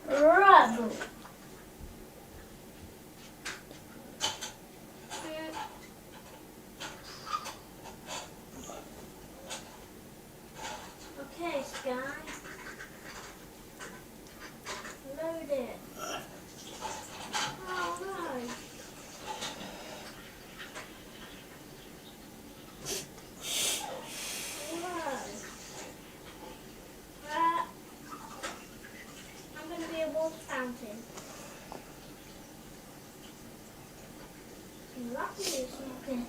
Rubble. Okay, Sky. Load it. Oh no. Whoa. I'm going to be a water fountain. Lucky it's not getting.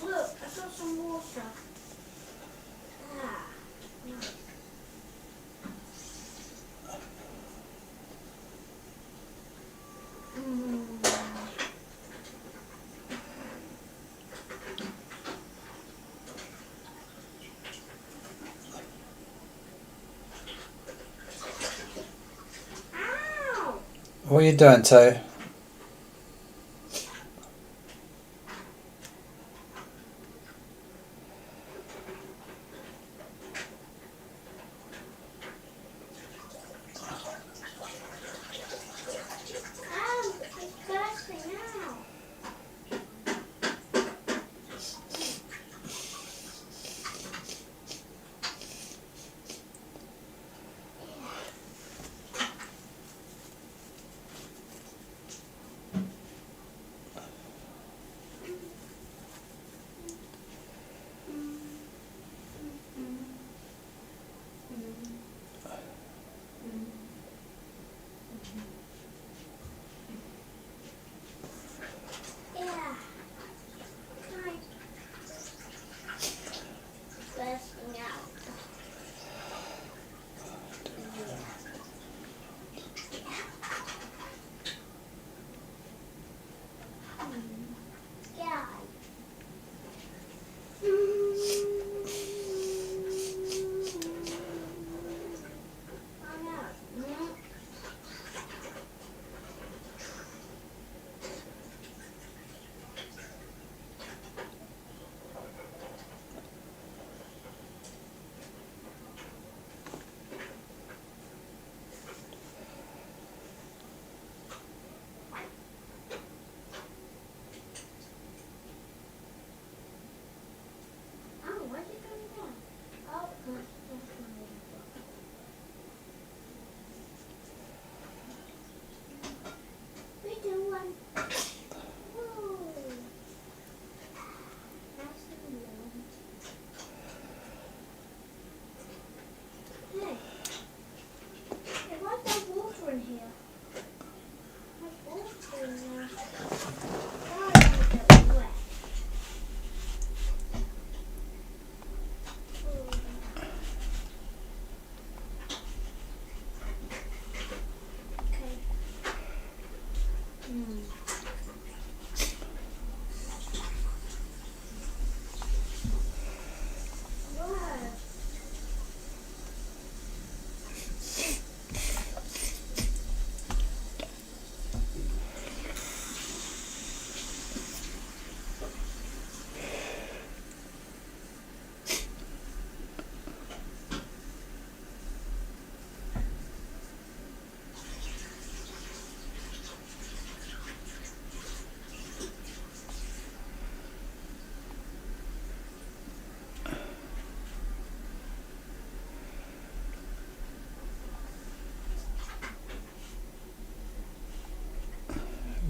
Look, I got some water. Ah, nice. Ow! What are you doing, Toe? Ow! It's bursting out. Yeah. Nice. Bursting out. Yeah. Oh, where's it going down? Oh, gosh, that's my We do one. Whoa. Nice and warm. Hey. Hey, why's there water in here? There's water in there. Why is it wet? Okay. Whoa.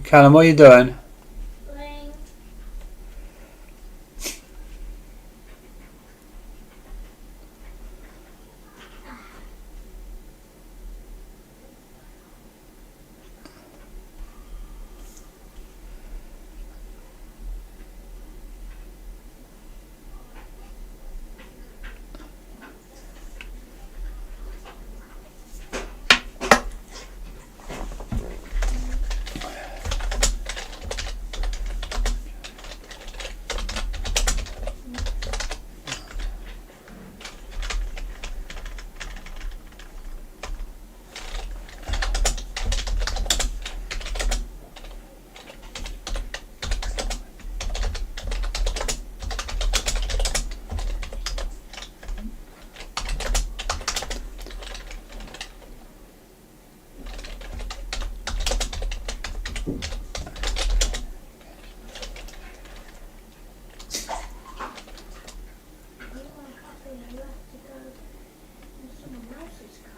Callum, what are you doing? Playing. You have to go in someone else's car.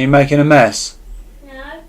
Are you making a mess? No.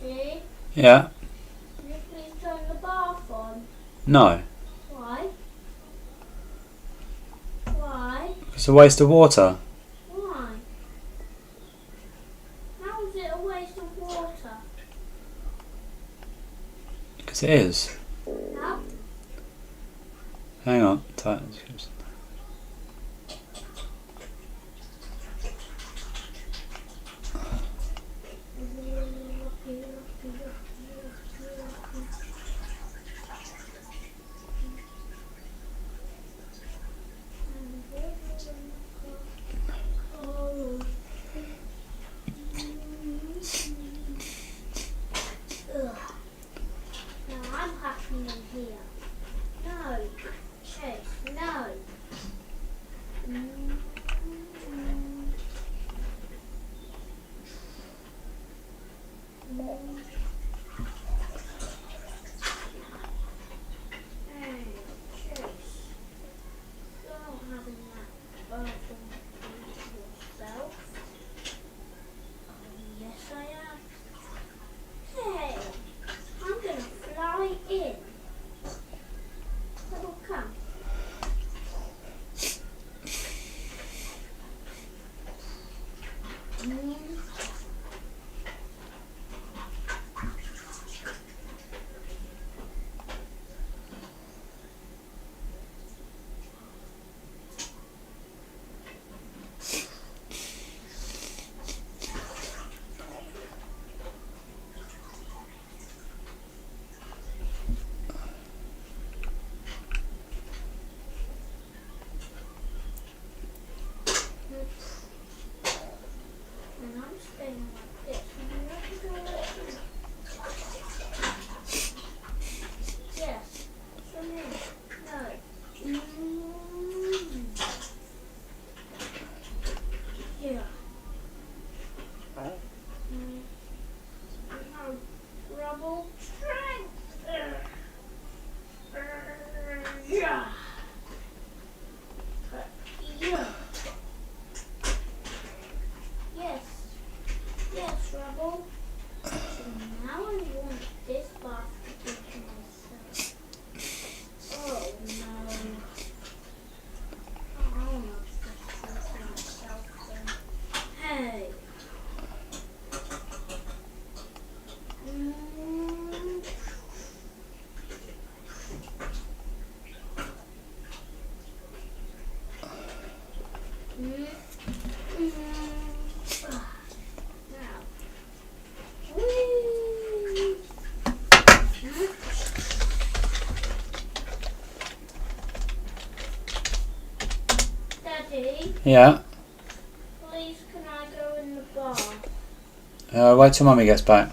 Daddy, Yeah. can you please turn the bath on? No. Why? Why? It's a waste of water. Why? How is it a waste of water? Because it is. How? Hang on. Now I'm hacking in here. No, Chase, no. Hey, Chase, you're not having that burden yourself. Yes, I am. Hey, I'm gonna fly in. Little come. And I'm staying like this. And you have to go like this. Yes. Come in. No. Yeah. No. Rubble strength. Yeah. Yeah. Yes. Yes, Rubble. So now I want this bath to be to myself. Oh no. I want this to myself then. Hey. Now. Whee! Daddy, Yeah. please can I go in the bar? Wait till Mummy gets back.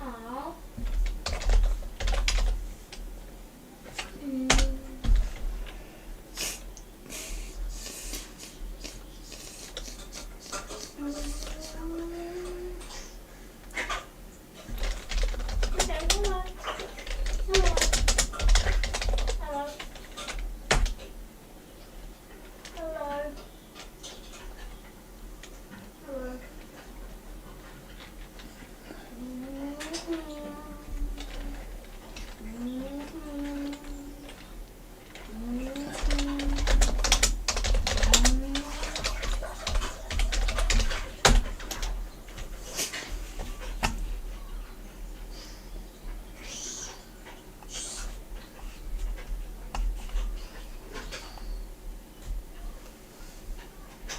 Aw.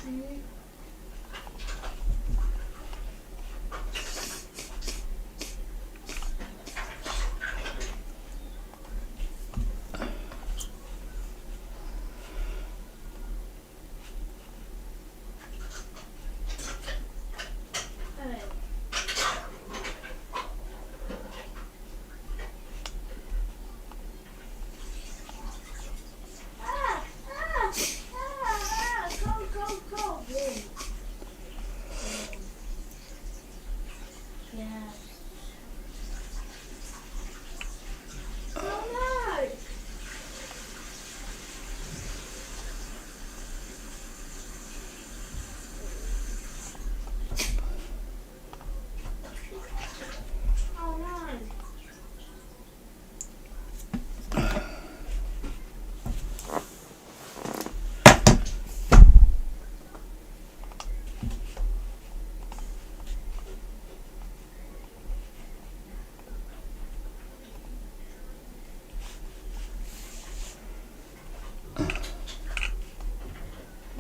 Mm. Hey. Go. Win. Yes. Oh no! Oh no!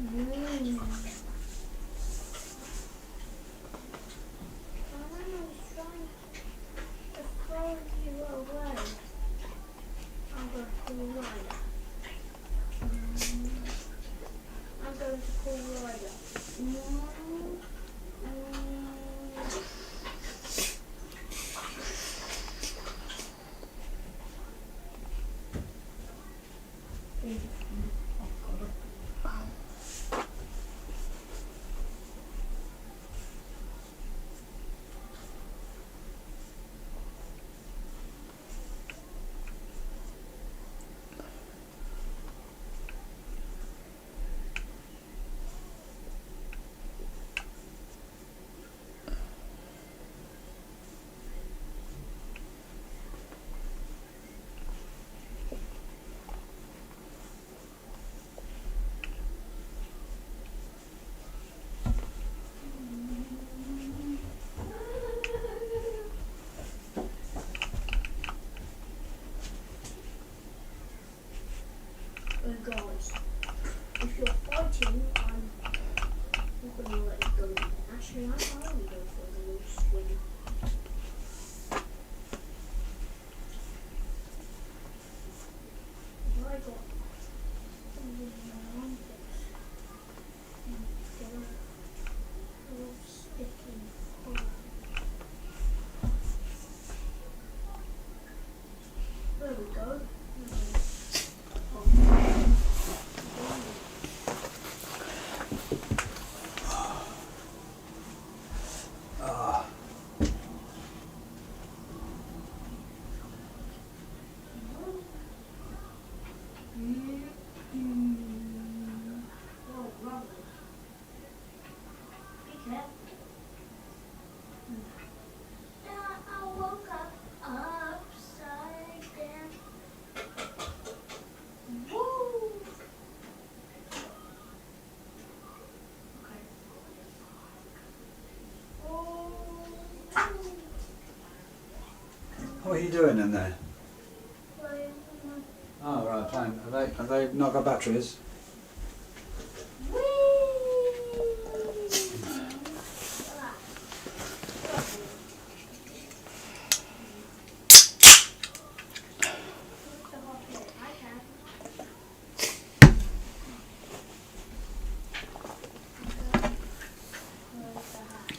Mm. I was trying to throw you away. I'm going to call Ryder. I'm going to call Ryder. Oh guys, if you're fighting, I'm not going to let you go. Actually, I'll only go for the little swing. I got something in my armpits. Get a little sticky collar. There we go. Oh, lovely. Be careful. I woke up upside down. Woo! Okay. Oh. What are you doing in there? Playing with Oh right, fine. Have they not got batteries? my- Whee! Ah, lovely. What's the hot plate? I can. Close the hatch.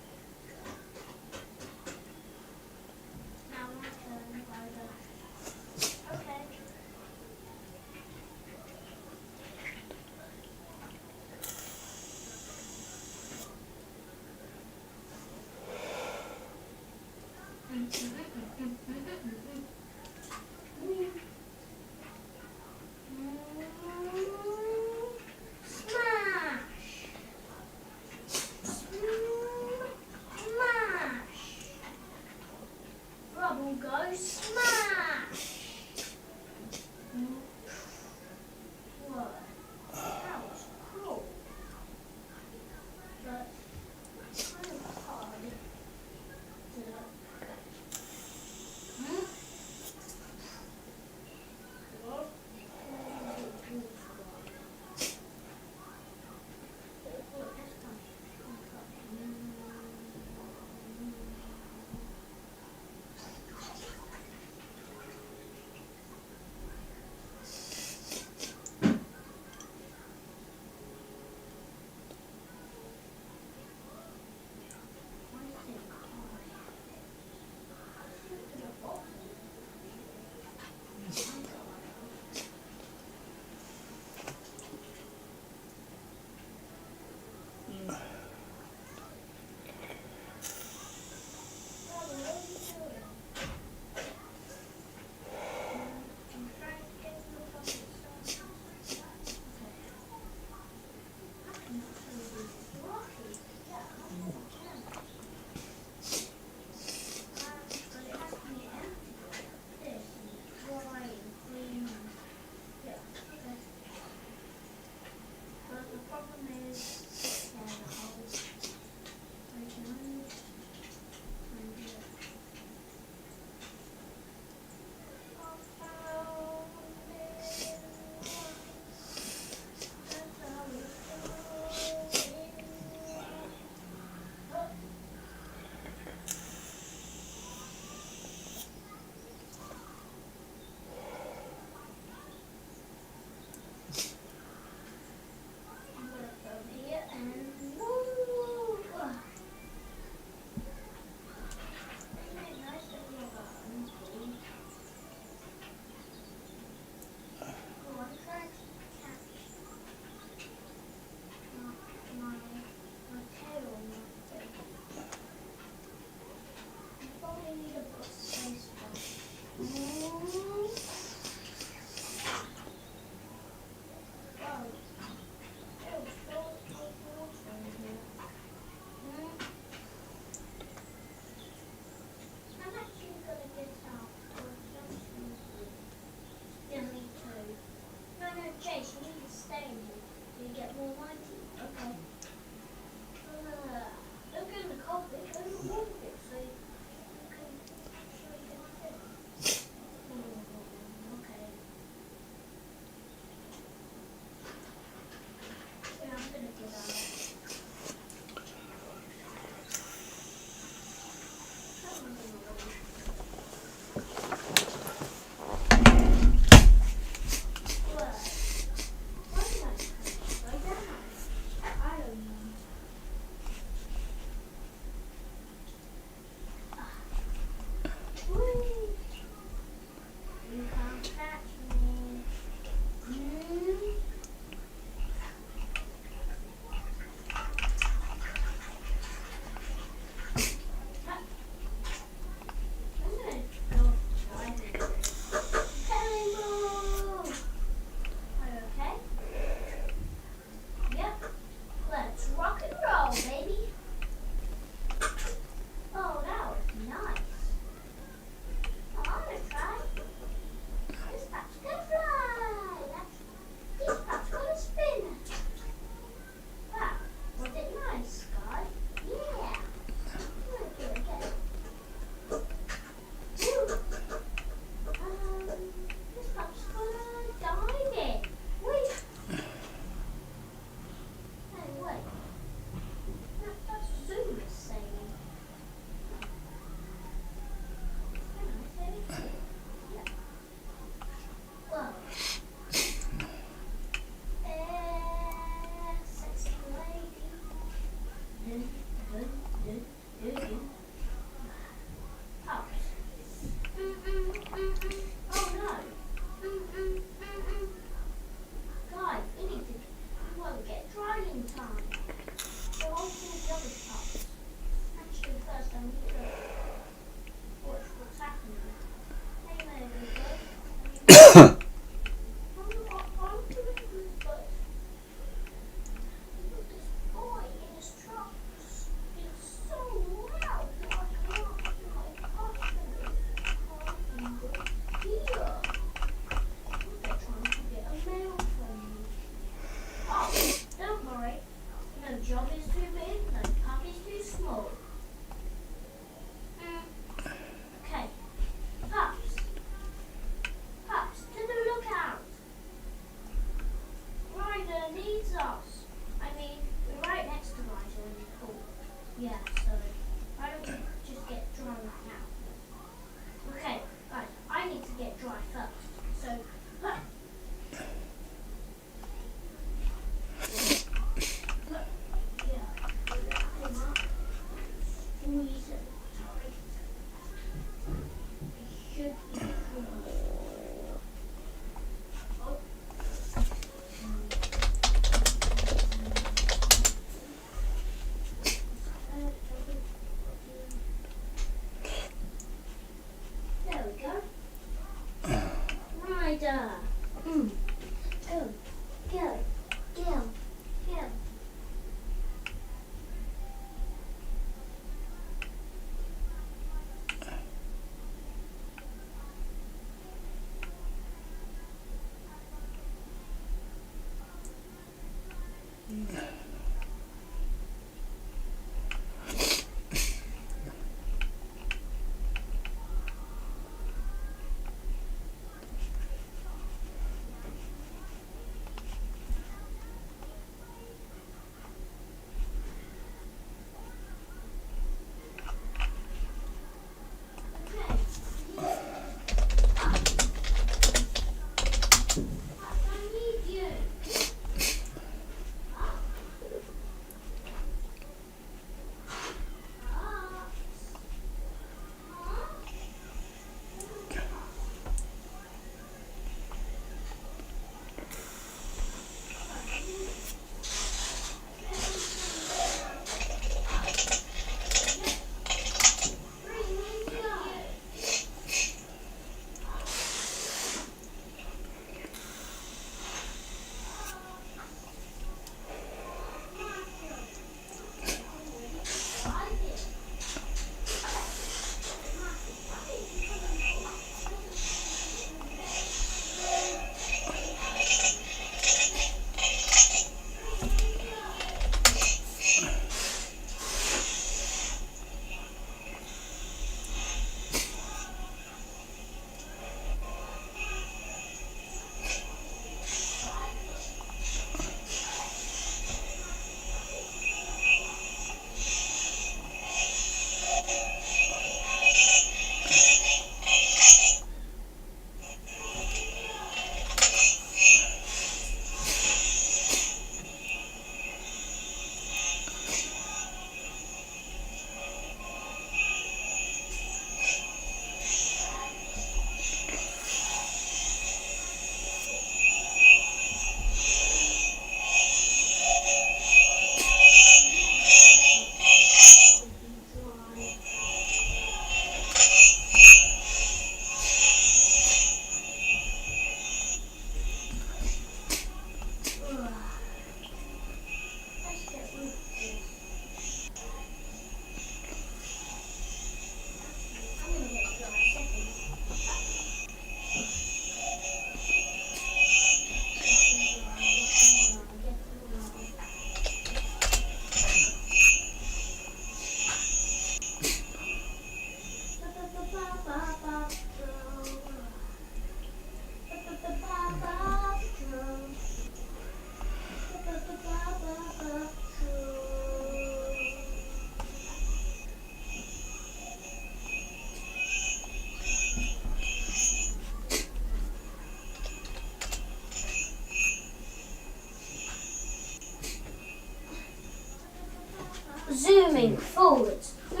Zooming forwards. It's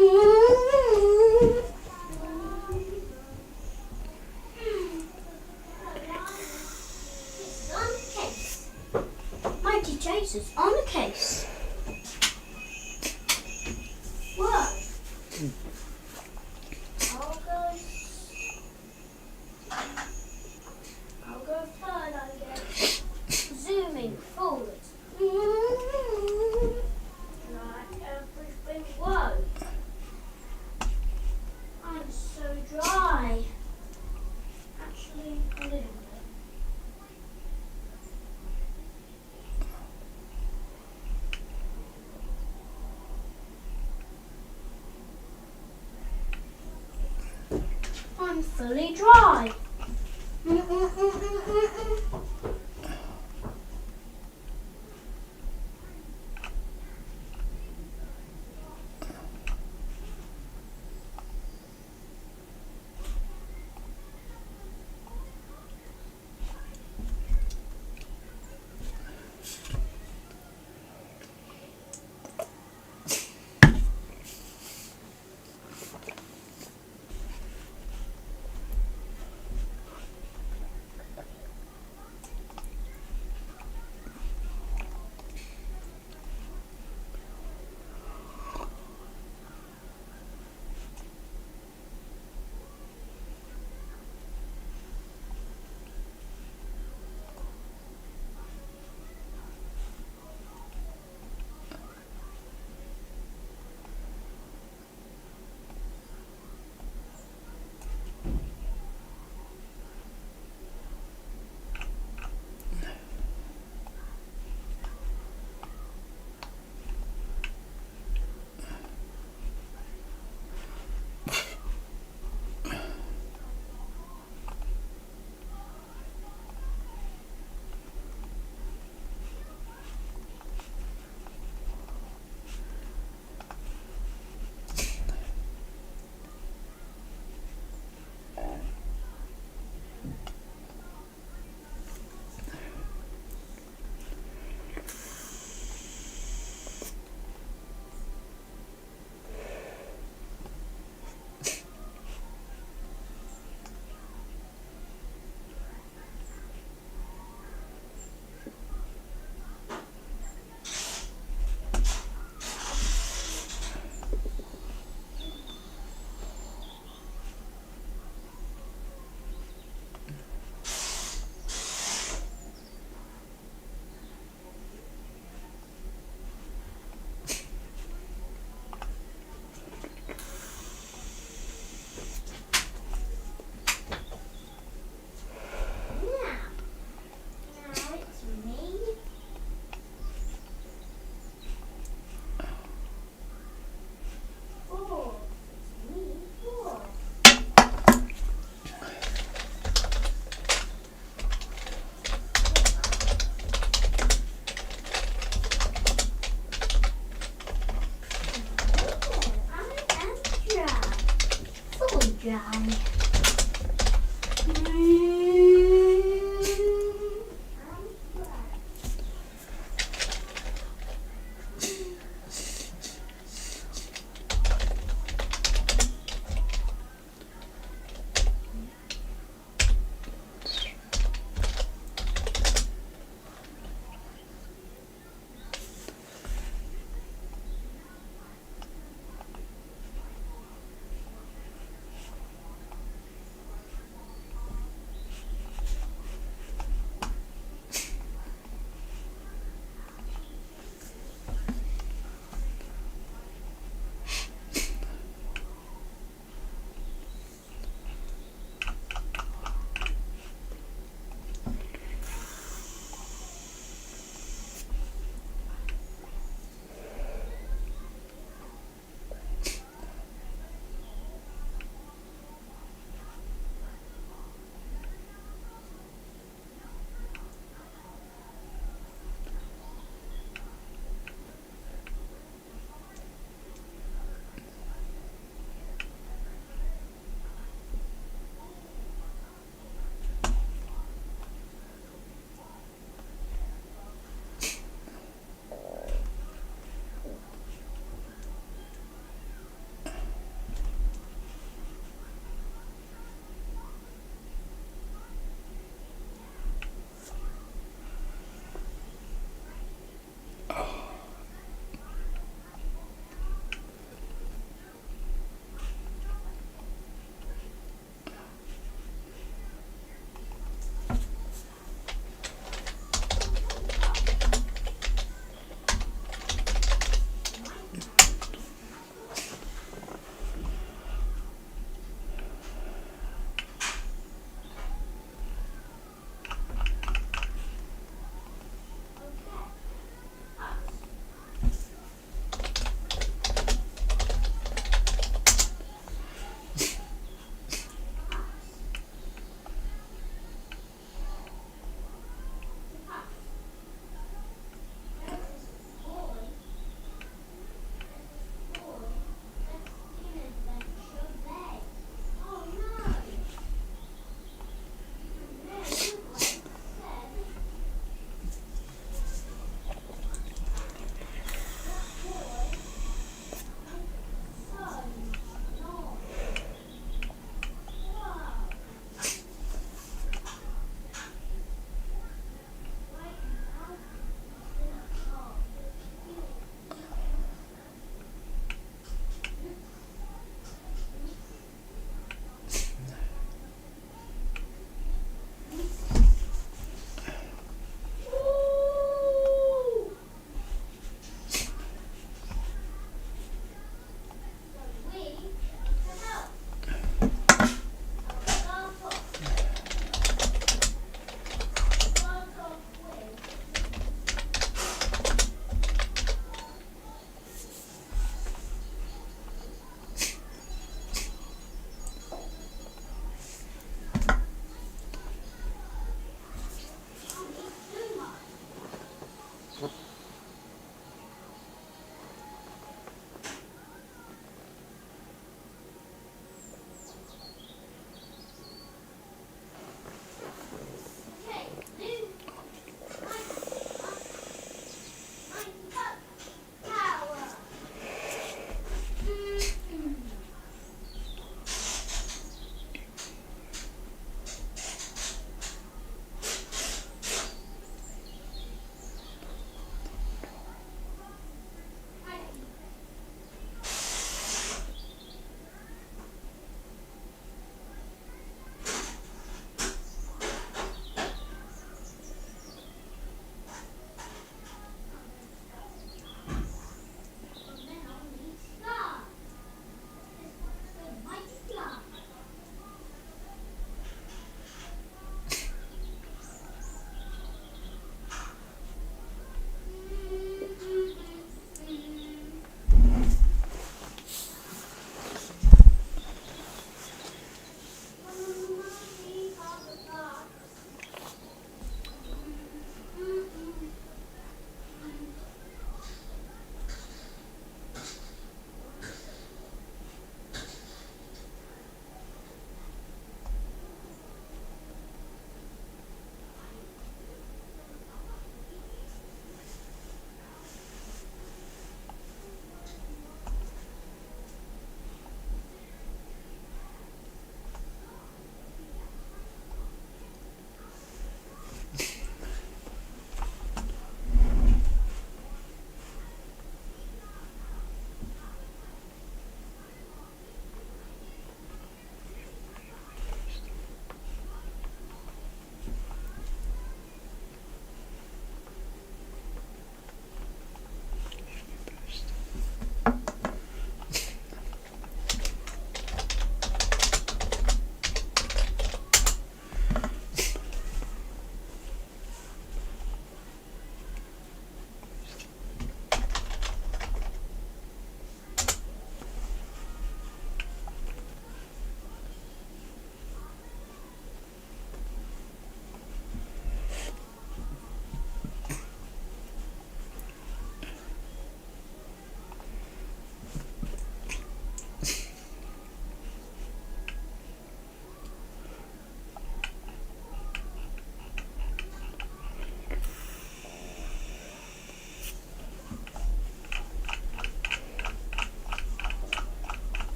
on the case. Mighty Chasers on the case. Whoa. I'll go third, I guess. Zooming forwards. Like everything. Whoa. I'm so dry. Actually, a little bit. I'm fully dry. dry.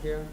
here.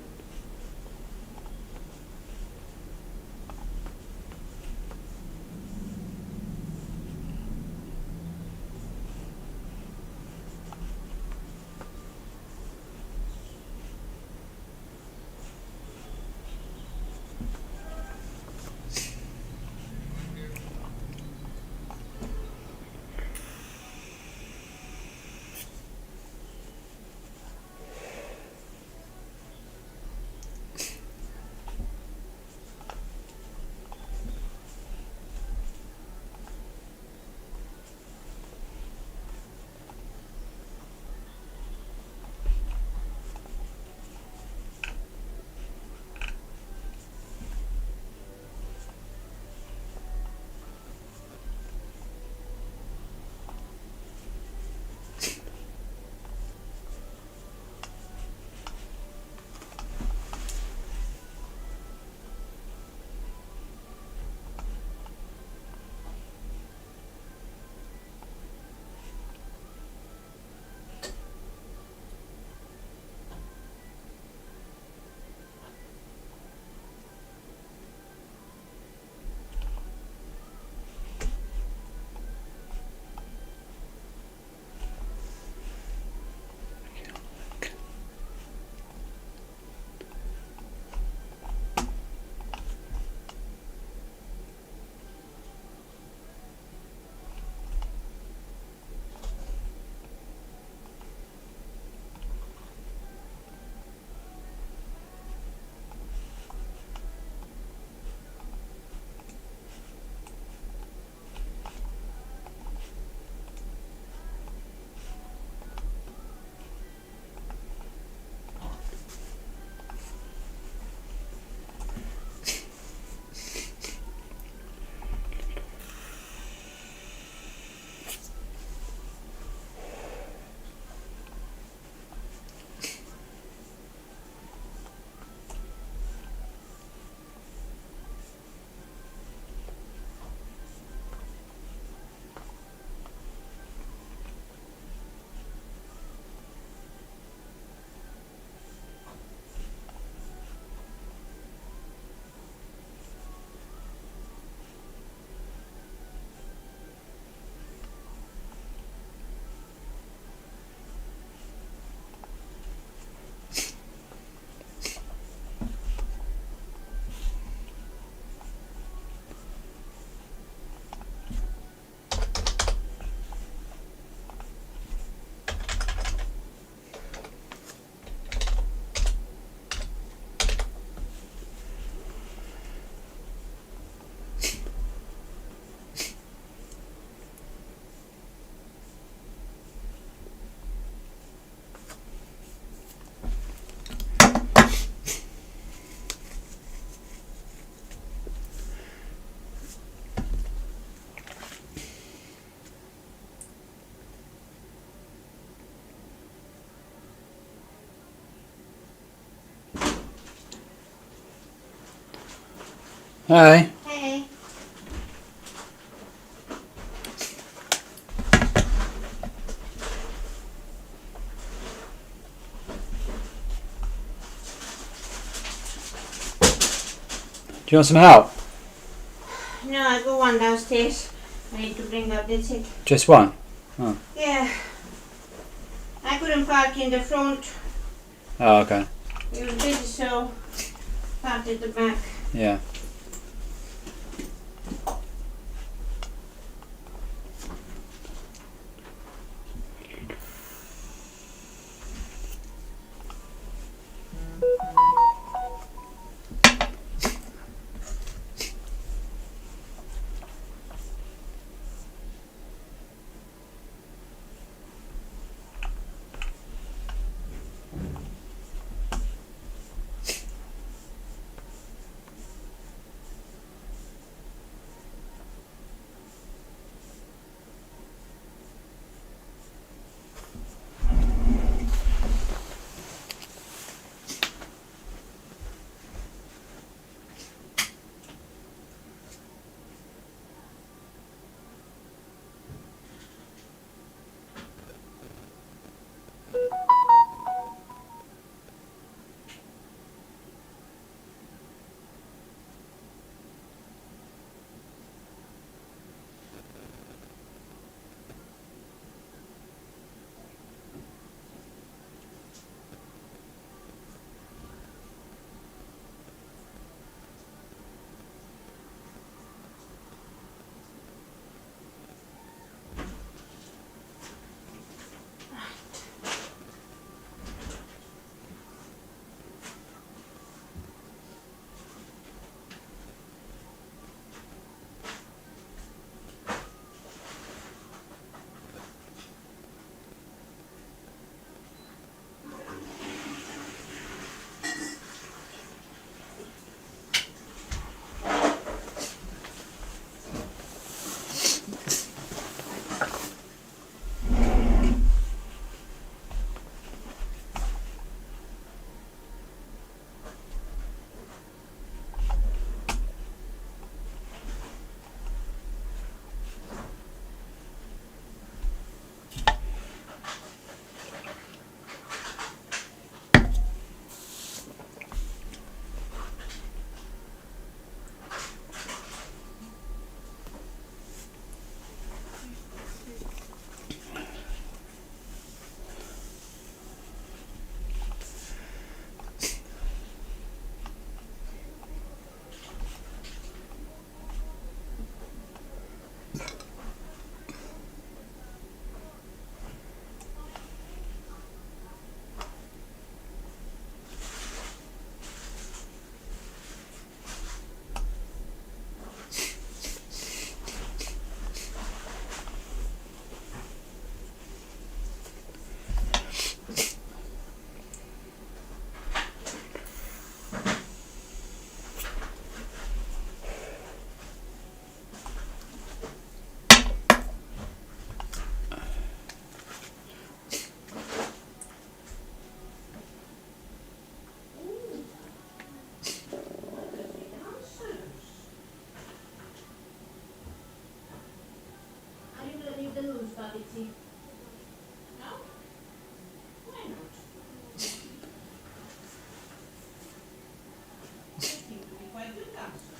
Hey. Hey. Do you want some help? No, I go one downstairs. I need to bring up the tick. Just one? Yeah. I couldn't park in the front. Oh, okay. It was busy, so parked at the back. Yeah. Itchy? No? Why not? They seem to be quite good dancers.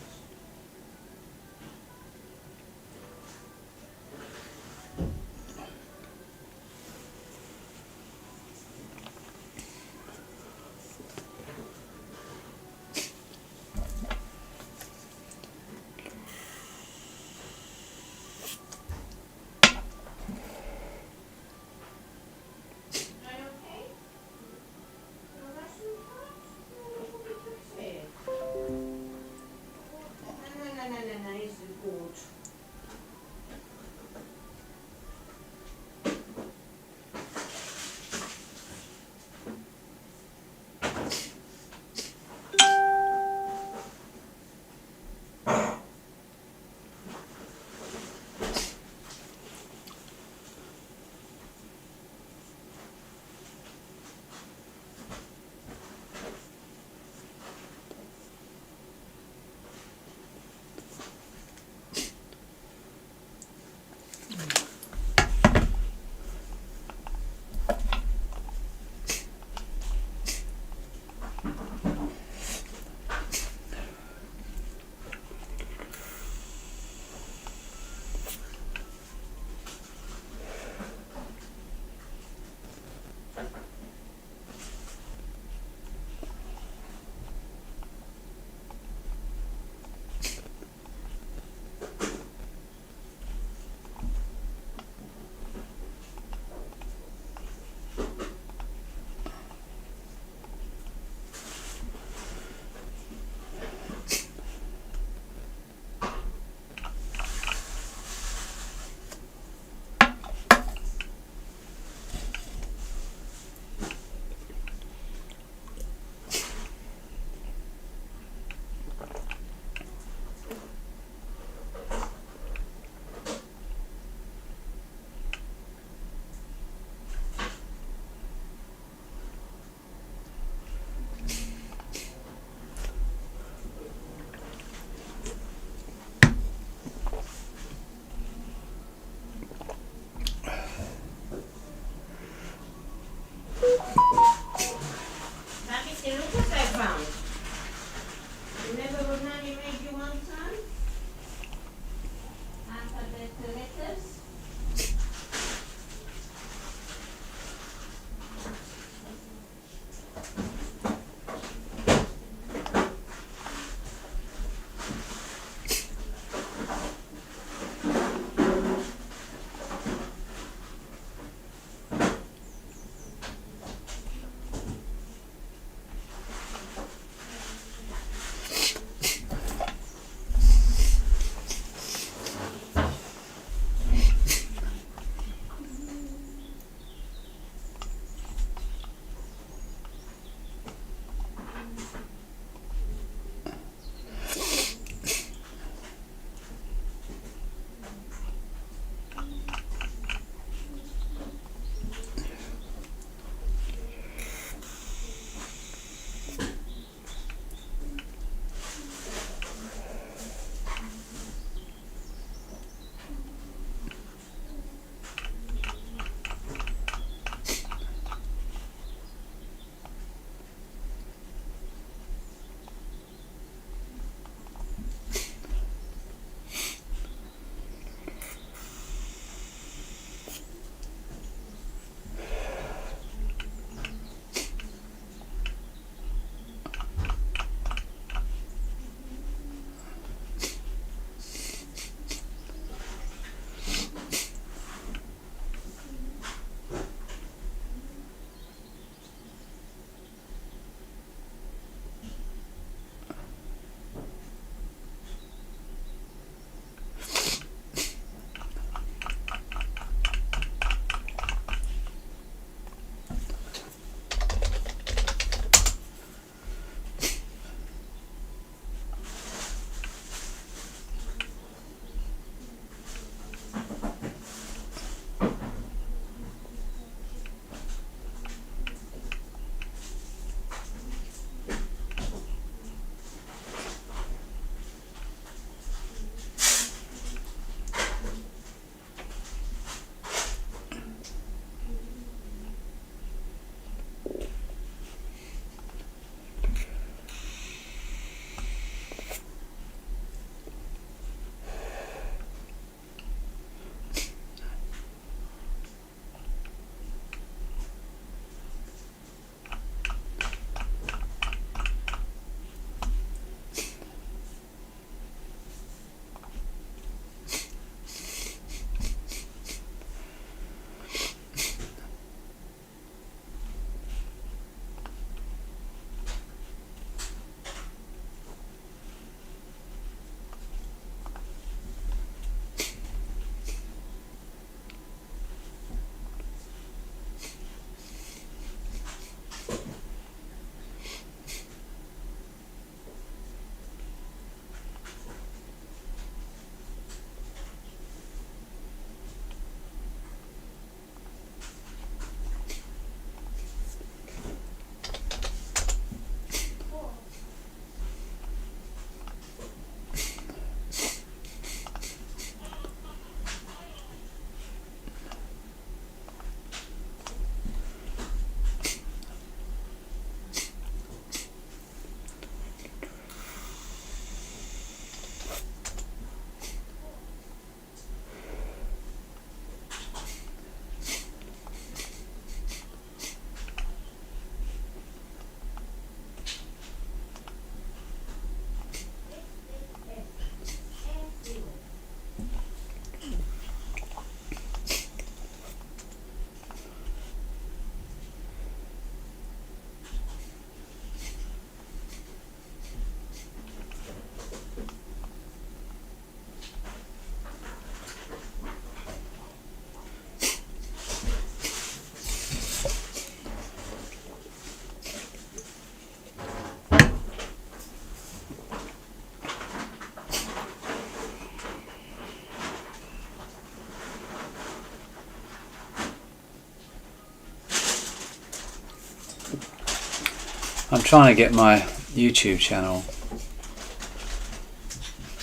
I'm trying to get my YouTube channel.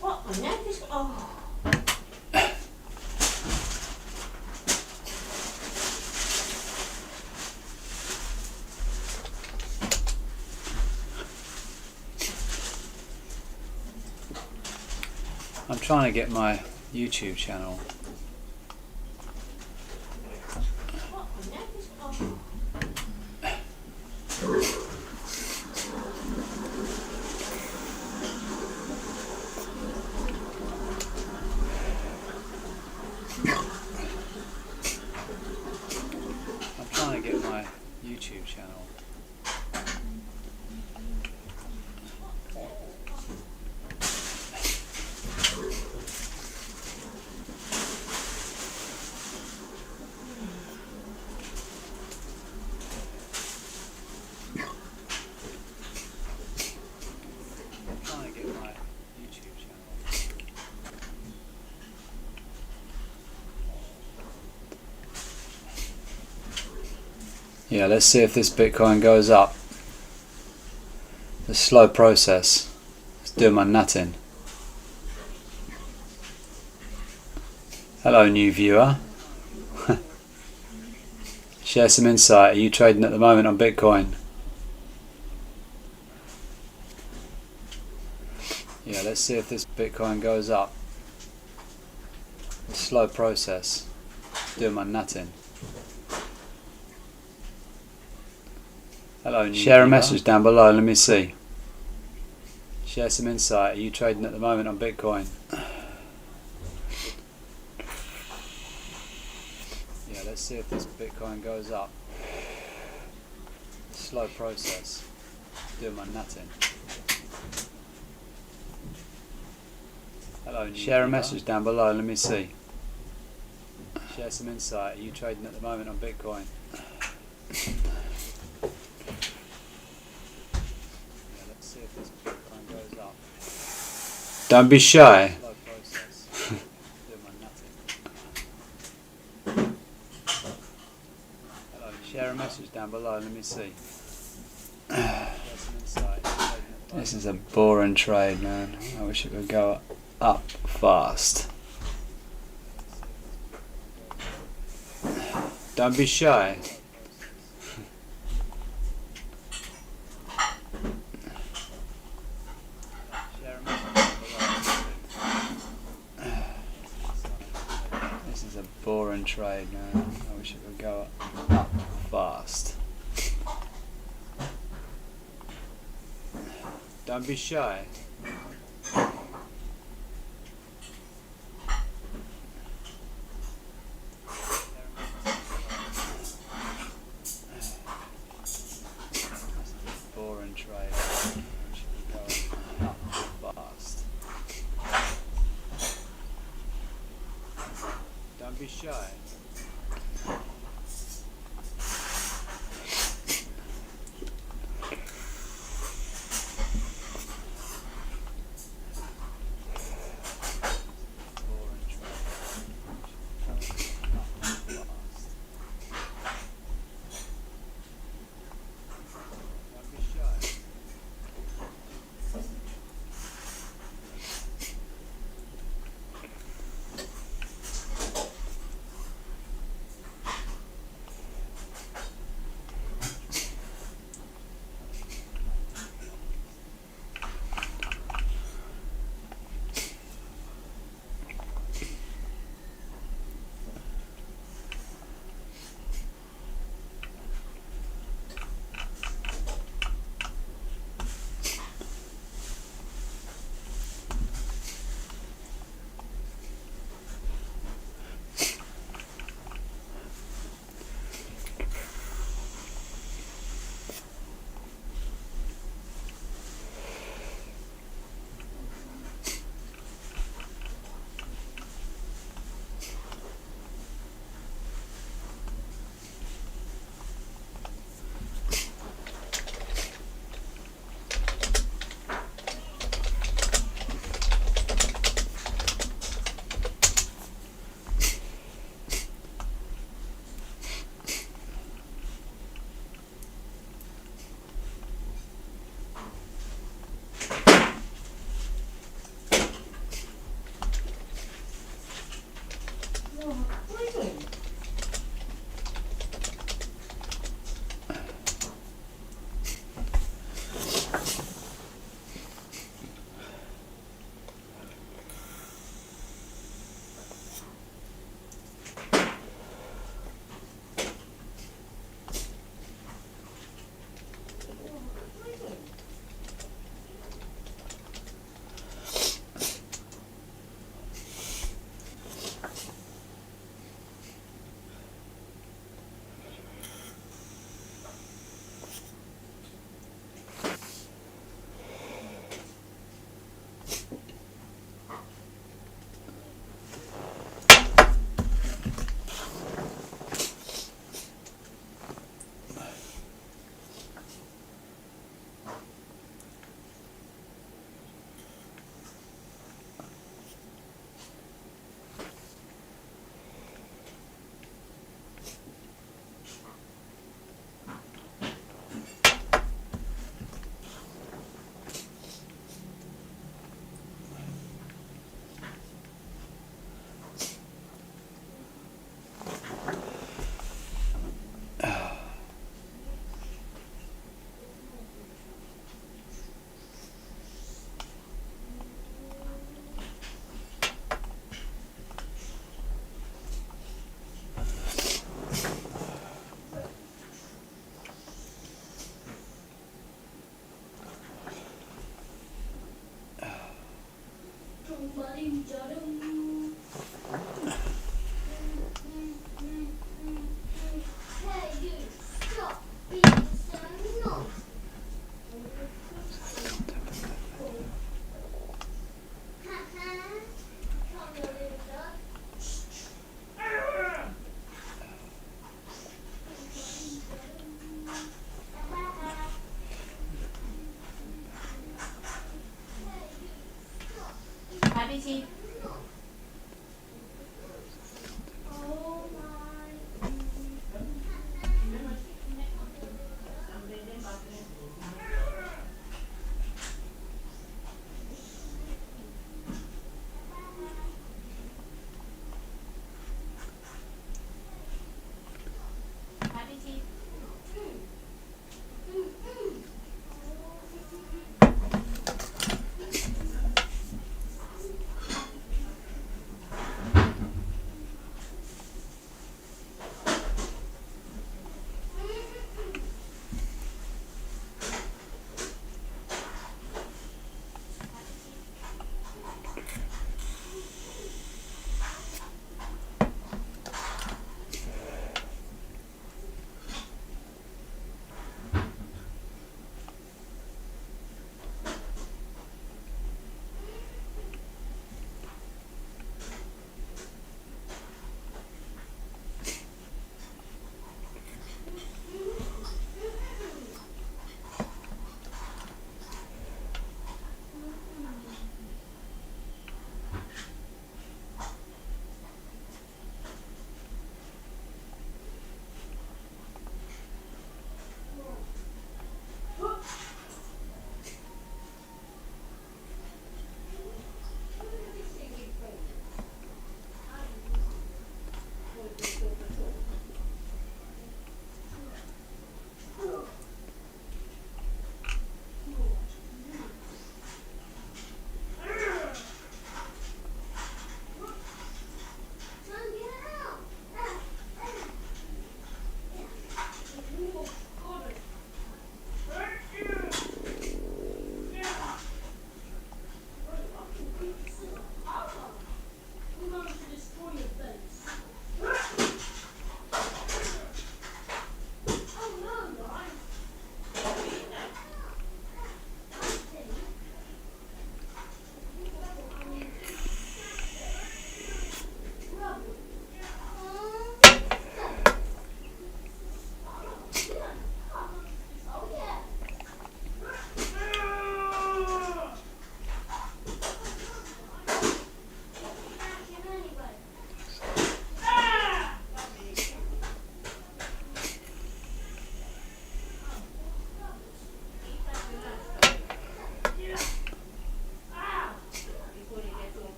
What on earth is... Oh. I'm trying to get my YouTube channel. What on earth is... Oh. I'm trying to get my YouTube channel. I'm trying to get my YouTube channel. Yeah, let's see if this Bitcoin goes up. It's a slow process. It's doing my nutting. Hello, new viewer. Share some insight. Are you trading at the moment on Bitcoin? Yeah, let's see if this Bitcoin goes up. It's a slow process. It's doing my nutting. Hello, share a message down below. Let me see. Share some insight. Are you trading at the moment on Bitcoin? Yeah, let's see if this Bitcoin goes up. Slow process. Doing my nutting. Hello, share a message down below. Let me see. Share some insight. Are you trading at the moment on Bitcoin? See if this Bitcoin goes up. Don't be shy. Slow process. Doing my nutting. Hello. Share a message down below. Let me see. This is a boring trade, man. I wish it would go up fast. Don't be shy. This is a boring trade, man. I wish it would go up fast. Don't be shy. Boring trade. I wish it would go up fast. Don't be shy. Hey, you, stop being so naughty. Come, you little dog. Happy teeth. Oh my. Happy teeth.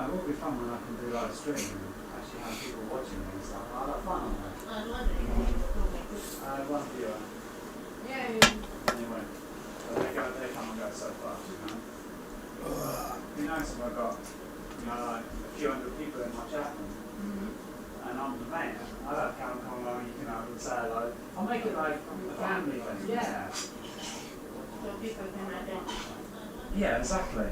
it will be fun when I can do live stream and actually have people watching me and stuff. I like fun on that. I love it. One viewer. Yeah. Anyway, so they come and go so fast, you know. It'd be nice if I got, like a few hundred people in my chat room. And I'm the mayor. I love come along, you can say like, I'll make it like a family thing. Yeah. So people can identify. Yeah, exactly.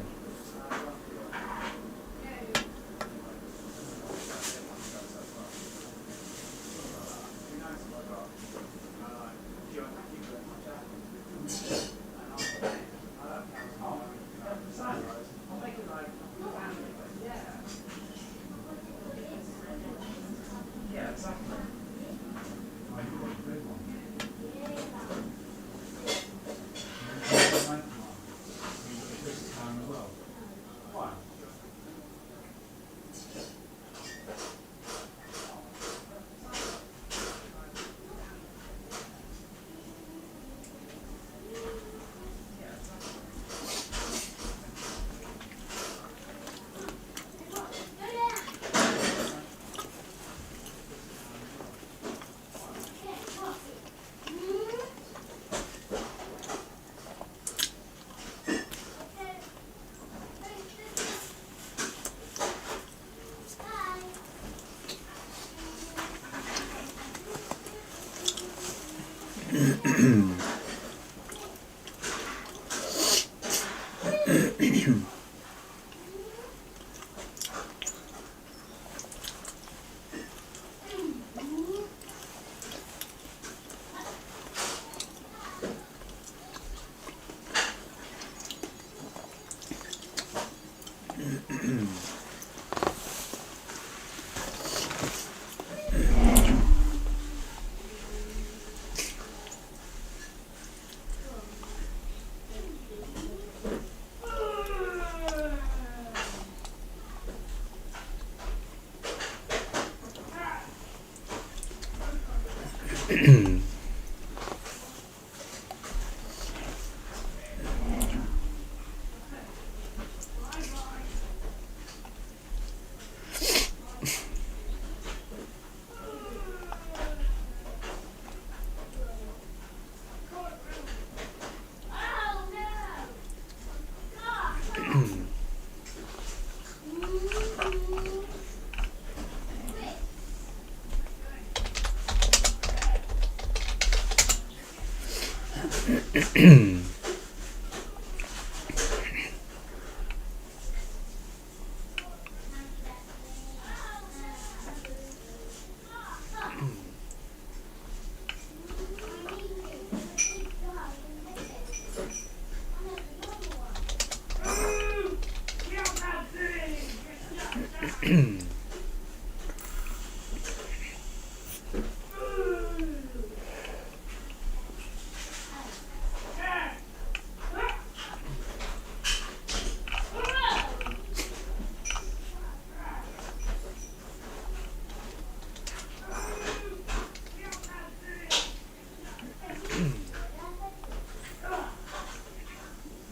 Yeah, exactly. Why?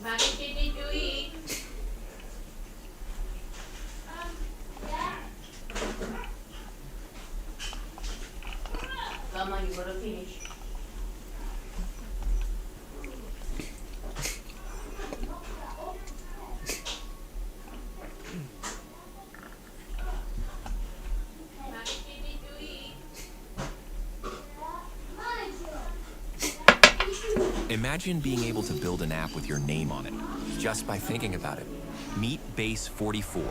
Mommy, did you eat? Come on, you gotta finish. Imagine being able to build an app with your name on it, just by thinking about it. Meet Base 44.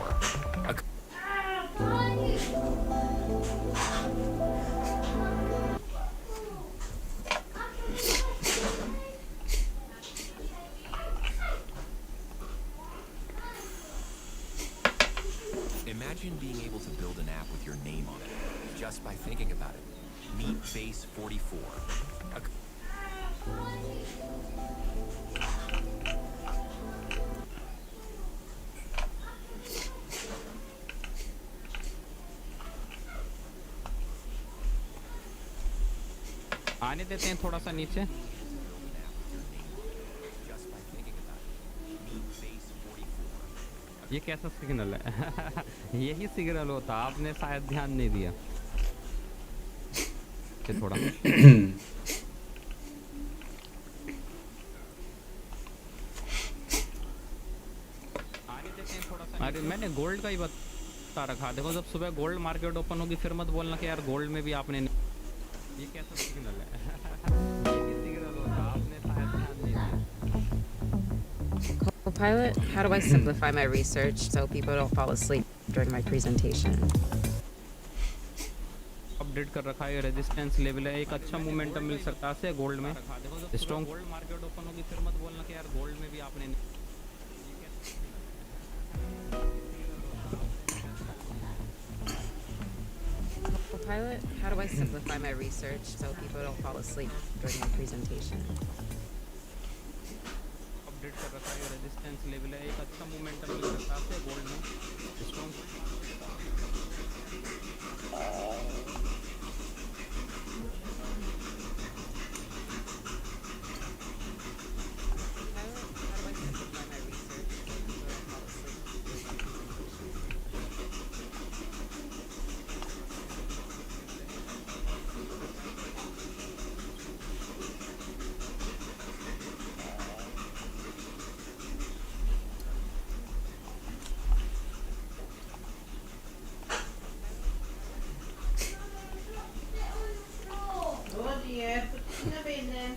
Imagine being able to build an app with your name on it, just by thinking about it. Meet Base 44. आने देते हैं थोड़ा सा नीचे Just by thinking about it. Meet Base 44, a ये कैसा signal है? यही सिग्नल होता, आपने शायद ध्यान नहीं दिया कि थोड़ा अरे मैंने गोल्ड का ही बता रखा। देखो जब सुबह गोल्ड मार्केट ओपन होगी फिर मत बोलना कि यार गोल्ड में भी आपने ये कैसा सिग्नल है? यही सिग्नल होता, आपने शायद ध्यान नहीं दिया। Copilot, how do I simplify my research so people don't fall asleep during my presentation? Update कर रखा है, रेजिस्टेंस लेवल है, एक अच्छा मोमेंटम मिल सकता है गोल्ड में। स्ट्रॉन्ग गोल्ड मार्केट ओपन होगी फिर मत बोलना कि यार गोल्ड में भी आपने Copilot, how do I simplify my research so people don't fall asleep during my presentation? Update कर रखा है, रेजिस्टेंस लेवल है, एक अच्छा मोमेंटम मिल सकता है गोल्ड में। Strong Oh dear, put in the bin then.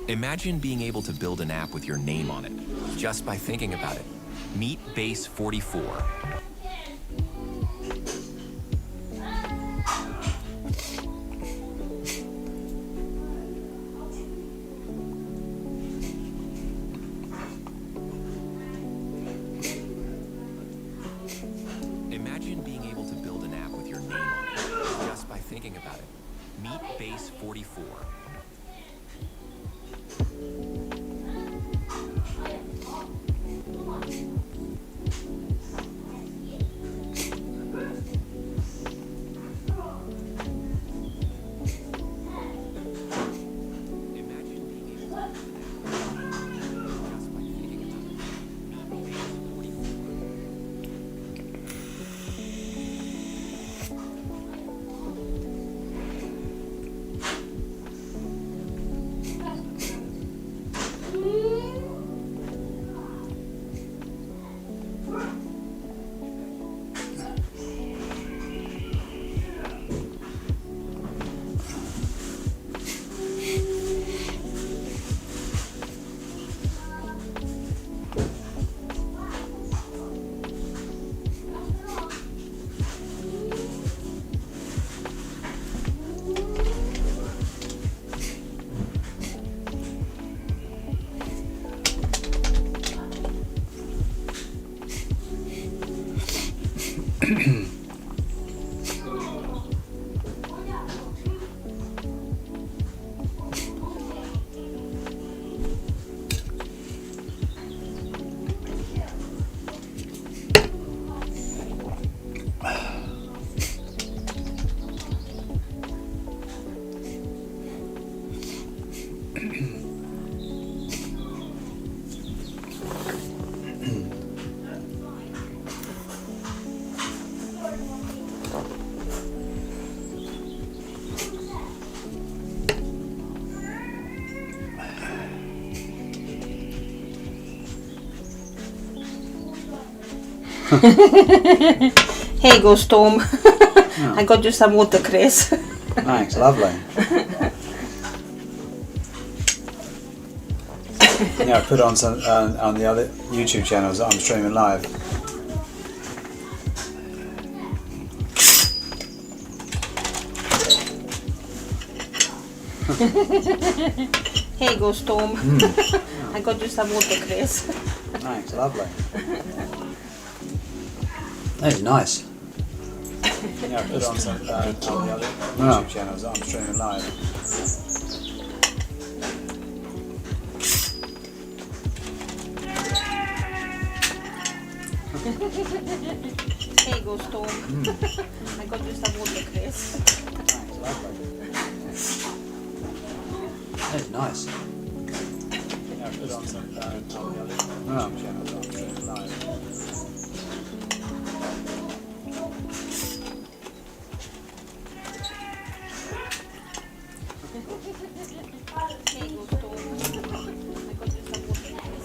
Imagine being able to build an app with your name on it just by thinking about it. Meet Base 44. Imagine being able to build an app with your name on it just by thinking about it. Meet Base 44. Here you go, Storm. I got you some watercress. Thanks, lovely. Yeah, I put it on some on the other YouTube channels that I'm streaming live. Here you go, Storm. I got you some water, Chris. Thanks, lovely. That is nice. Yeah, I put on some on the other YouTube channels. I'm streaming live. Here you go, Storm. I got you some water, Chris. Thanks, lovely. That is nice. Yeah, I put on some on the other YouTube channels. I'm streaming live. Here you go, Storm. I got you some water, Chris.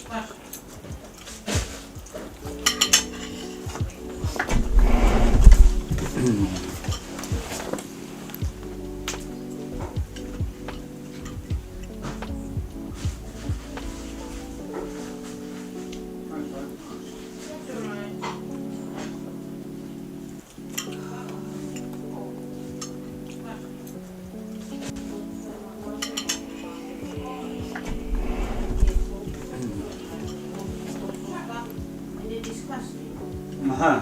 Nice. Uh-huh.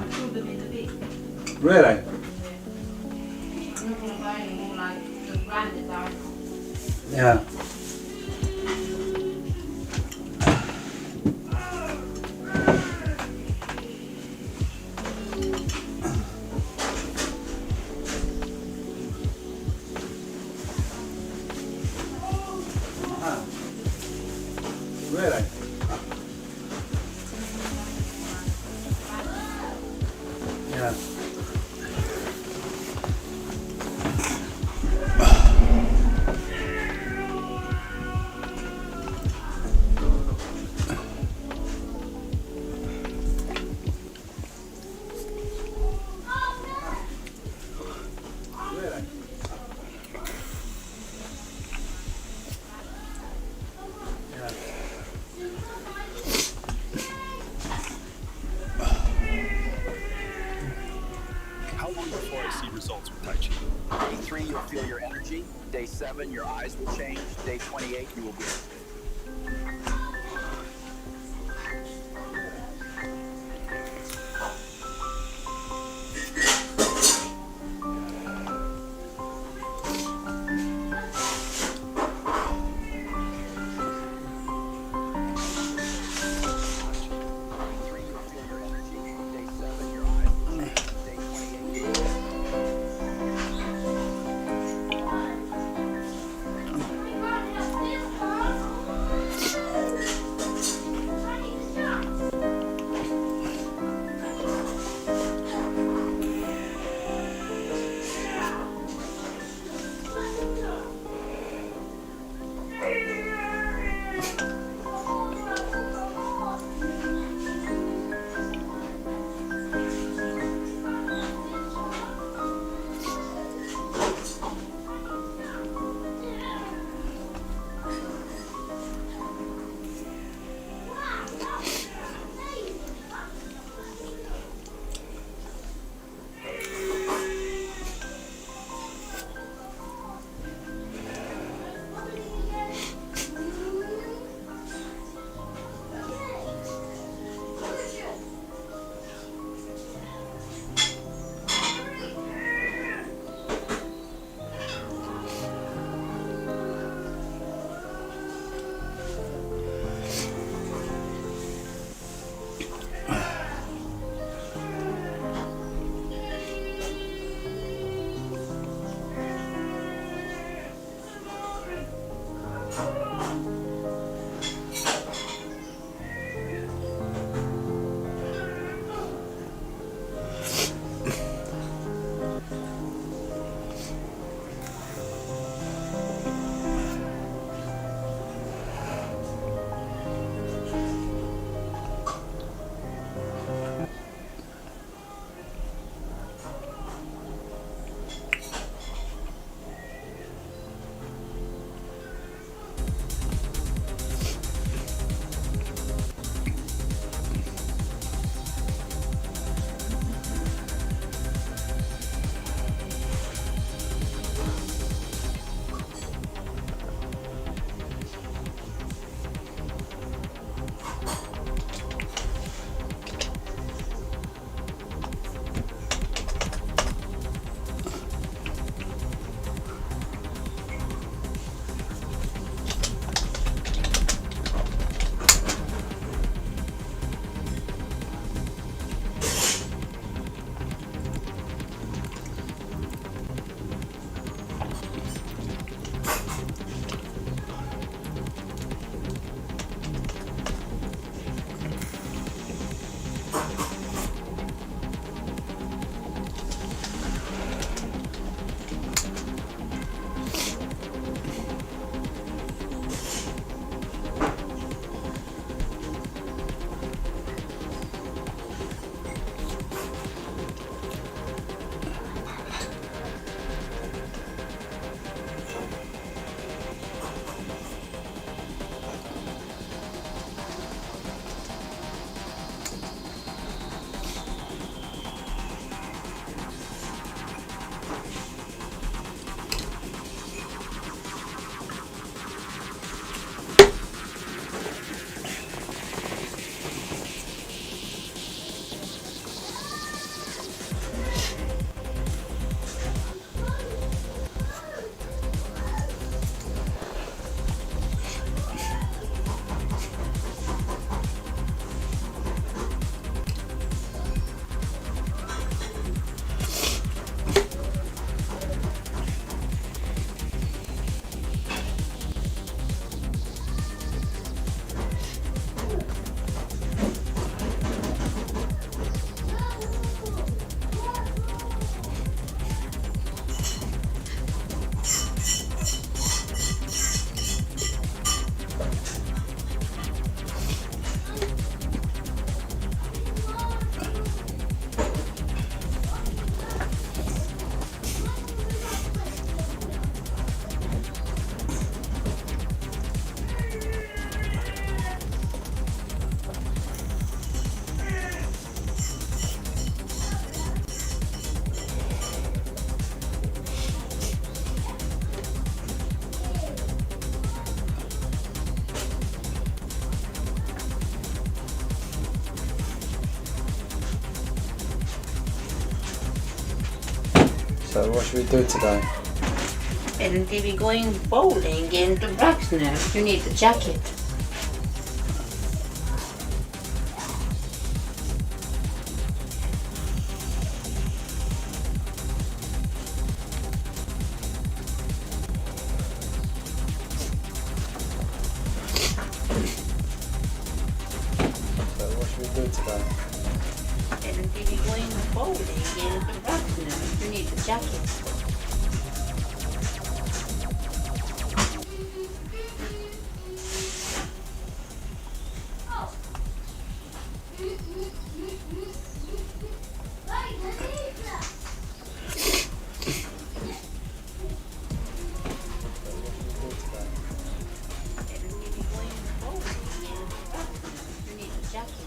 Really? Yeah. Uh-huh. Really? you'll feel your energy. Day 7, your eyes will change. Day 28, you will be. So what should we do today? Apparently we're going bowling into Braxner. You need a jacket. So what should we do today? Apparently we're going bowling into Braxner. You need a jacket. Apparently we're going bowling into Braxner. You need a jacket.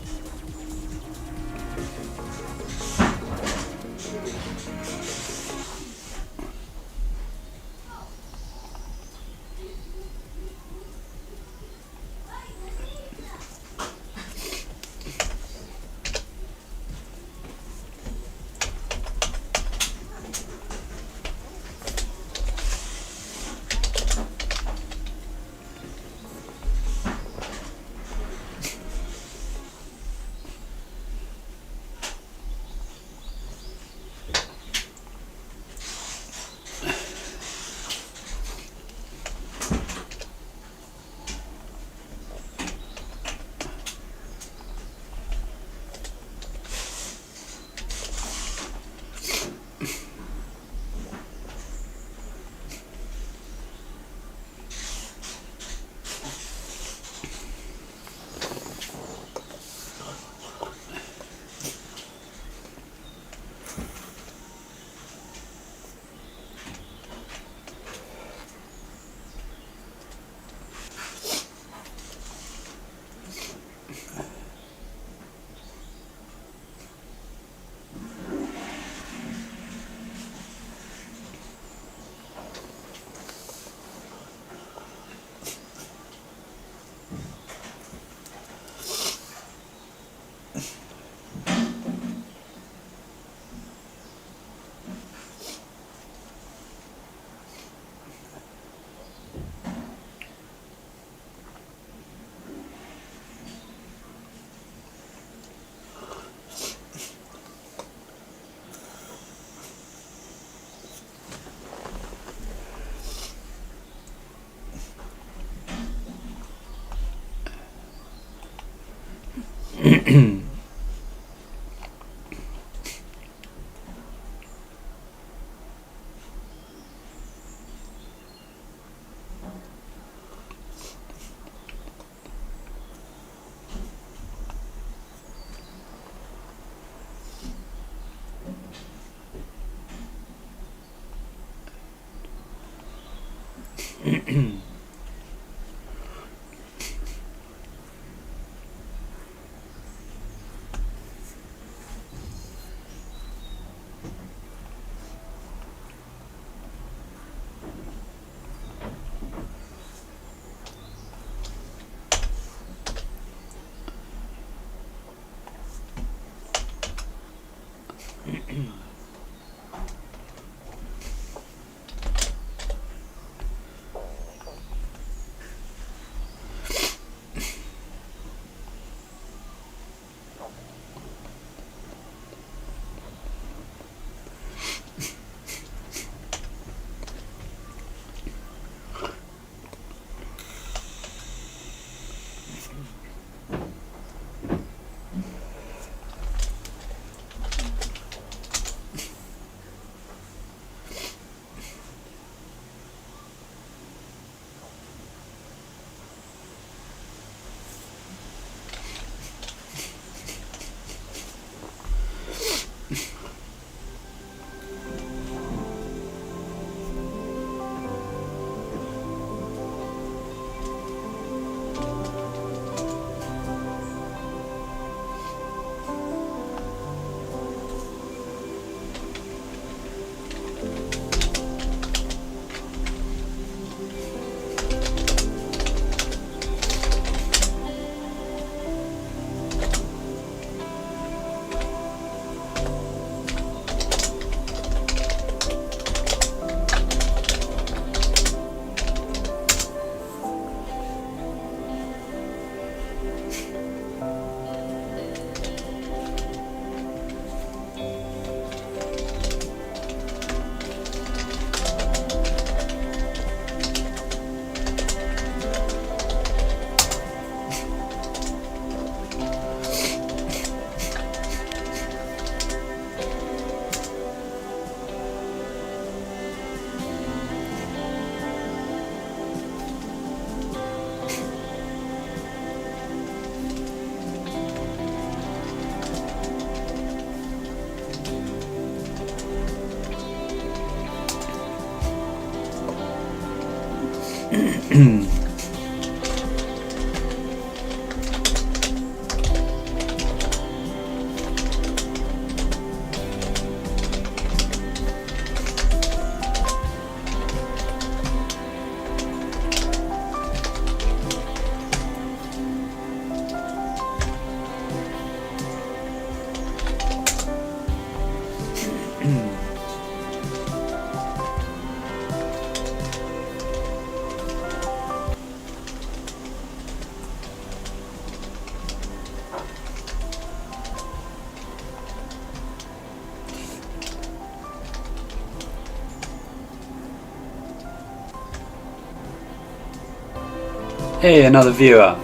Hey, another viewer.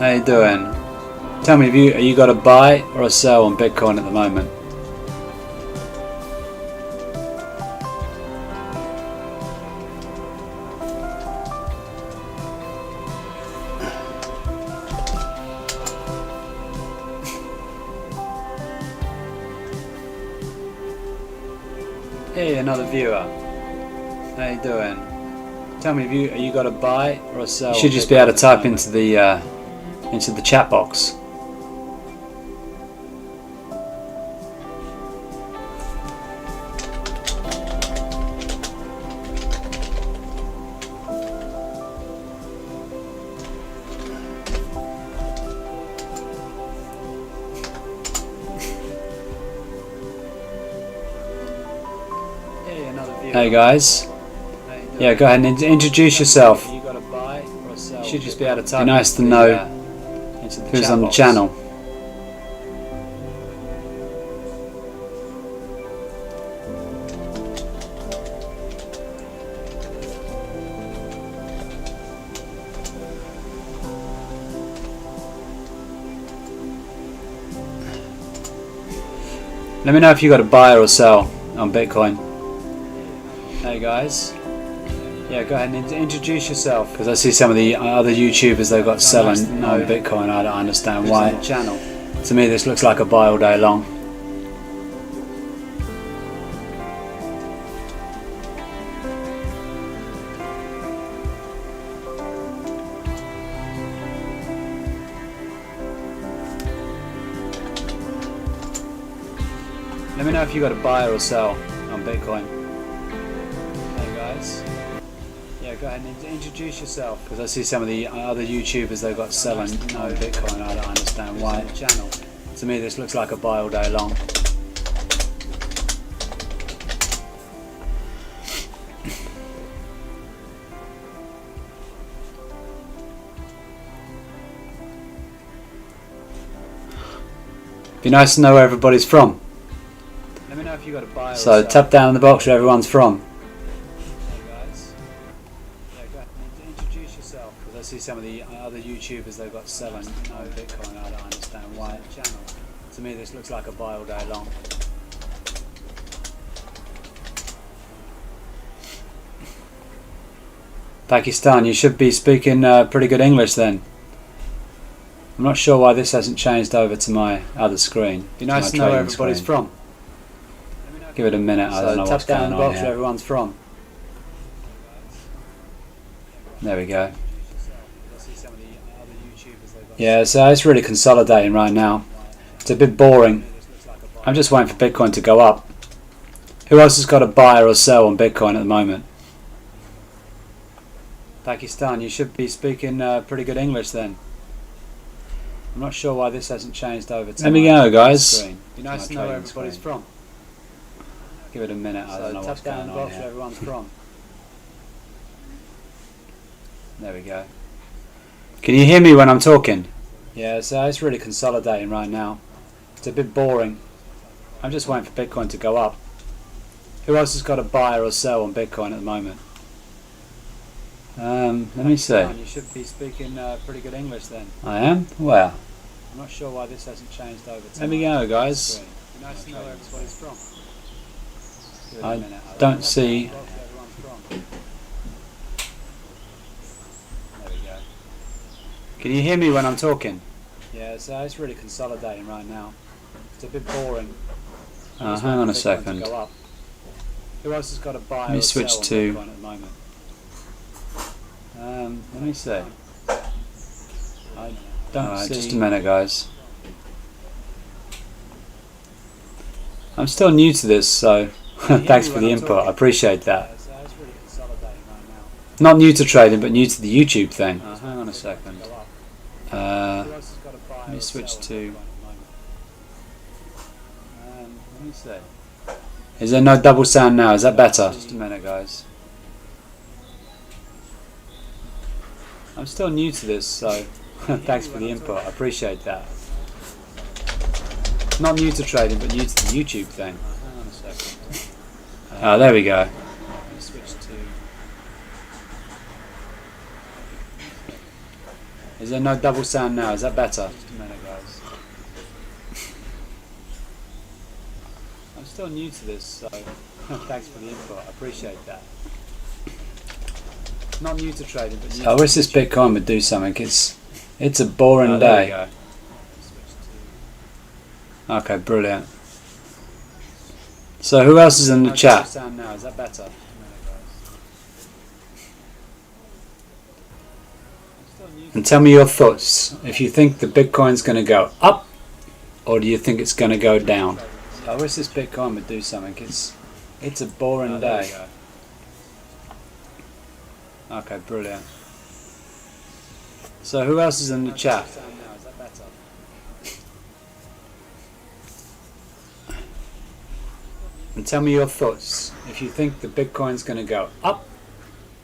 How you doing? Tell me, are you got a buy or a sell on Bitcoin at the moment? Hey, another viewer. How you doing? Tell me, are you got a buy or a sell? You should just be able to type into the chat box. Hey guys. Yeah, go ahead and introduce yourself. You should just be able to type. Be nice to know who's on the channel. Let me know if you got a buy or a sell on Bitcoin. Hey guys. Yeah, go ahead and introduce yourself, because I see some of the other YouTubers they've got selling on Bitcoin. I don't understand why. Channel. To me, this looks like a buy all day long. Let me know if you got a buy or a sell on Bitcoin. Hey guys. Yeah, go ahead and introduce yourself, because I see some of the other YouTubers they've got selling on Bitcoin. I don't understand why. Channel. To me, this looks like a buy all day long. Be nice to know where everybody's from. Let me know if you got a buy or so a sell. Tap down in the box where everyone's from. I see some of the other YouTubers they've got selling no Bitcoin. I don't understand why. Channel. To me, this looks like a buy all day long. Pakistan, you should be speaking pretty good English then. I'm not sure why this hasn't changed over to my other screen. Be nice to know where everybody's from. Give it a minute. I don't know what's going on. Tap down in the box where everyone's from. There we go. Yeah, so it's really consolidating right now. It's a bit boring. I'm just waiting for Bitcoin to go up. Who else has got a buy or a sell on Bitcoin at the moment? Pakistan, you should be speaking pretty good English then. I'm not sure why this hasn't changed over to. There we go, guys. Be nice to know where everybody's from. Give it a minute. I don't know what's going on here. Everyone's from. There we go. Can you hear me when I'm talking? Yeah, so it's really consolidating right now. It's a bit boring. I'm just waiting for Bitcoin to go up. Who else has got a buy or a sell on Bitcoin at the moment? Let me see. You should be speaking pretty good English then. I am? Well. I'm not sure why this hasn't changed over to. There we go, guys. Nice to know where everybody's from. I don't see. Can you hear me when I'm talking? Yeah, so it's really consolidating right now. It's a bit boring. Hang on a second. Who else has got a buy? Let me switch to. At the moment? Let me see. I don't see. Just a minute, guys. I'm still new to this, so thanks for the input. I appreciate that. Not new to trading, but new to the YouTube thing. Hang on a second. Let me switch to. Let me see. Is there no double sound now? Is that better? Just a minute, guys. I'm still new to this, so thanks for the input. I appreciate that. Not new to trading, but new to the YouTube thing. Hang on a second. Oh, there we go. Let me switch to. Is there no double sound now? Is that better? Just a minute, guys. I'm still new to this, so thanks for the input. I appreciate that. Not new to trading, but new I wish this Bitcoin would do something. It's a boring day. Okay, brilliant. So who else is in the chat? Now, is that better? And tell me your thoughts. If you think the Bitcoin's going to go up, or do you think it's going to go down? I wish this Bitcoin would do something. It's a boring day. Okay, brilliant. So who else is in the chat? And tell me your thoughts. If you think the Bitcoin's going to go up,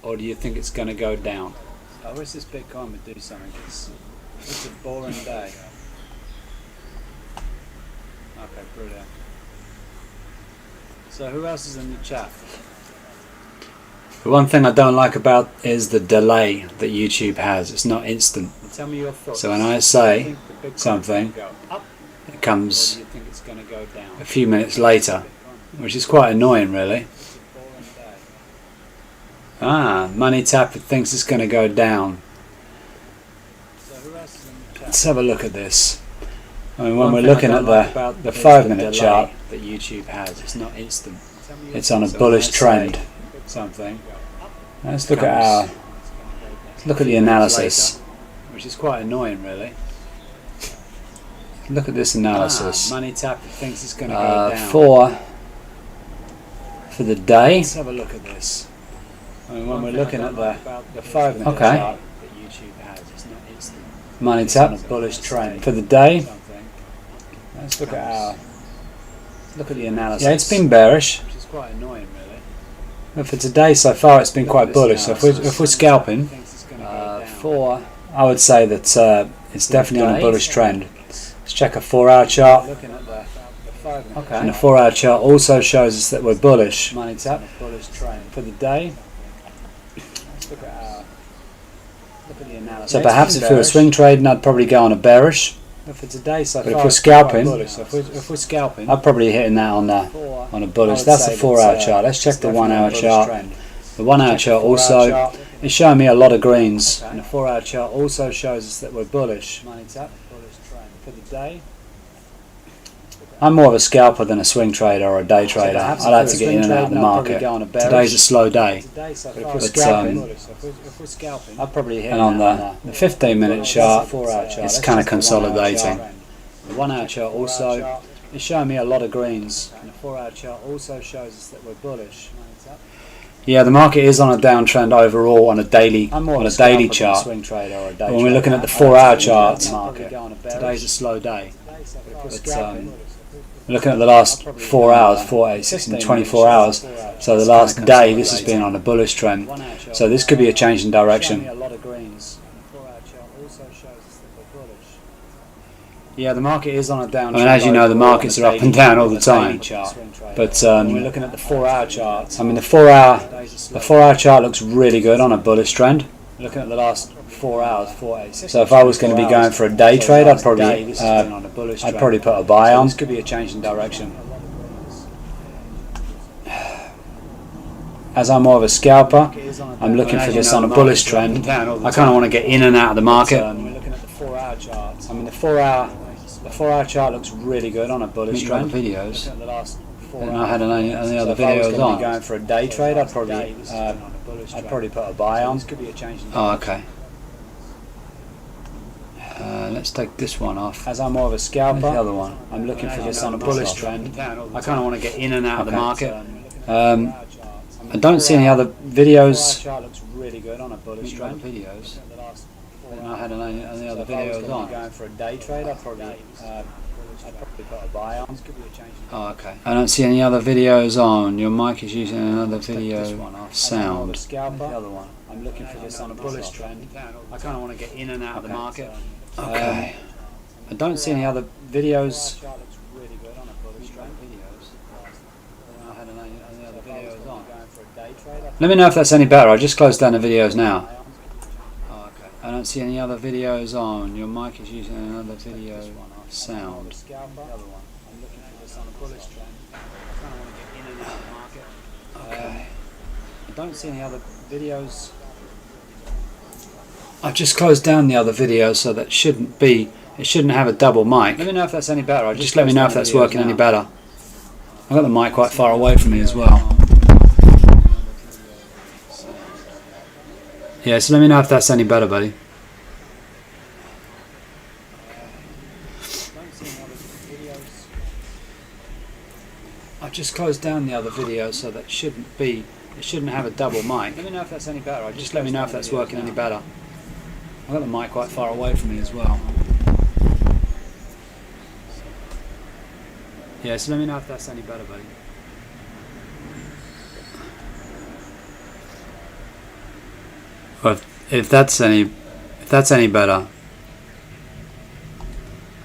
or do you think it's going to go down? I wish this Bitcoin would do something. It's a boring day. Okay, brilliant. So who else is in the chat? The one thing I don't like about is the delay that YouTube has. It's not instant. Tell me your thoughts. So when I say something, it comes a few minutes later, which is quite annoying, really. Money Tap thinks it's going to go down. Let's have a look at this. I mean, when we're looking at the 5-minute chart that YouTube has, it's not instant. It's on a bullish trend. Let's look at the analysis, which is quite annoying, really. Look at this analysis. Money Tap thinks it's going to go down. For the day. Let's have a look at this. I mean, when we're looking at the 5-minute chart that YouTube has, it's not instant. Money Tap, bullish trend for the day. Let's look at the analysis. Yeah, it's been bearish, which is quite annoying, really. But for today, so far, it's been quite bullish. So if we're scalping, I would say that it's definitely on a bullish trend. Let's check a 4-hour chart. And the 4-hour chart also shows us that we're bullish. Money Tap, bullish trend for the day. So perhaps if we were swing trading, I'd probably go on a bearish. But if we're scalping, I'd probably hitting that on a bullish. That's a 4-hour chart. Let's check the 1-hour chart. The 1-hour chart also is showing me a lot of greens, and the 4-hour chart also shows us that we're bullish. Money Tap, bullish trend for the day. I'm more of a scalper than a swing trader or a day trader. I like to get in and out of the market. Today's a slow day. I'd probably hit on the 15-minute chart, it's kind of consolidating. The 1-hour chart also is showing me a lot of greens. And the 4-hour chart also shows us that we're bullish. Yeah, the market is on a downtrend overall on a daily chart. But when we're looking at the 4-hour chart, today's a slow day. Looking at the last 4 hours, 4, 8, 16, 24 hours, so the last day this has been on a bullish trend. So this could be a change in direction. Yeah, the market is on a downtrend. I mean, as you know, the markets are up and down all the time. But we're looking at the 4-hour chart. I mean, the 4-hour chart looks really good on a bullish trend. Looking at the last 4 hours, 4, 8, 16, so if I was going to be going for a day trade, I'd probably put a buy on. This could be a change in direction. As I'm more of a scalper, I'm looking for this on a bullish trend. I kind of want to get in and out of the market. I mean, the 4-hour chart looks really good on a bullish trend. Videos. And I had any other videos on. Going for a day trade, I'd probably I'd probably put a buy on. This could be a change in oh, okay. Let's take this one off. As I'm more of a scalper, the other one. I'm looking for this on a bullish trend. I kind of want to get in and out of the market. I don't see any other videos. Chart looks really good on a bullish trend. Videos. I had any other videos on. Going for a day trade, I'd probably put a buy on. Oh, okay. I don't see any other videos on. Your mic is using another video sound. The other one. I'm looking for this on a bullish trend. I kind of want to get in and out of the market. Okay. I don't see any other videos. Let me know if that's any better. I just closed down the videos now. I don't see any other videos on. Your mic is using another video sound. Okay. I don't see any other videos. I've just closed down the other video, so that shouldn't be. It shouldn't have a double mic. Let me know if that's any better. Just let me know if that's working any better. I've got the mic quite far away from me as well. Yeah, so let me know if that's any better, buddy. I've just closed down the other video, so that shouldn't be. It shouldn't have a double mic. Let me know if that's any better. Just let me know if that's working any better. I've got the mic quite far away from me as well. Yeah, so let me know if that's any better, buddy. Or if that's any better,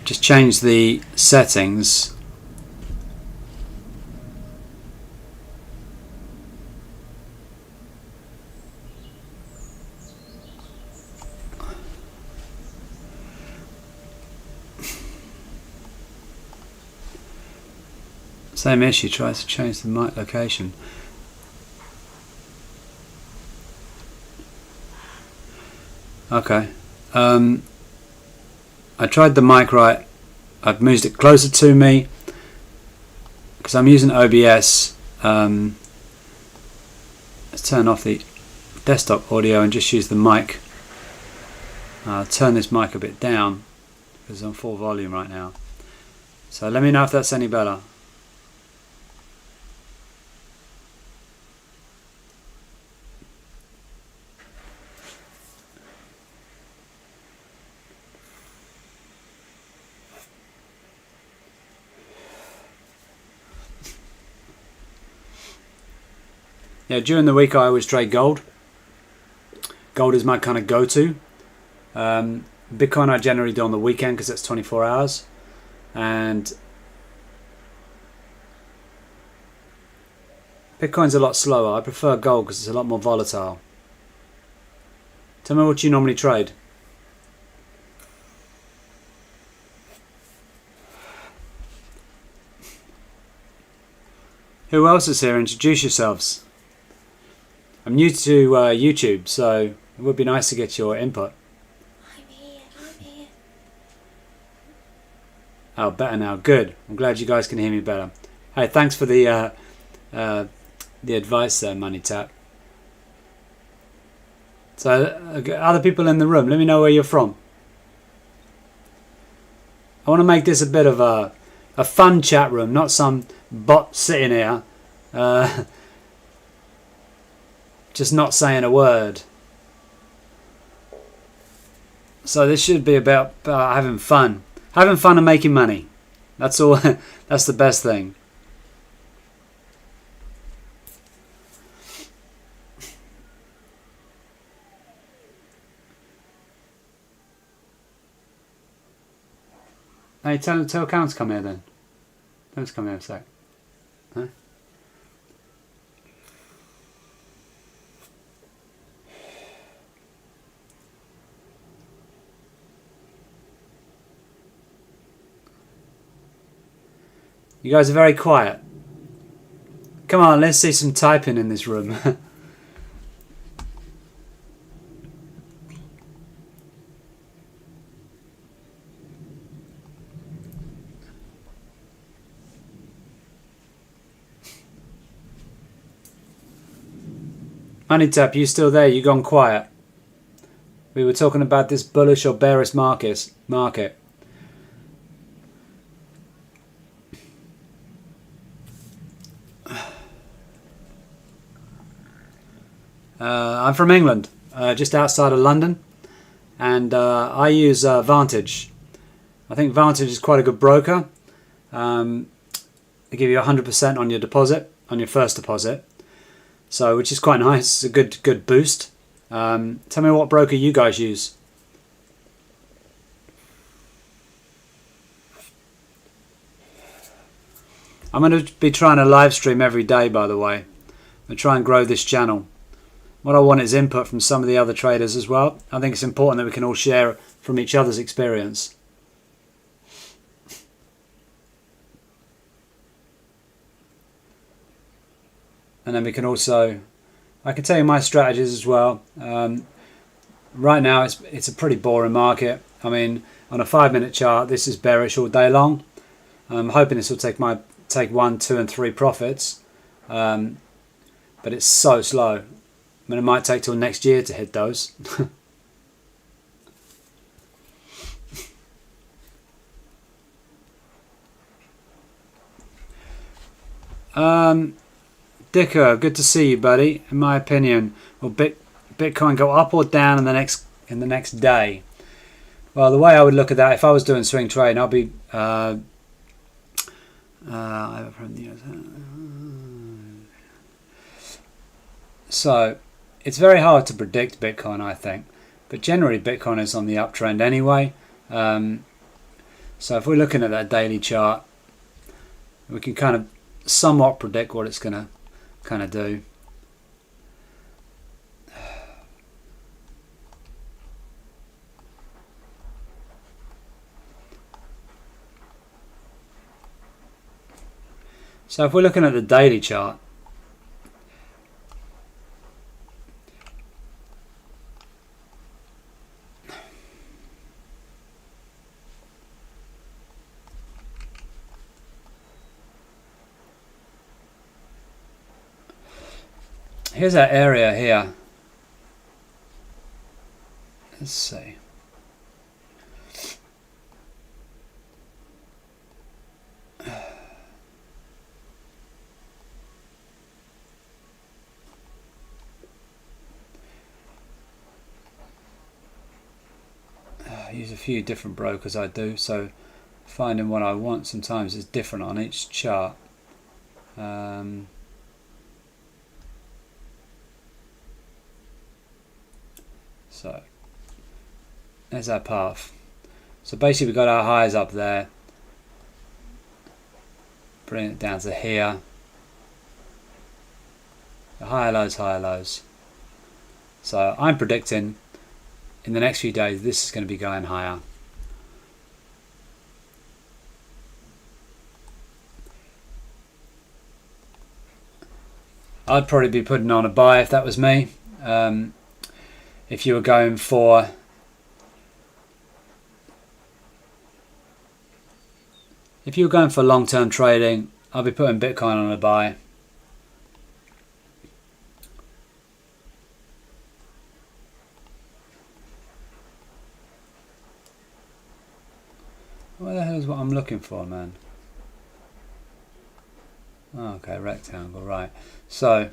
just change the settings. Same issue, tries to change the mic location. Okay. I tried the mic right. I've moved it closer to me because I'm using OBS. Let's turn off the desktop audio and just use the mic. I'll turn this mic a bit down because I'm full volume right now. So let me know if that's any better. Yeah, during the week I always trade gold. Gold is my kind of go-to. Bitcoin I generally do on the weekend because it's 24 hours. And Bitcoin's a lot slower. I prefer gold because it's a lot more volatile. Tell me what you normally trade. Who else is here? Introduce yourselves. I'm new to YouTube, so it would be nice to get your input. I'm here. Oh, better now. Good. I'm glad you guys can hear me better. Hey, thanks for the advice there, Money Tap. So, other people in the room, let me know where you're from. I want to make this a bit of a fun chat room, not some bot sitting here. Just not saying a word. So this should be about having fun. Having fun and making money. That's all. That's the best thing. Hey, tell Callum to come here then. Tell him to come here a sec. Huh? You guys are very quiet. Come on, let's see some typing in this room. Money Tap, you still there? You gone quiet? We were talking about this bullish or bearish market. I'm from England, just outside of London, and I use Vantage. I think Vantage is quite a good broker. They give you 100% on your deposit, on your first deposit, so which is quite nice. It's a good boost. Tell me what broker you guys use. I'm going to be trying to live stream every day, by the way. I'm going to try and grow this channel. What I want is input from some of the other traders as well. I think it's important that we can all share from each other's experience. And then we can also, I can tell you my strategies as well. Right now it's a pretty boring market. I mean, on a 5-minute chart, this is bearish all day long. I'm hoping this will take 1, 2 and 3 profits. But it's so slow. I mean, it might take till next year to hit those. Dicker, good to see you, buddy. In my opinion, will Bitcoin go up or down in the next day? Well, the way I would look at that, if I was doing swing trading, I'll be so it's very hard to predict Bitcoin, I think, but generally Bitcoin is on the uptrend anyway. So if we're looking at that daily chart, we can kind of somewhat predict what it's going to kind of do. So if we're looking at the daily chart, here's that area here. Let's see. I use a few different brokers, I do, so finding what I want sometimes is different on each chart. So there's our path. So basically we've got our highs up there, bring it down to here, the higher lows. So I'm predicting in the next few days this is going to be going higher. I'd probably be putting on a buy if that was me. If you were going for long-term trading, I'll be putting Bitcoin on a buy. What the hell is what I'm looking for, man? Oh, okay, rectangle, right. So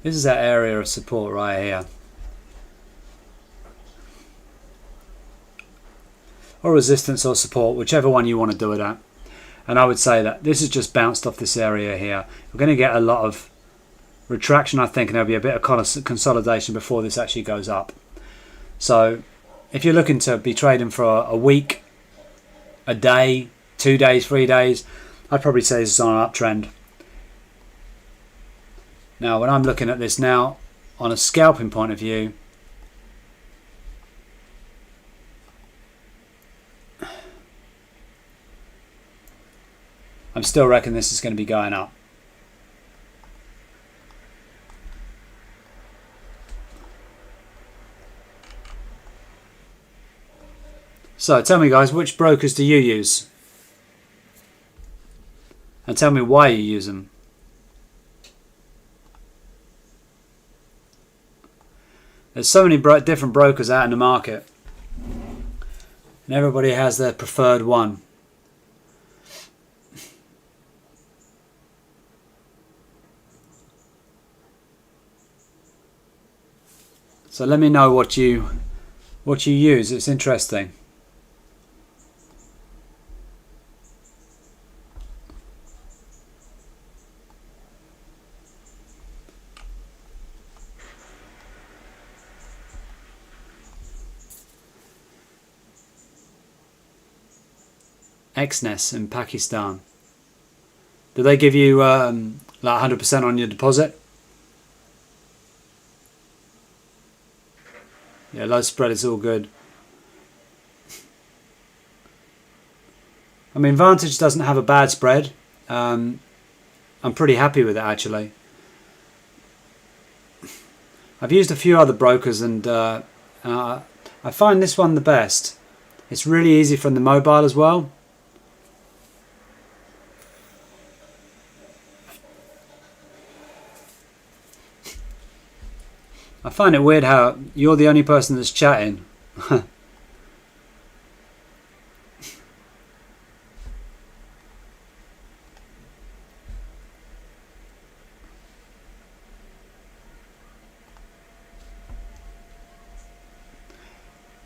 this is that area of support right here. Or resistance or support, whichever one you want to do it at. And I would say that this has just bounced off this area here. We're going to get a lot of retraction, I think, and there'll be a bit of consolidation before this actually goes up. So if you're looking to be trading for a week, a day, 2 days, 3 days, I'd probably say this is on an uptrend. Now, when I'm looking at this now, on a scalping point of view, I'm still reckon this is going to be going up. So tell me guys, which brokers do you use? and tell me why you use them. There's so many different brokers out in the market, and everybody has their preferred one. So let me know what you use. It's interesting. Exness in Pakistan. Do they give you like 100% on your deposit? Yeah, low spread is all good. I mean, Vantage doesn't have a bad spread. I'm pretty happy with it actually. I've used a few other brokers and I find this one the best. It's really easy from the mobile as well. I find it weird how you're the only person that's chatting.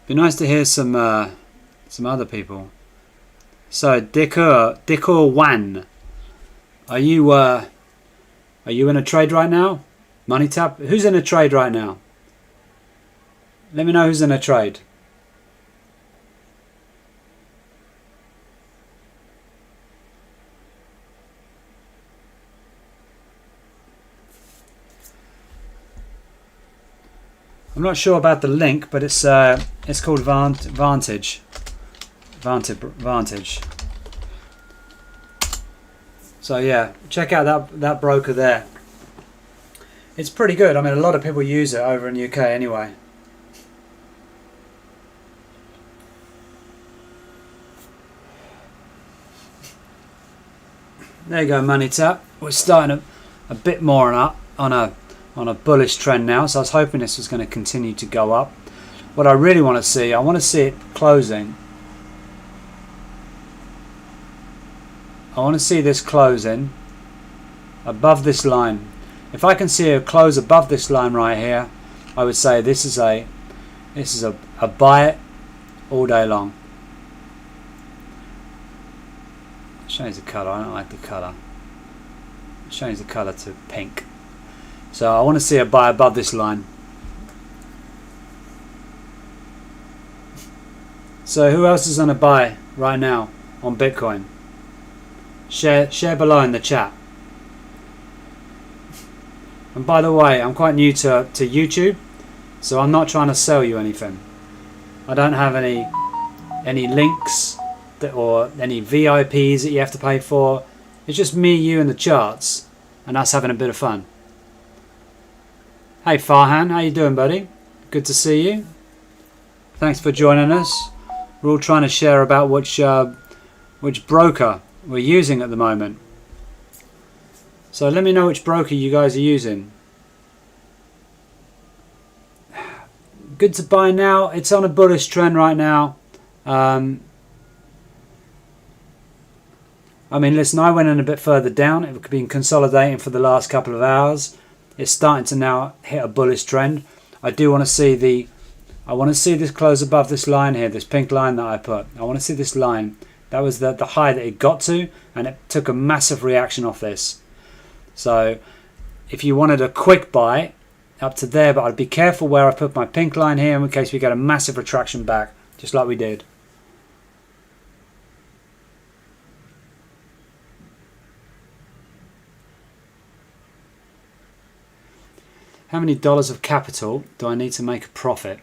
Be nice to hear some other people. So Dikur Wan, are you in a trade right now? Money Tap, who's in a trade right now? Let me know who's in a trade. I'm not sure about the link, but it's called Vantage. Vantage. So yeah, check out that broker there. It's pretty good. I mean, a lot of people use it over in the UK anyway. There you go, Money Tap. We're starting a bit more on a bullish trend now. So I was hoping this was going to continue to go up. What I really want to see, I want to see it closing. I want to see this closing above this line. If I can see a close above this line right here, I would say this is a buy it all day long. Change the colour. I don't like the colour. Change the colour to pink. So I want to see a buy above this line. So who else is on a buy right now on Bitcoin? Share below in the chat. And by the way, I'm quite new to YouTube, so I'm not trying to sell you anything. I don't have any links or any VIPs that you have to pay for. It's just me, you, and the charts, and us having a bit of fun. Hey Farhan, how you doing, buddy? Good to see you. Thanks for joining us. We're all trying to share about which broker we're using at the moment. So let me know which broker you guys are using. Good to buy now. It's on a bullish trend right now. I mean, listen, I went in a bit further down. It could be consolidating for the last couple of hours. It's starting to now hit a bullish trend. I do want to see this close above this line here, this pink line that I put. I want to see this line. That was the high that it got to, and it took a massive reaction off this. So if you wanted a quick buy up to there, but I'd be careful where I put my pink line here in case we get a massive retraction back, just like we did. How many dollars of capital do I need to make a profit,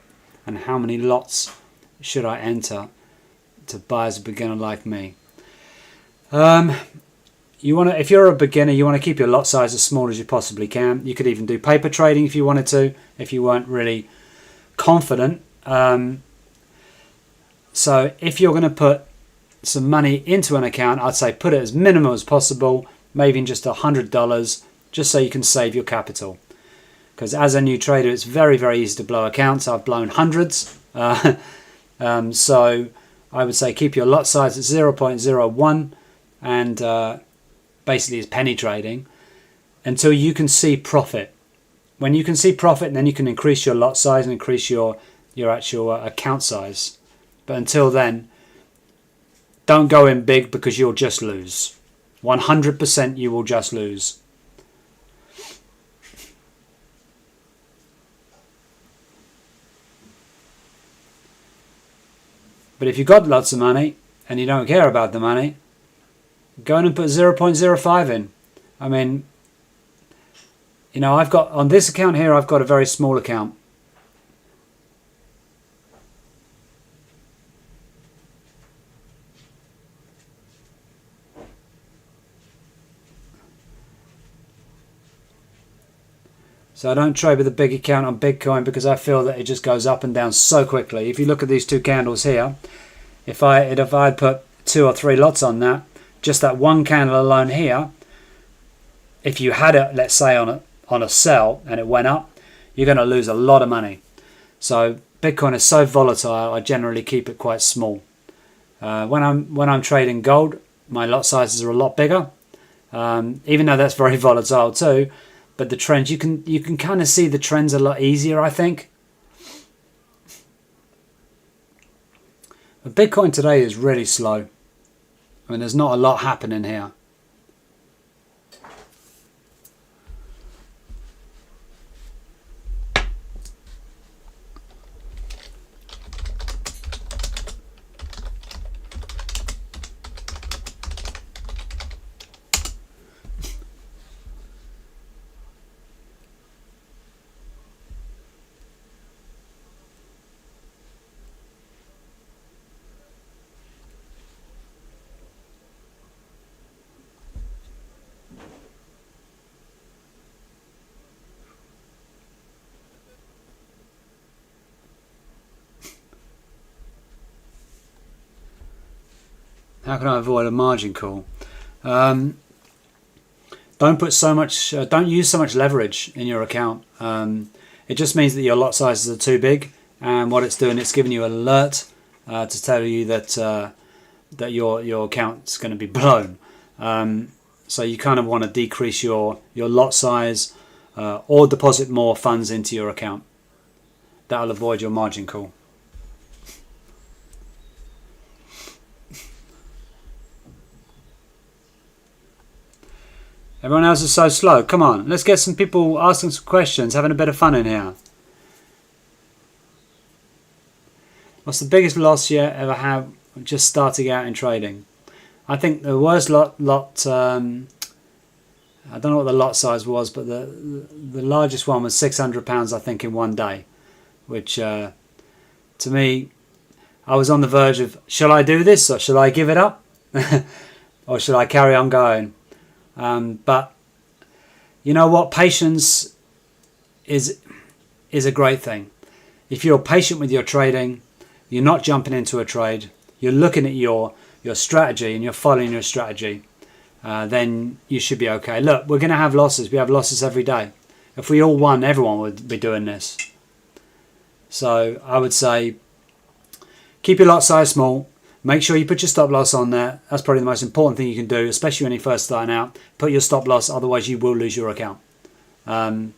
and how many lots should I enter to buy as a beginner like me? If you're a beginner, you want to keep your lot size as small as you possibly can. You could even do paper trading if you wanted to, if you weren't really confident. So if you're going to put some money into an account, I'd say put it as minimal as possible, maybe just $100, just so you can save your capital. Because as a new trader, it's very, very easy to blow accounts. I've blown hundreds. So I would say keep your lot size at 0.01 and basically it's penny trading until you can see profit. When you can see profit, then you can increase your lot size and increase your actual account size. But until then, don't go in big because you'll just lose. 100% you will just lose. But if you've got lots of money and you don't care about the money, go in and put 0.05 in. I mean, you know, I've got, on this account here, I've got a very small account. So I don't trade with a big account on Bitcoin because I feel that it just goes up and down so quickly. If you look at these two candles here, if I put 2 or 3 lots on that, just that one candle alone here, if you had it, let's say on a sell and it went up, you're going to lose a lot of money. So Bitcoin is so volatile, I generally keep it quite small. When I'm trading gold, my lot sizes are a lot bigger, even though that's very volatile too. But the trends, you can kind of see the trends a lot easier, I think. But Bitcoin today is really slow. I mean, there's not a lot happening here. How can I avoid a margin call? Don't use so much leverage in your account. It just means that your lot sizes are too big, and what it's doing, it's giving you an alert to tell you that that your account's going to be blown. So you kind of want to decrease your lot size or deposit more funds into your account. That'll avoid your margin call. Everyone else is so slow. Come on, let's get some people asking some questions, having a bit of fun in here. What's the biggest loss you ever had just starting out in trading? I think the worst lot I don't know what the lot size was, but the largest one was £600, I think, in one day, which to me, I was on the verge of, shall I do this or shall I give it up? Or should I carry on going? But you know what? Patience is a great thing. If you're patient with your trading, you're not jumping into a trade, you're looking at your strategy and you're following your strategy, then you should be okay. Look, we're going to have losses. We have losses every day. If we all won, everyone would be doing this. So I would say keep your lot size small. Make sure you put your stop loss on there. That's probably the most important thing you can do, especially when you're first starting out. Put your stop loss, otherwise you will lose your account. I mean,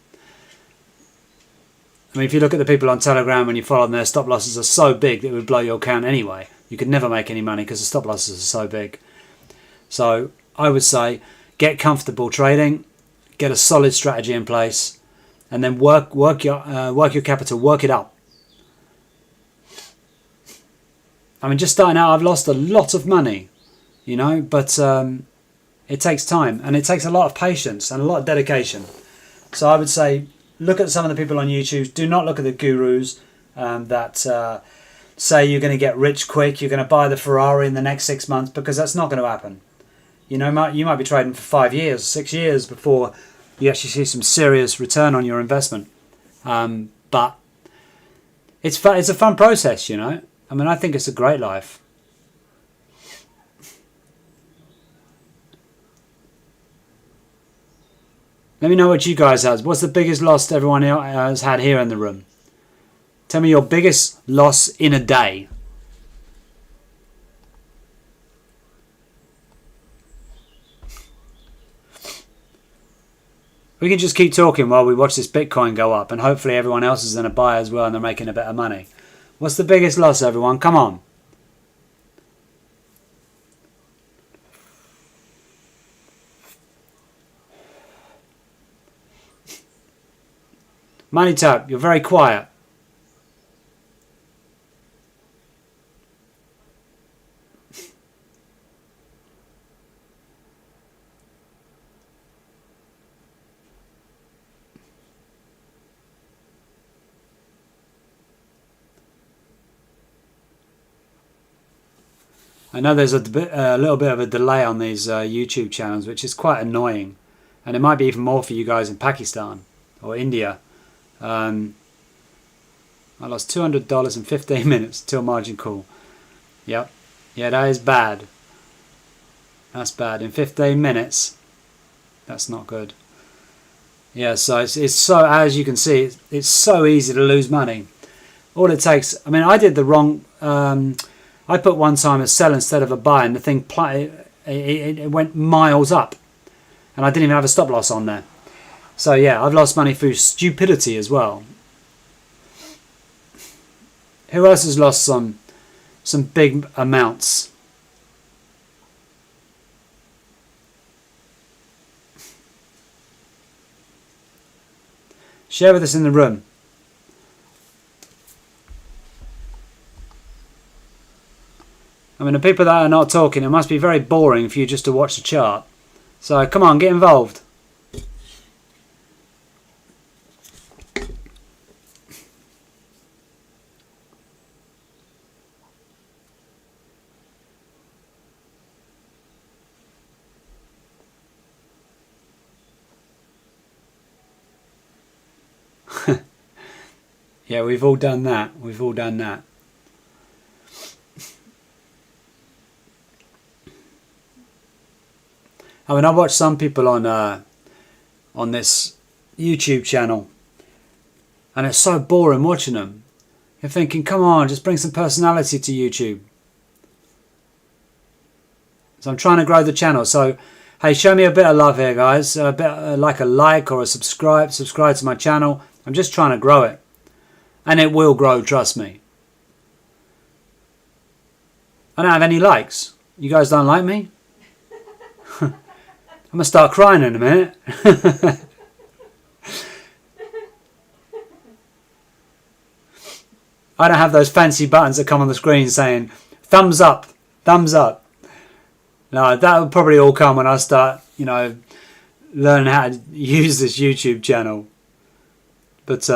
if you look at the people on Telegram and you follow them, their stop losses are so big that it would blow your account anyway. You could never make any money because the stop losses are so big. So I would say get comfortable trading, get a solid strategy in place, and then work your capital, work it up. I mean, just starting out, I've lost a lot of money, you know, but it takes time and it takes a lot of patience and a lot of dedication. So I would say look at some of the people on YouTube. Do not look at the gurus that say you're going to get rich quick, you're going to buy the Ferrari in the next 6 months, because that's not going to happen. You know, you might be trading for 5 years, 6 years before you actually see some serious return on your investment. But it's a fun process, you know. I mean, I think it's a great life. Let me know what you guys had. What's the biggest loss everyone has had here in the room? Tell me your biggest loss in a day. We can just keep talking while we watch this Bitcoin go up, and hopefully everyone else is going to buy as well and they're making a bit of money. What's the biggest loss, everyone? Come on. Money Tap, you're very quiet. I know there's a little bit of a delay on these YouTube channels, which is quite annoying. And it might be even more for you guys in Pakistan or India. I lost $200 in 15 minutes till margin call. Yep. Yeah, that is bad. That's bad. In 15 minutes, that's not good. Yeah, so it's so, as you can see, it's so easy to lose money. All it takes, I mean, I did the wrong, I put one time a sell instead of a buy, and the thing, it went miles up. And I didn't even have a stop loss on there. So yeah, I've lost money through stupidity as well. Who else has lost some big amounts? Share with us in the room. I mean, the people that are not talking, it must be very boring for you just to watch the chart. So come on, get involved. Yeah, we've all done that. We've all done that. I mean, I watch some people on this YouTube channel, and it's so boring watching them. You're thinking, come on, just bring some personality to YouTube. So I'm trying to grow the channel. So, hey, show me a bit of love here, guys. A bit like a like or a subscribe. Subscribe to my channel. I'm just trying to grow it. And it will grow, trust me. I don't have any likes. You guys don't like me? I'm going to start crying in a minute. I don't have those fancy buttons that come on the screen saying, thumbs up, thumbs up. No, that will probably all come when I start, you know, learning how to use this YouTube channel. But,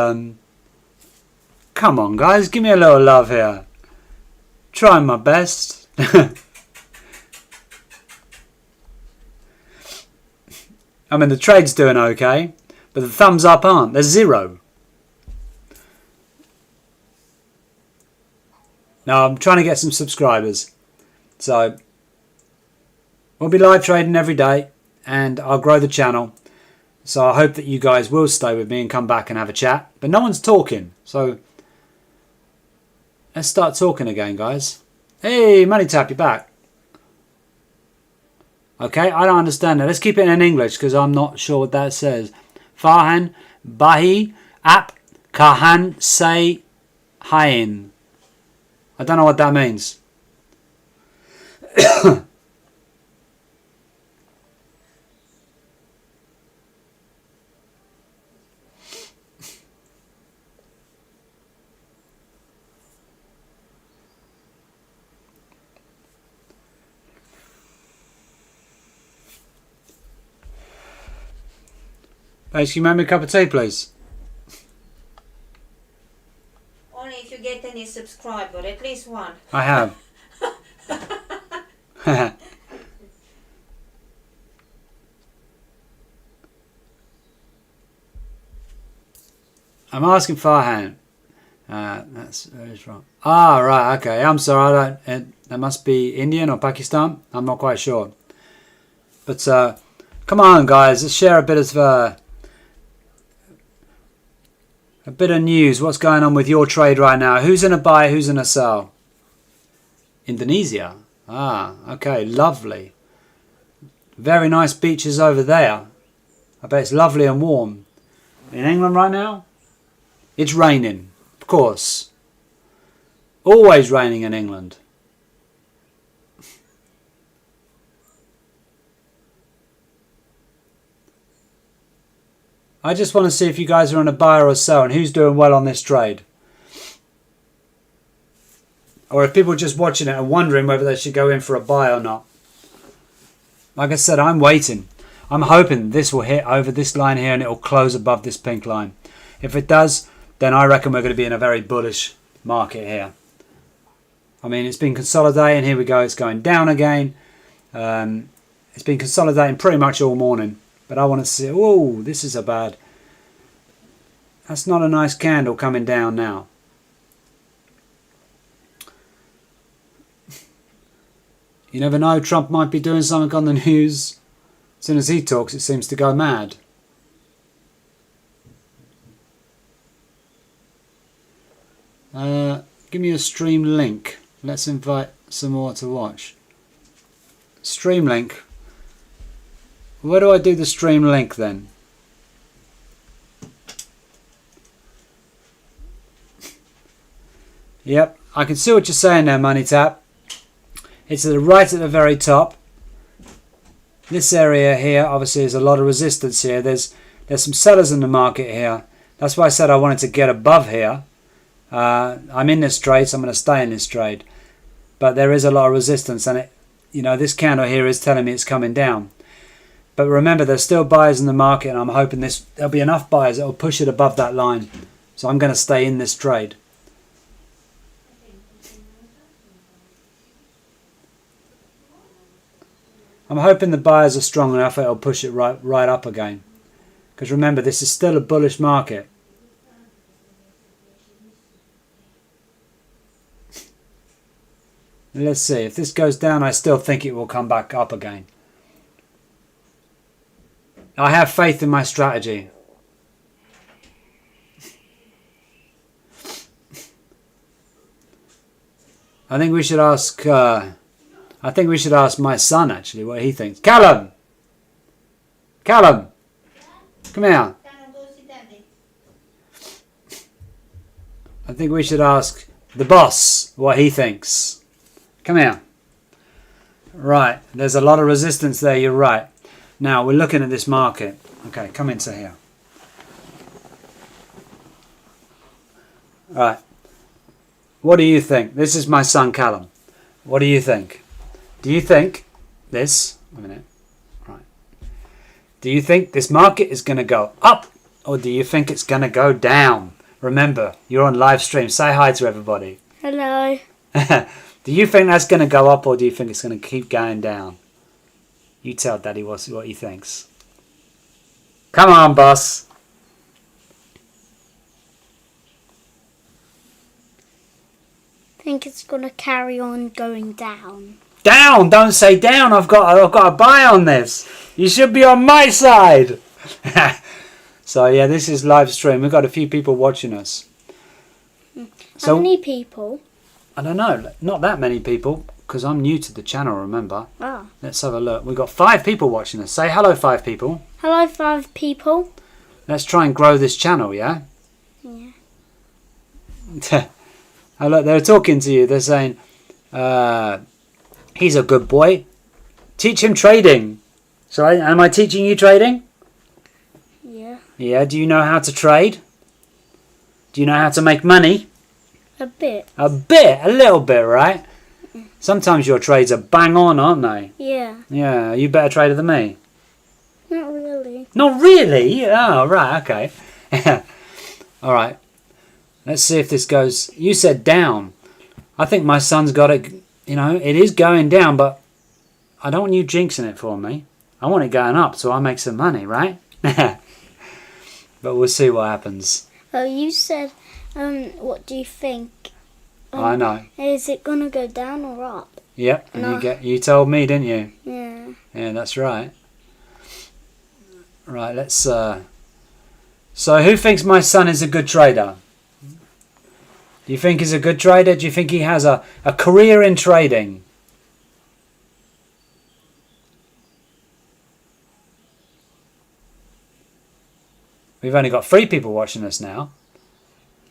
come on, guys, give me a little love here. Trying my best. I mean, the trade's doing okay, but the thumbs up aren't. There's 0. Now, I'm trying to get some subscribers. So, we'll be live trading every day, and I'll grow the channel. So, I hope that you guys will stay with me and come back and have a chat. But no one's talking, so let's start talking again, guys. Hey, Money Tap, you're back. Okay, I don't understand that. Let's keep it in English because I'm not sure what that says. Farhan Bahi Ap Kahan Say Hain. I don't know what that means. Hey, can you make me a cup of tea, please? Only if you get any subscriber, at least one. I have. I'm asking Farhan. That's wrong. Ah, right, okay. I'm sorry. I don't. That must be Indian or Pakistan. I'm not quite sure. But come on, guys. Let's share a bit of A bit of news. What's going on with your trade right now? Who's in a buy? Who's in a sell? Indonesia. Ah, okay. Lovely. Very nice beaches over there. I bet it's lovely and warm. In England right now? It's raining. Of course. Always raining in England. I just want to see if you guys are on a buy or a sell and who's doing well on this trade. Or if people are just watching it and wondering whether they should go in for a buy or not. Like I said, I'm waiting. I'm hoping this will hit over this line here and it will close above this pink line. If it does, then I reckon we're going to be in a very bullish market here. I mean, it's been consolidating. Here we go. It's going down again. It's been consolidating pretty much all morning. But I want to see, oh, this is a bad. That's not a nice candle coming down now. You never know, Trump might be doing something on the news. As soon as he talks, it seems to go mad. Give me a stream link. Let's invite some more to watch. Stream link. Where do I do the stream link then? Yep, I can see what you're saying there, Money Tap. It's right at the very top. This area here, obviously, there's a lot of resistance here. There's some sellers in the market here. That's why I said I wanted to get above here. I'm in this trade, so I'm going to stay in this trade. But there is a lot of resistance, and this candle here is telling me it's coming down. But remember, there's still buyers in the market, and I'm hoping there'll be enough buyers that will push it above that line. So I'm going to stay in this trade. I'm hoping the buyers are strong enough that it'll push it right up again. Because remember, this is still a bullish market. Let's see. If this goes down, I still think it will come back up again. I have faith in my strategy. I think we should ask my son actually what he thinks. Callum! Callum! Come here. I think we should ask the boss what he thinks. Come here. Right, there's a lot of resistance there, you're right. Now, we're looking at this market. Okay, come into here. Right. What do you think? This is my son, Callum. What do you think? Do you think this... a minute. Right. Do you think this market is going to go up? Or do you think it's going to go down? Remember, you're on live stream. Say hi to everybody. Hello. Do you think that's going to go up or do you think it's going to keep going down? You tell Daddy what he thinks. Come on, boss. I think it's going to carry on going down. Down! Don't say down. I've got a buy on this. You should be on my side. So yeah, this is live stream. We've got a few people watching us. How many people? I don't know. Not that many people, because I'm new to the channel, remember. Oh. Let's have a look. We've got 5 people watching us. Say hello, 5 people. Hello, 5 people. Let's try and grow this channel, yeah? Yeah. Oh, look, they're talking to you. They're saying, he's a good boy. Teach him trading. So am I teaching you trading? Yeah. Yeah, do you know how to trade? Do you know how to make money? A bit. A bit, a little bit, right? Sometimes your trades are bang on, aren't they? Yeah. Yeah, are you a better trader than me? Not really. Not really? Oh, right, okay. Alright. Let's see if this goes... You said down. I think my son's got it... it is going down, but I don't want you jinxing it for me. I want it going up so I make some money, right? But we'll see what happens. Oh, you said, what do you think? I know. Is it going to go down or up? Yep, and you told me, didn't you? Yeah. Yeah, that's right. Right, let's So who thinks my son is a good trader? Do you think he's a good trader? Do you think he has a career in trading? We've only got 3 people watching us now.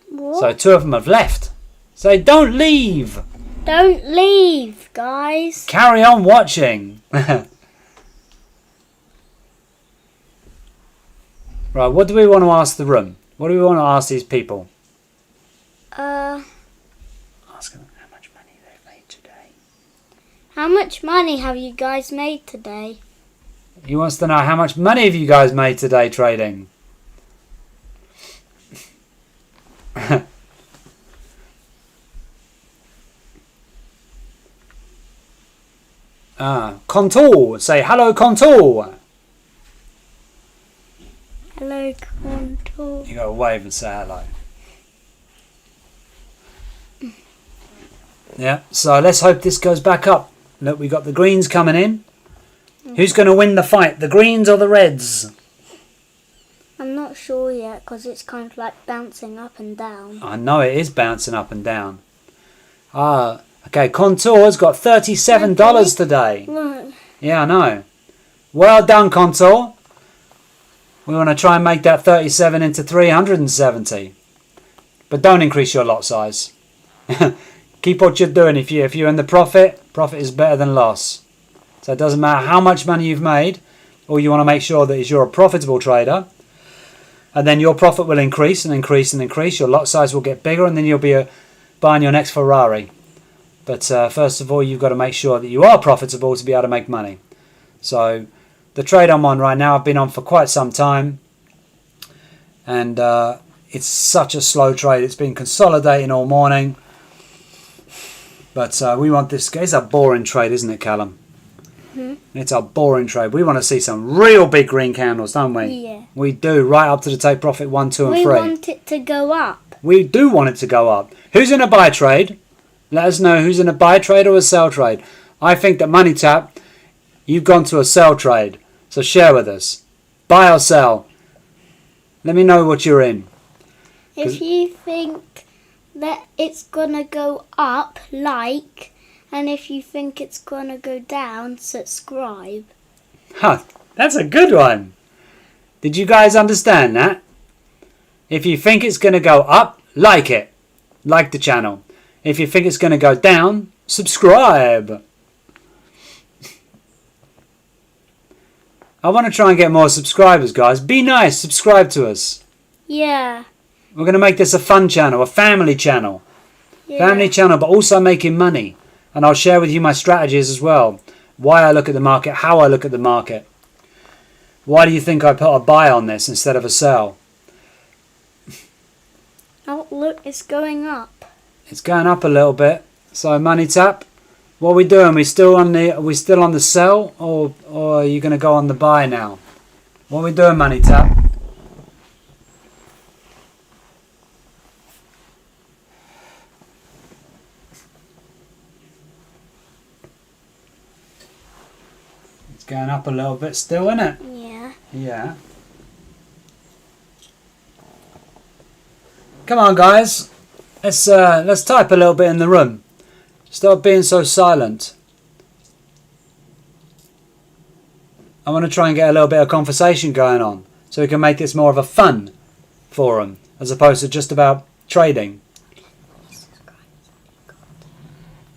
What? So 2 of them have left. So don't leave. Don't leave, guys. Carry on watching. Right, what do we want to ask the room? What do we want to ask these people? Ask them how much money they've made today. How much money have you guys made today? He wants to know how much money have you guys made today trading? Contour. Say hello, Contour. Hello, Contour. You gotta wave and say hello. Yeah, so let's hope this goes back up. Look, we got the greens coming in. Who's going to win the fight, the greens or the reds? I'm not sure yet because it's kind of like bouncing up and down. I know it is bouncing up and down. Okay, Contour's got $37 today. Right. Yeah, I know. Well done, Contour. We want to try and make that 37 into 370. But don't increase your lot size. Keep what you're doing. If you're in the profit is better than loss. So it doesn't matter how much money you've made. All you want to make sure that is you're a profitable trader. And then your profit will increase and increase and increase. Your lot size will get bigger and then you'll be buying your next Ferrari. But first of all, you've got to make sure that you are profitable to be able to make money. So the trade I'm on right now, I've been on for quite some time. And it's such a slow trade. It's been consolidating all morning. But we want this. It's a boring trade, isn't it, Callum? Mm-hmm. It's a boring trade. We want to see some real big green candles, don't we? Yeah. We do, right up to the take profit 1, 2 and 3. We want it to go up. We do want it to go up. Who's in a buy trade? Let us know who's in a buy trade or a sell trade. I think that Money Tap, you've gone to a sell trade. So share with us. Buy or sell? Let me know what you're in. If you think that it's gonna go up, like, and if you think it's gonna go down, subscribe. That's a good one. Did you guys understand that? If you think it's gonna go up, like it. Like the channel. If you think it's gonna go down, subscribe. I want to try and get more subscribers, guys. Be nice, subscribe to us. Yeah. We're going to make this a fun channel, a family channel. Yeah. Family channel, but also making money. And I'll share with you my strategies as well. Why I look at the market, how I look at the market. Why do you think I put a buy on this instead of a sell? Oh, look, it's going up. It's going up a little bit. So Money Tap, what are we doing? Are we still on the sell or are you going to go on the buy now? What are we doing, Money Tap? It's going up a little bit still, isn't it? Yeah. Yeah. Come on, guys. Let's type a little bit in the room. Stop being so silent. I want to try and get a little bit of conversation going on so we can make this more of a fun forum as opposed to just about trading.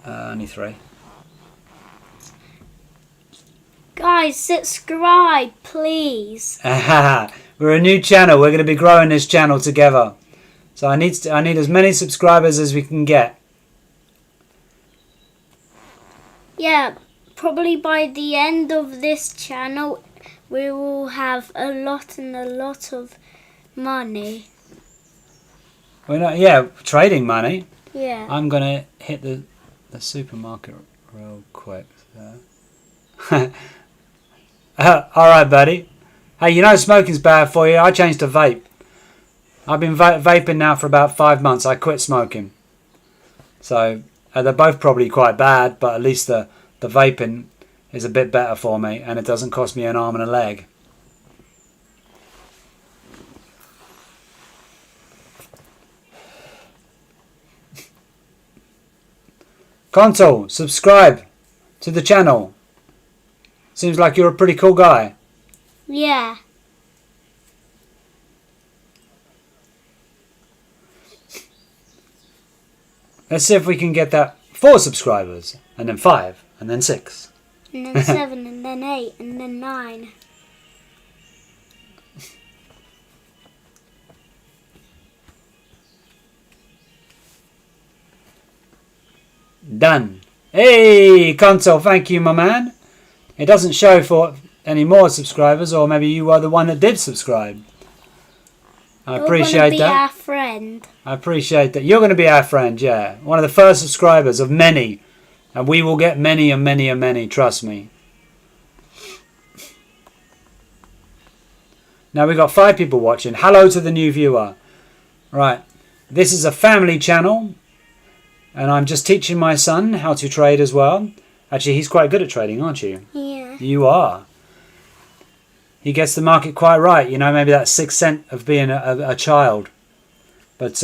Only 3. Guys, subscribe, please. We're a new channel. We're going to be growing this channel together. So I need as many subscribers as we can get. Yeah, probably by the end of this channel, we will have a lot and a lot of money. We're not, yeah, trading money. Yeah. I'm going to hit the supermarket real quick. So. Alright, buddy. Hey, you know smoking's bad for you. I changed to vape. I've been vaping now for about 5 months. I quit smoking. So they're both probably quite bad, but at least the vaping is a bit better for me and it doesn't cost me an arm and a leg. Console, subscribe to the channel. Seems like you're a pretty cool guy. Yeah. Let's see if we can get that 4 subscribers, and then 5, and then 6. And then 7, and then 8, and then 9. Done. Hey, Console, thank you, my man. It doesn't show for any more subscribers, or maybe you are the one that did subscribe. I appreciate be that. Our friend. I appreciate that. You're going to be our friend, yeah. One of the first subscribers of many. And we will get many and many and many, trust me. Now we've got 5 people watching. Hello to the new viewer. Right. This is a family channel. And I'm just teaching my son how to trade as well. Actually, he's quite good at trading, aren't you? Yeah. You are. He gets the market quite right. You know, maybe that 6th sense of being a child. But,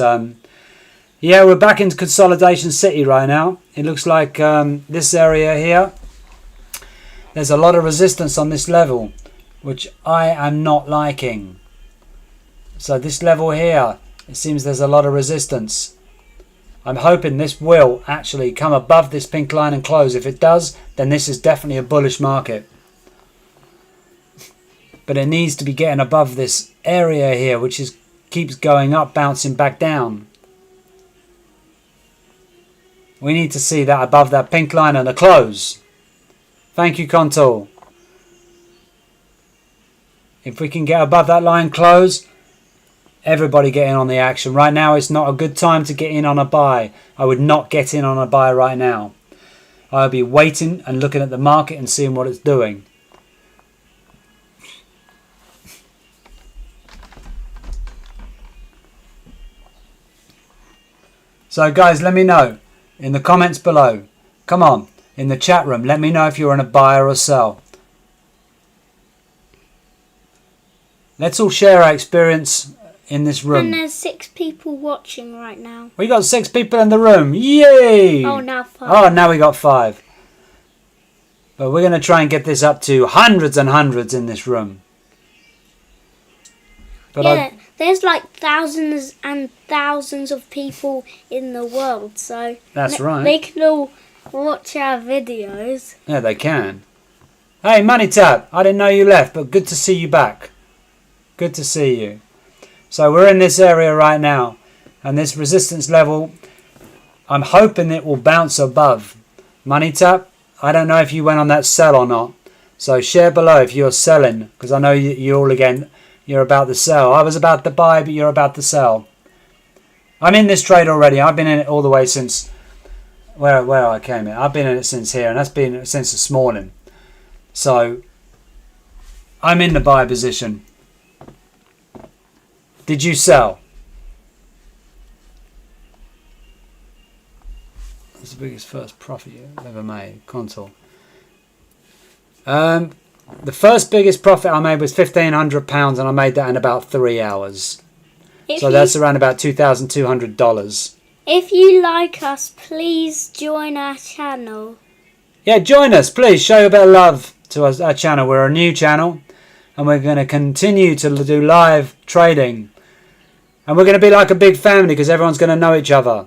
yeah, we're back into Consolidation City right now. It looks like this area here, there's a lot of resistance on this level, which I am not liking. So this level here, it seems there's a lot of resistance. I'm hoping this will actually come above this pink line and close. If it does, then this is definitely a bullish market. But it needs to be getting above this area here, which is keeps going up, bouncing back down. We need to see that above that pink line and a close. Thank you, Contour. If we can get above that line close, everybody get in on the action. Right now it's not a good time to get in on a buy. I would not get in on a buy right now. I would be waiting and looking at the market and seeing what it's doing. So guys, let me know in the comments below. Come on, in the chat room, let me know if you're in a buy or a sell. Let's all share our experience in this room. And there's 6 people watching right now. We got 6 people in the room. Yay! Oh, now 5. Oh, now we got 5. But we're going to try and get this up to hundreds and hundreds in this room. But yeah, there's like thousands and thousands of people in the world, so that's right. They can all watch our videos. Yeah, they can. Hey, Money Tap, I didn't know you left, but good to see you back. Good to see you. So we're in this area right now, and this resistance level, I'm hoping it will bounce above. Money Tap, I don't know if you went on that sell or not. So share below if you're selling, because I know you all again, you're about to sell. I was about to buy, but you're about to sell. I'm in this trade already. I've been in it all the way since where I came in. I've been in it since here, and that's been since this morning. So I'm in the buy position. Did you sell? That's the biggest first profit you've ever made. Contour. The first biggest profit I made was £1,500, and I made that in about 3 hours. So that's around about $2,200. If you like us, please join our channel. Yeah, join us, please. Show a bit of love to our channel. We're a new channel, and we're going to continue to do live trading. And we're going to be like a big family because everyone's going to know each other.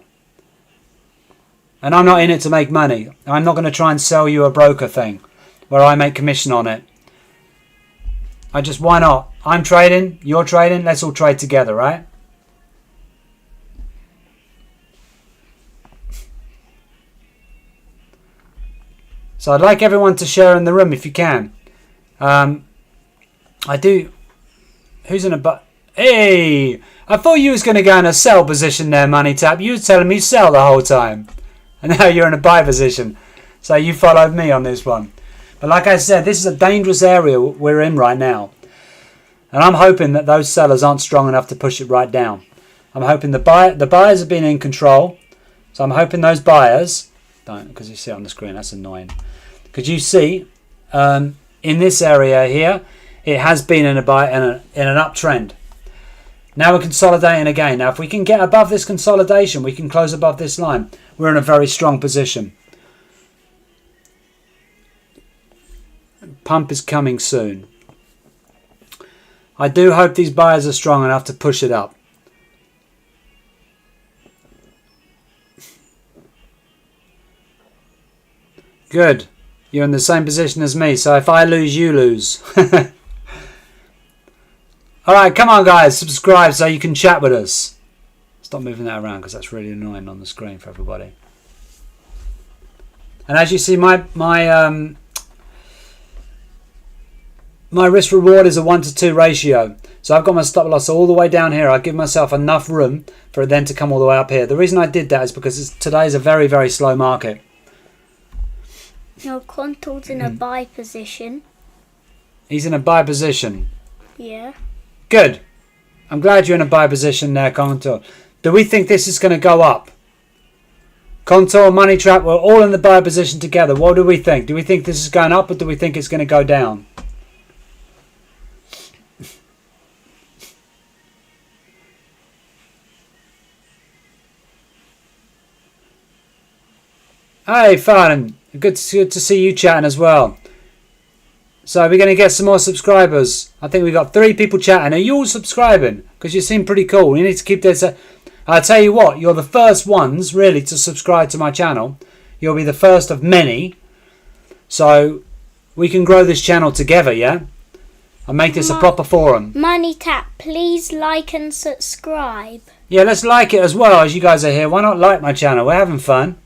And I'm not in it to make money. I'm not going to try and sell you a broker thing where I make commission on it. Why not? I'm trading, you're trading, let's all trade together, right? So I'd like everyone to share in the room if you can. I do. Who's in a but? Hey! I thought you was going to go in a sell position there, Money Tap. You were telling me sell the whole time. And now you're in a buy position. So you followed me on this one. But like I said, this is a dangerous area we're in right now. And I'm hoping that those sellers aren't strong enough to push it right down. I'm hoping the buyers have been in control. So I'm hoping those buyers... Don't, because you see it on the screen, that's annoying. Because you see, in this area here, it has been in a buy in an uptrend. Now we're consolidating again. Now if we can get above this consolidation, we can close above this line. We're in a very strong position. pump is coming soon. I do hope these buyers are strong enough to push it up. Good. You're in the same position as me, so if I lose, you lose. Alright, come on guys, subscribe so you can chat with us. Stop moving that around because that's really annoying on the screen for everybody. And as you see, my risk reward is a 1-to-2 ratio. So I've got my stop loss all the way down here. I give myself enough room for it then to come all the way up here. The reason I did that is because today is a very, very slow market. No, Contour's in a buy position. He's in a buy position. Yeah. Good. I'm glad you're in a buy position there, Contour. Do we think this is going to go up? Contour, Money Trap, we're all in the buy position together. What do we think? Do we think this is going up or do we think it's going to go down? Hey, Farnan. Good to see you chatting as well. So we're going to get some more subscribers. I think we got 3 people chatting. Are you all subscribing? Because you seem pretty cool. You need to keep this. I'll tell you what. You're the first ones really to subscribe to my channel. You'll be the first of many. So we can grow this channel together, yeah? And make this a proper forum. Money Tap, please like and subscribe. Yeah, let's like it as well as you guys are here. Why not like my channel? We're having fun.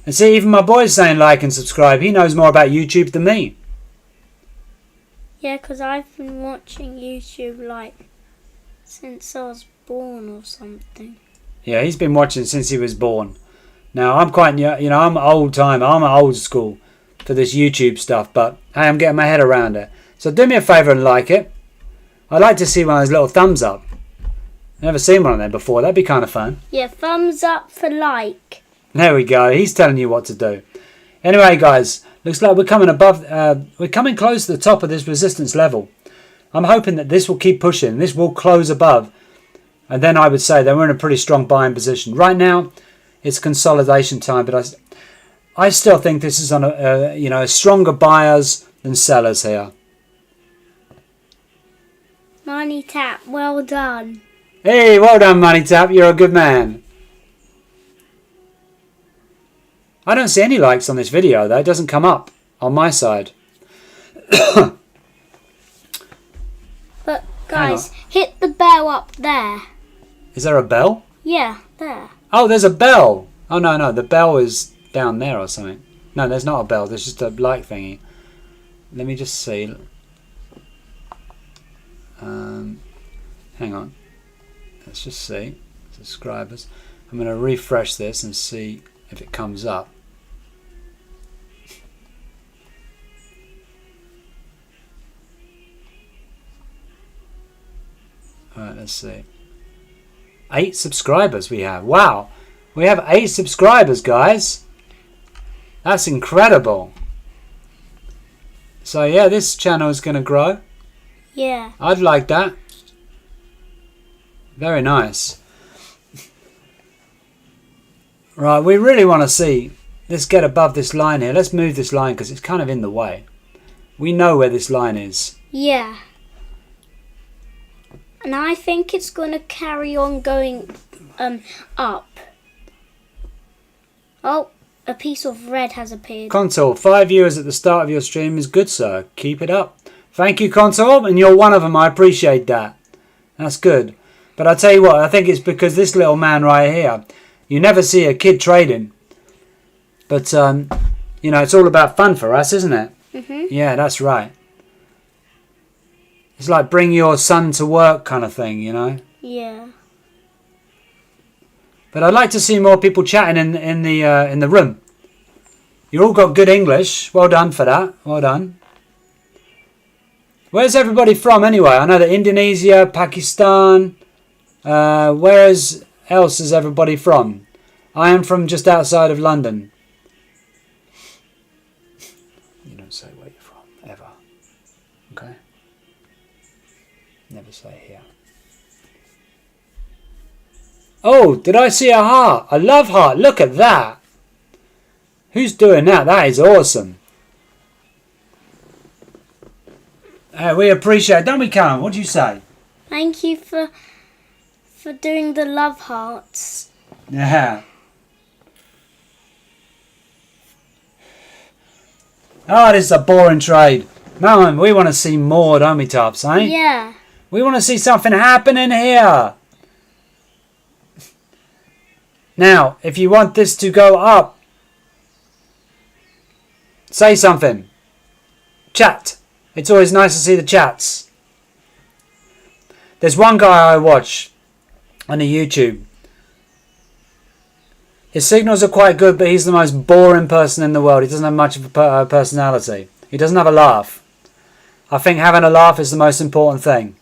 And see, even my boy's saying like and subscribe. He knows more about YouTube than me. Yeah, because I've been watching YouTube like since I was born or something. Yeah, he's been watching since he was born. Now, I'm quite, I'm old time. I'm old school for this YouTube stuff. But, hey, I'm getting my head around it. So do me a favour and like it. I'd like to see one of those little thumbs up. Never seen one of them before. That'd be kind of fun. Yeah, thumbs up for like. There we go. He's telling you what to do. Anyway, guys, looks like we're coming above. We're coming close to the top of this resistance level. I'm hoping that this will keep pushing. This will close above, and then I would say that we're in a pretty strong buying position. Right now, it's consolidation time, but I still think this is on a stronger buyers than sellers here. Money Tap, well done. Hey, well done, Money Tap. You're a good man. I don't see any likes on this video though. It doesn't come up on my side. But guys, hit the bell up there. Is there a bell? Yeah, there. Oh, there's a bell. Oh no, the bell is down there or something. No, there's not a bell. There's just a light thingy. Let me just see. Hang on. Let's just see. Subscribers. I'm going to refresh this and see if it comes up. Alright, let's see. 8 subscribers we have. Wow. We have 8 subscribers, guys. That's incredible. So yeah, this channel is going to grow. Yeah. I'd like that. Very nice. Right, we really want to see. Let's get above this line here. Let's move this line because it's kind of in the way. We know where this line is. Yeah. And I think it's going to carry on going up. Oh, a piece of red has appeared. Contour, 5 viewers at the start of your stream is good, sir. Keep it up. Thank you, Contour, and you're one of them. I appreciate that. That's good. But I tell you what, I think it's because this little man right here, you never see a kid trading. But, you know, it's all about fun for us, isn't it? Mm-hmm. Yeah, that's right. It's like bring your son to work kind of thing, you know? Yeah. But I'd like to see more people chatting in the room. You all got good English. Well done for that. Well done. Where's everybody from anyway? I know that Indonesia, Pakistan. Where else is everybody from? I am from just outside of London. You don't say where you're from, ever. Okay? Never say here. Oh, did I see a heart? I love heart. Look at that. Who's doing that? That is awesome. We appreciate it, don't we, Callum? What do you say? Thank you for doing the love hearts. Yeah. Oh, this is a boring trade. Man, we want to see more, don't we, Tops, eh? Yeah. We want to see something happening here. Now, if you want this to go up, say something. Chat. It's always nice to see the chats. There's one guy I watch on the YouTube. His signals are quite good, but he's the most boring person in the world. He doesn't have much of a personality. He doesn't have a laugh. I think having a laugh is the most important thing.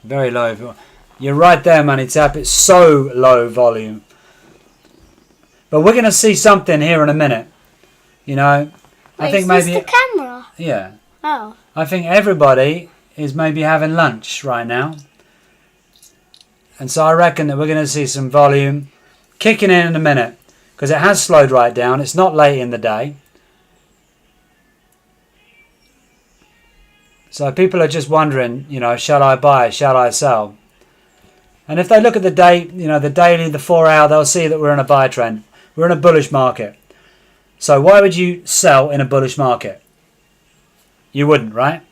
Very low. You're right there, Money Tap. It's so low volume. But we're going to see something here in a minute. You know, Wait, I think is maybe. this the camera? Yeah. Oh. I think everybody is maybe having lunch right now. And so I reckon that we're going to see some volume kicking in a minute. Because it has slowed right down. It's not late in the day. So people are just wondering, you know, shall I buy? Shall I sell? And if they look at the day, you know, the daily, the 4 hour, they'll see that we're in a buy trend. We're in a bullish market. So why would you sell in a bullish market? You wouldn't, right?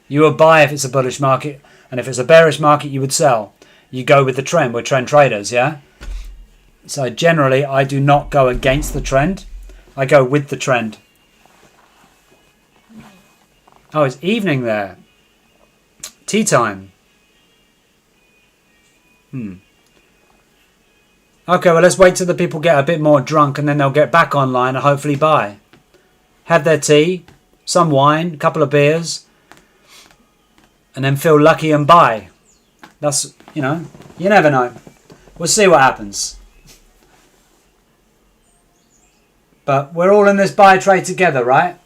You would buy if it's a bullish market. And if it's a bearish market, you would sell. You go with the trend. We're trend traders, yeah? So generally, I do not go against the trend. I go with the trend. Oh, it's evening there. Tea time. Okay, well, let's wait till the people get a bit more drunk and then they'll get back online and hopefully buy. Have their tea, some wine, a couple of beers, and then feel lucky and buy. That's, you know, you never know. We'll see what happens. But we're all in this buy trade together, right?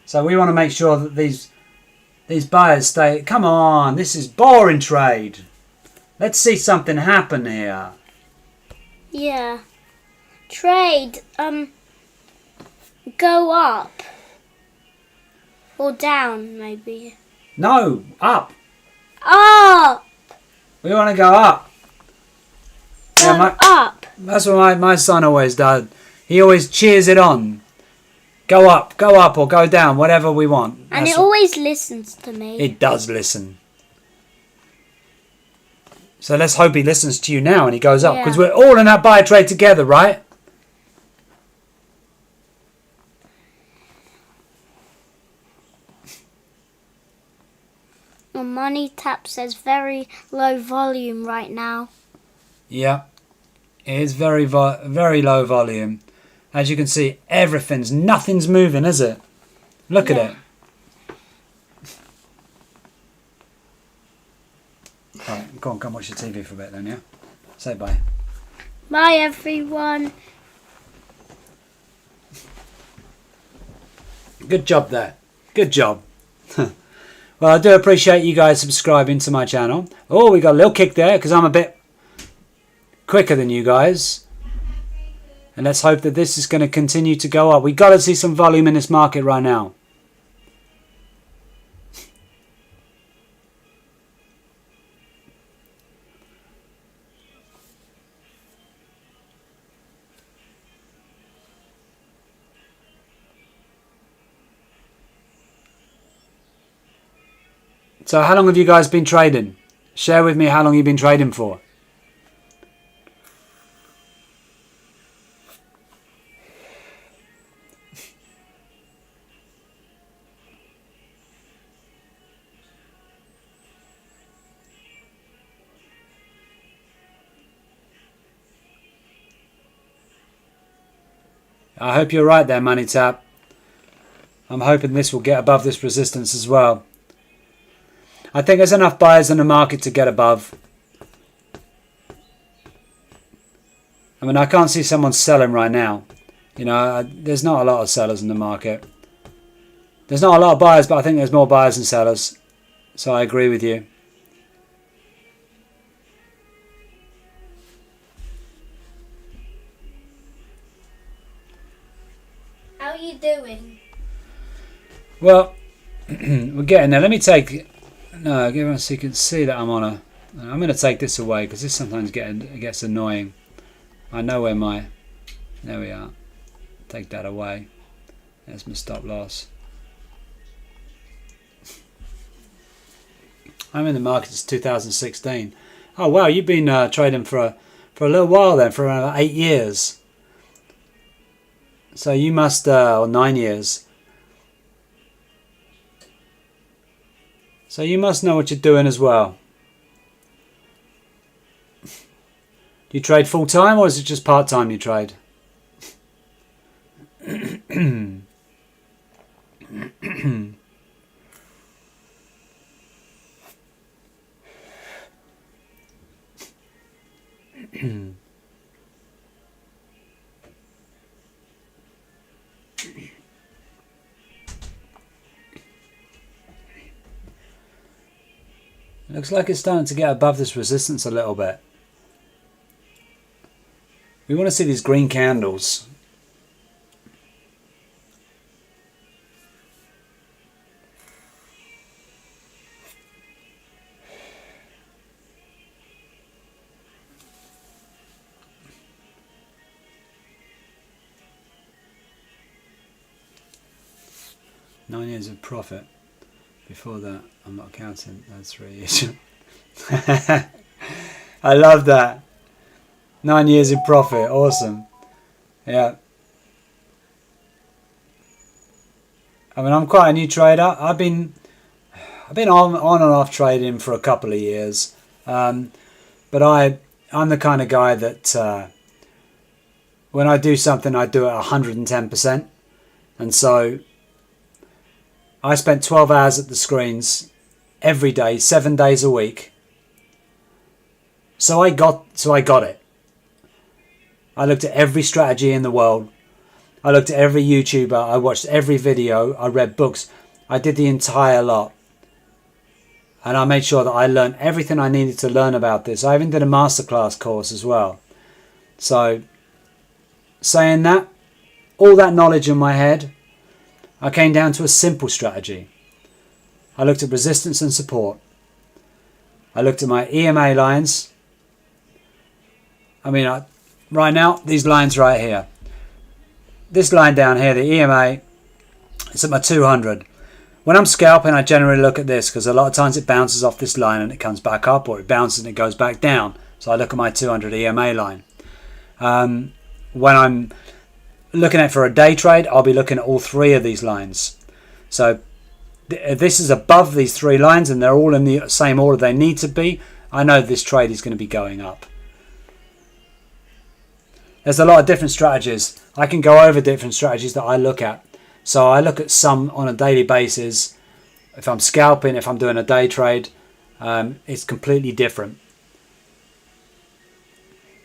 So we want to make sure that these buyers stay. Come on, this is boring trade. Let's see something happen here. Yeah. Trade, go up. Or down, maybe. No, up. Up! We want to go up. Go up. That's what my son always does. He always cheers it on. Go up, or go down, whatever we want. And it always listens to me. It does listen. So let's hope he listens to you now and he goes up. Because we're all in that buy trade together, right? Well, Money Tap says very low volume right now. Yeah. It is very low volume. As you can see, nothing's moving, is it? Look at it. Alright, go on, come watch your TV for a bit then, yeah? Say bye. Bye, everyone. Good job there. Good job. Well, I do appreciate you guys subscribing to my channel. Oh, we got a little kick there because I'm a bit quicker than you guys. And let's hope that this is going to continue to go up. We've got to see some volume in this market right now. So how long have you guys been trading? Share with me how long you've been trading for. I hope you're right there, Money Tap. I'm hoping this will get above this resistance as well. I think there's enough buyers in the market to get above. I mean, I can't see someone selling right now. You know, there's not a lot of sellers in the market. There's not a lot of buyers, but I think there's more buyers than sellers. So I agree with you. are you doing? Well, we're getting there. Let me take. No, give us so you can see that I'm on a. I'm going to take this away because this sometimes gets annoying. I know where my. There we are. Take that away. There's my stop loss. I'm in the market since 2016. Oh wow, you've been trading for a little while then, for around 8 years. So you must, or 9 years. So you must know what you're doing as well. Do you trade full time or is it just part time you trade? Looks like it's starting to get above this resistance a little bit. We want to see these green candles. Nine years of profit. Before that, I'm not counting. That's 3 years. I love that. 9 years in profit. Awesome. Yeah. I mean, I'm quite a new trader. I've been on and off trading for a couple of years, but I'm the kind of guy that when I do something, I do it 110%, and so I spent 12 hours at the screens every day, 7 days a week. So I got it. I looked at every strategy in the world. I looked at every YouTuber. I watched every video. I read books. I did the entire lot. And I made sure that I learned everything I needed to learn about this. I even did a masterclass course as well. So, saying that, all that knowledge in my head, I came down to a simple strategy. I looked at resistance and support. I looked at my EMA lines. I mean, right now, these lines right here. This line down here, the EMA, it's at my 200. When I'm scalping, I generally look at this because a lot of times it bounces off this line and it comes back up, or it bounces and it goes back down. So I look at my 200 EMA line. When I'm looking at for a day trade, I'll be looking at all three of these lines. So if this is above these three lines and they're all in the same order they need to be, I know this trade is going to be going up. There's a lot of different strategies. I can go over different strategies that I look at. So I look at some on a daily basis. If I'm scalping, if I'm doing a day trade, it's completely different.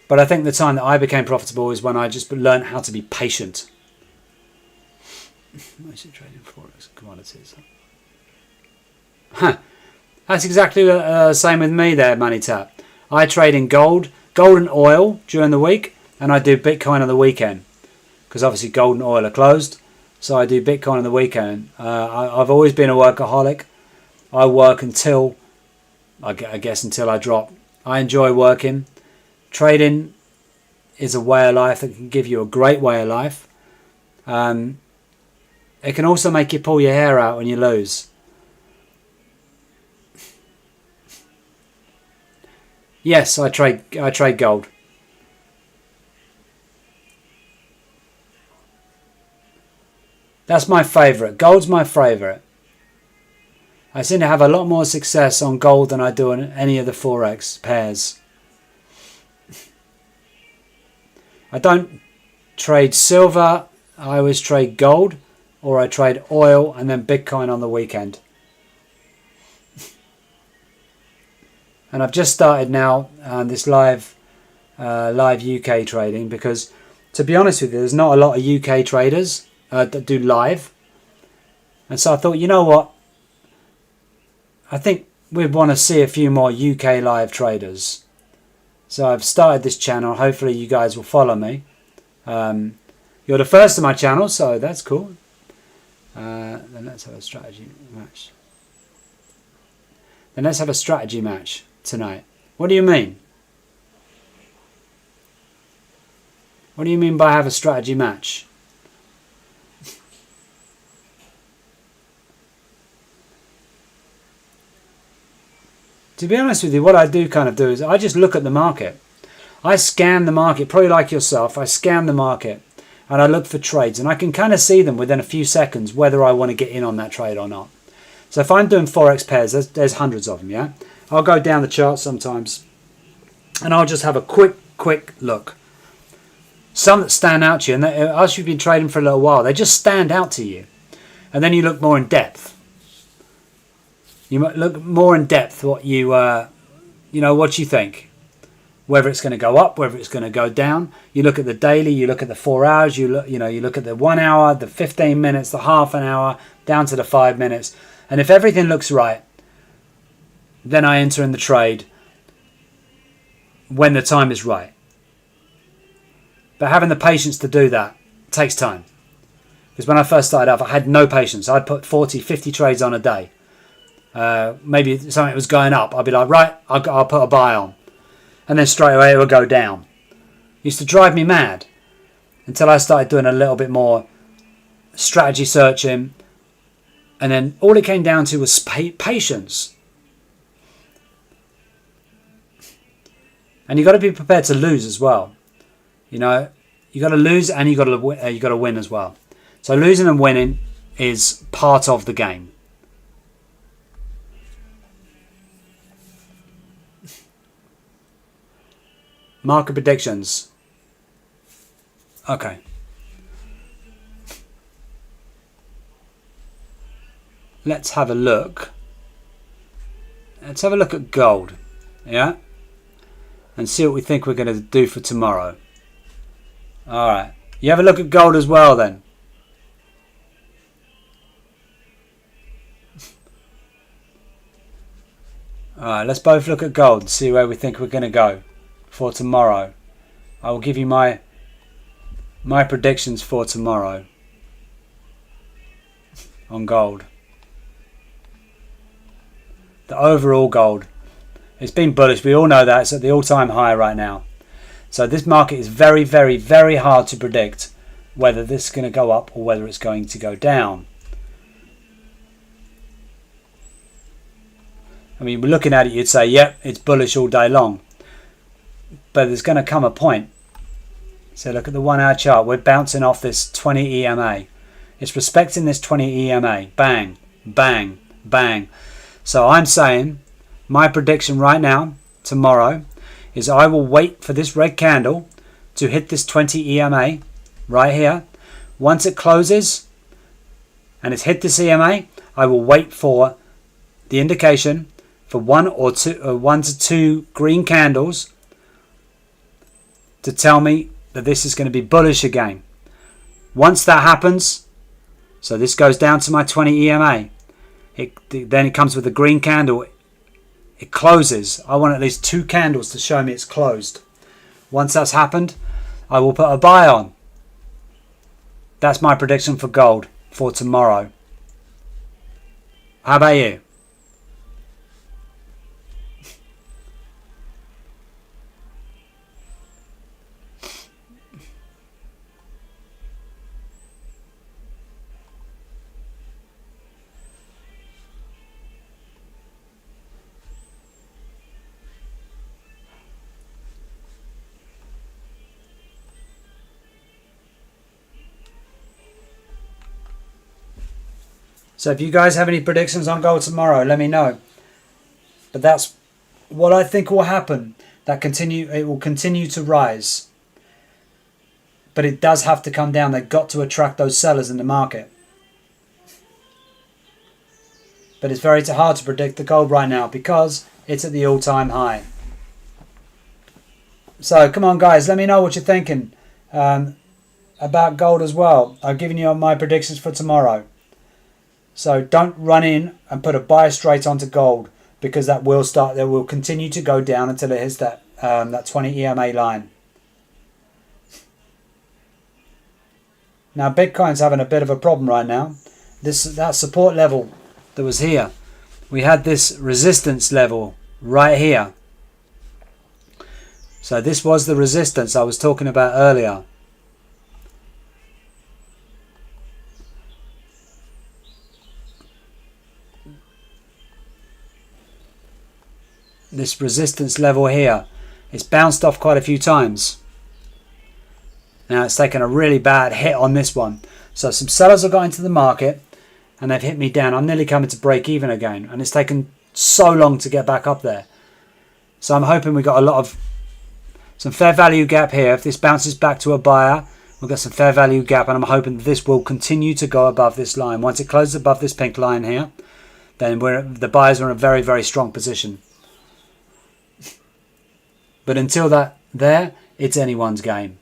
But I think the time that I became profitable is when I just learned how to be patient. Mostly trading forex commodities. That's exactly the same with me there, Money Tap. I trade in gold and oil during the week, and I do Bitcoin on the weekend. Because obviously gold and oil are closed, so I do Bitcoin on the weekend. I've always been a workaholic. I work until, I guess, until I drop. I enjoy working. Trading is a way of life that can give you a great way of life. It can also make you pull your hair out when you lose. Yes, I trade gold. That's my favourite. Gold's my favourite. I seem to have a lot more success on gold than I do on any of the forex pairs. I don't trade silver. I always trade gold, or I trade oil and then Bitcoin on the weekend. And I've just started now this live UK trading, because to be honest with you, there's not a lot of UK traders that do live. And so I thought, you know what? I think we'd want to see a few more UK live traders. So I've started this channel. Hopefully you guys will follow me. You You're the first on my channel, so that's cool. Then let's have a strategy match. Then let's have a strategy match tonight. What do you mean? What do you mean by have a strategy match? To be honest with you, what I do kind of do is I just look at the market. I scan the market, probably like yourself. I scan the market and I look for trades, and I can kind of see them within a few seconds whether I want to get in on that trade or not. So if I'm doing Forex pairs, there's hundreds of them, yeah? I'll go down the chart sometimes and I'll just have a quick look. Some that stand out to you, and as you've been trading for a little while, they just stand out to you. And then you look more in depth. You might look more in depth what you what you think. Whether it's going to go up, whether it's going to go down. You look at the daily, you look at the 4 hours, you look at the 1 hour, the 15 minutes, the half an hour, down to the 5 minutes. And if everything looks right, then I enter in the trade when the time is right. But having the patience to do that takes time. Because when I first started off, I had no patience. I'd put 40, 50 trades on a day. Maybe something was going up. I'd be like, right, I'll put a buy on. And then straight away it would go down. It used to drive me mad until I started doing a little bit more strategy searching. And then all it came down to was patience. And you've got to be prepared to lose as well. You got to lose and you got to win as well. So losing and winning is part of the game. Market predictions. Okay. Let's have a look. Let's have a look at gold. Yeah? And see what we think we're going to do for tomorrow. Alright. You have a look at gold as well then. Alright, let's both look at gold and see where we think we're going to go for tomorrow. I will give you my predictions for tomorrow on gold. The overall gold, it's been bullish. We all know that. It's at the all-time high right now. So this market is very, very, very hard to predict whether this is going to go up or whether it's going to go down. I mean, looking at it, you'd say, yep, it's bullish all day long. But there's going to come a point. So look at the 1 hour chart. We're bouncing off this 20 EMA. It's respecting this 20 EMA. Bang, bang, bang. So I'm saying my prediction right now, tomorrow, is I will wait for this red candle to hit this 20 EMA right here. Once it closes and it's hit this EMA, I will wait for the indication for one to two green candles to tell me that this is going to be bullish again. Once that happens, so this goes down to my 20 EMA, then it comes with a green candle. It closes. I want at least 2 candles to show me it's closed. Once that's happened, I will put a buy on. That's my prediction for gold for tomorrow. How about you? So if you guys have any predictions on gold tomorrow, let me know. But that's what I think will happen. It will continue to rise. But it does have to come down. They've got to attract those sellers in the market. But it's very hard to predict the gold right now because it's at the all-time high. So come on guys, let me know what you're thinking about gold as well. I've given you my predictions for tomorrow. So don't run in and put a buy straight onto gold because that will continue to go down until it hits that 20 EMA line. Now Bitcoin's having a bit of a problem right now. That support level that was here, we had this resistance level right here. So this was the resistance I was talking about earlier. This resistance level here, it's bounced off quite a few times. Now it's taken a really bad hit on this one. So some sellers have got into the market and they've hit me down. I'm nearly coming to break even again, and it's taken so long to get back up there. So I'm hoping we got a lot of some fair value gap here. If this bounces back to a buyer, we've got some fair value gap, and I'm hoping that this will continue to go above this line. Once it closes above this pink line here, then the buyers are in a very, very strong position. But until there, it's anyone's game.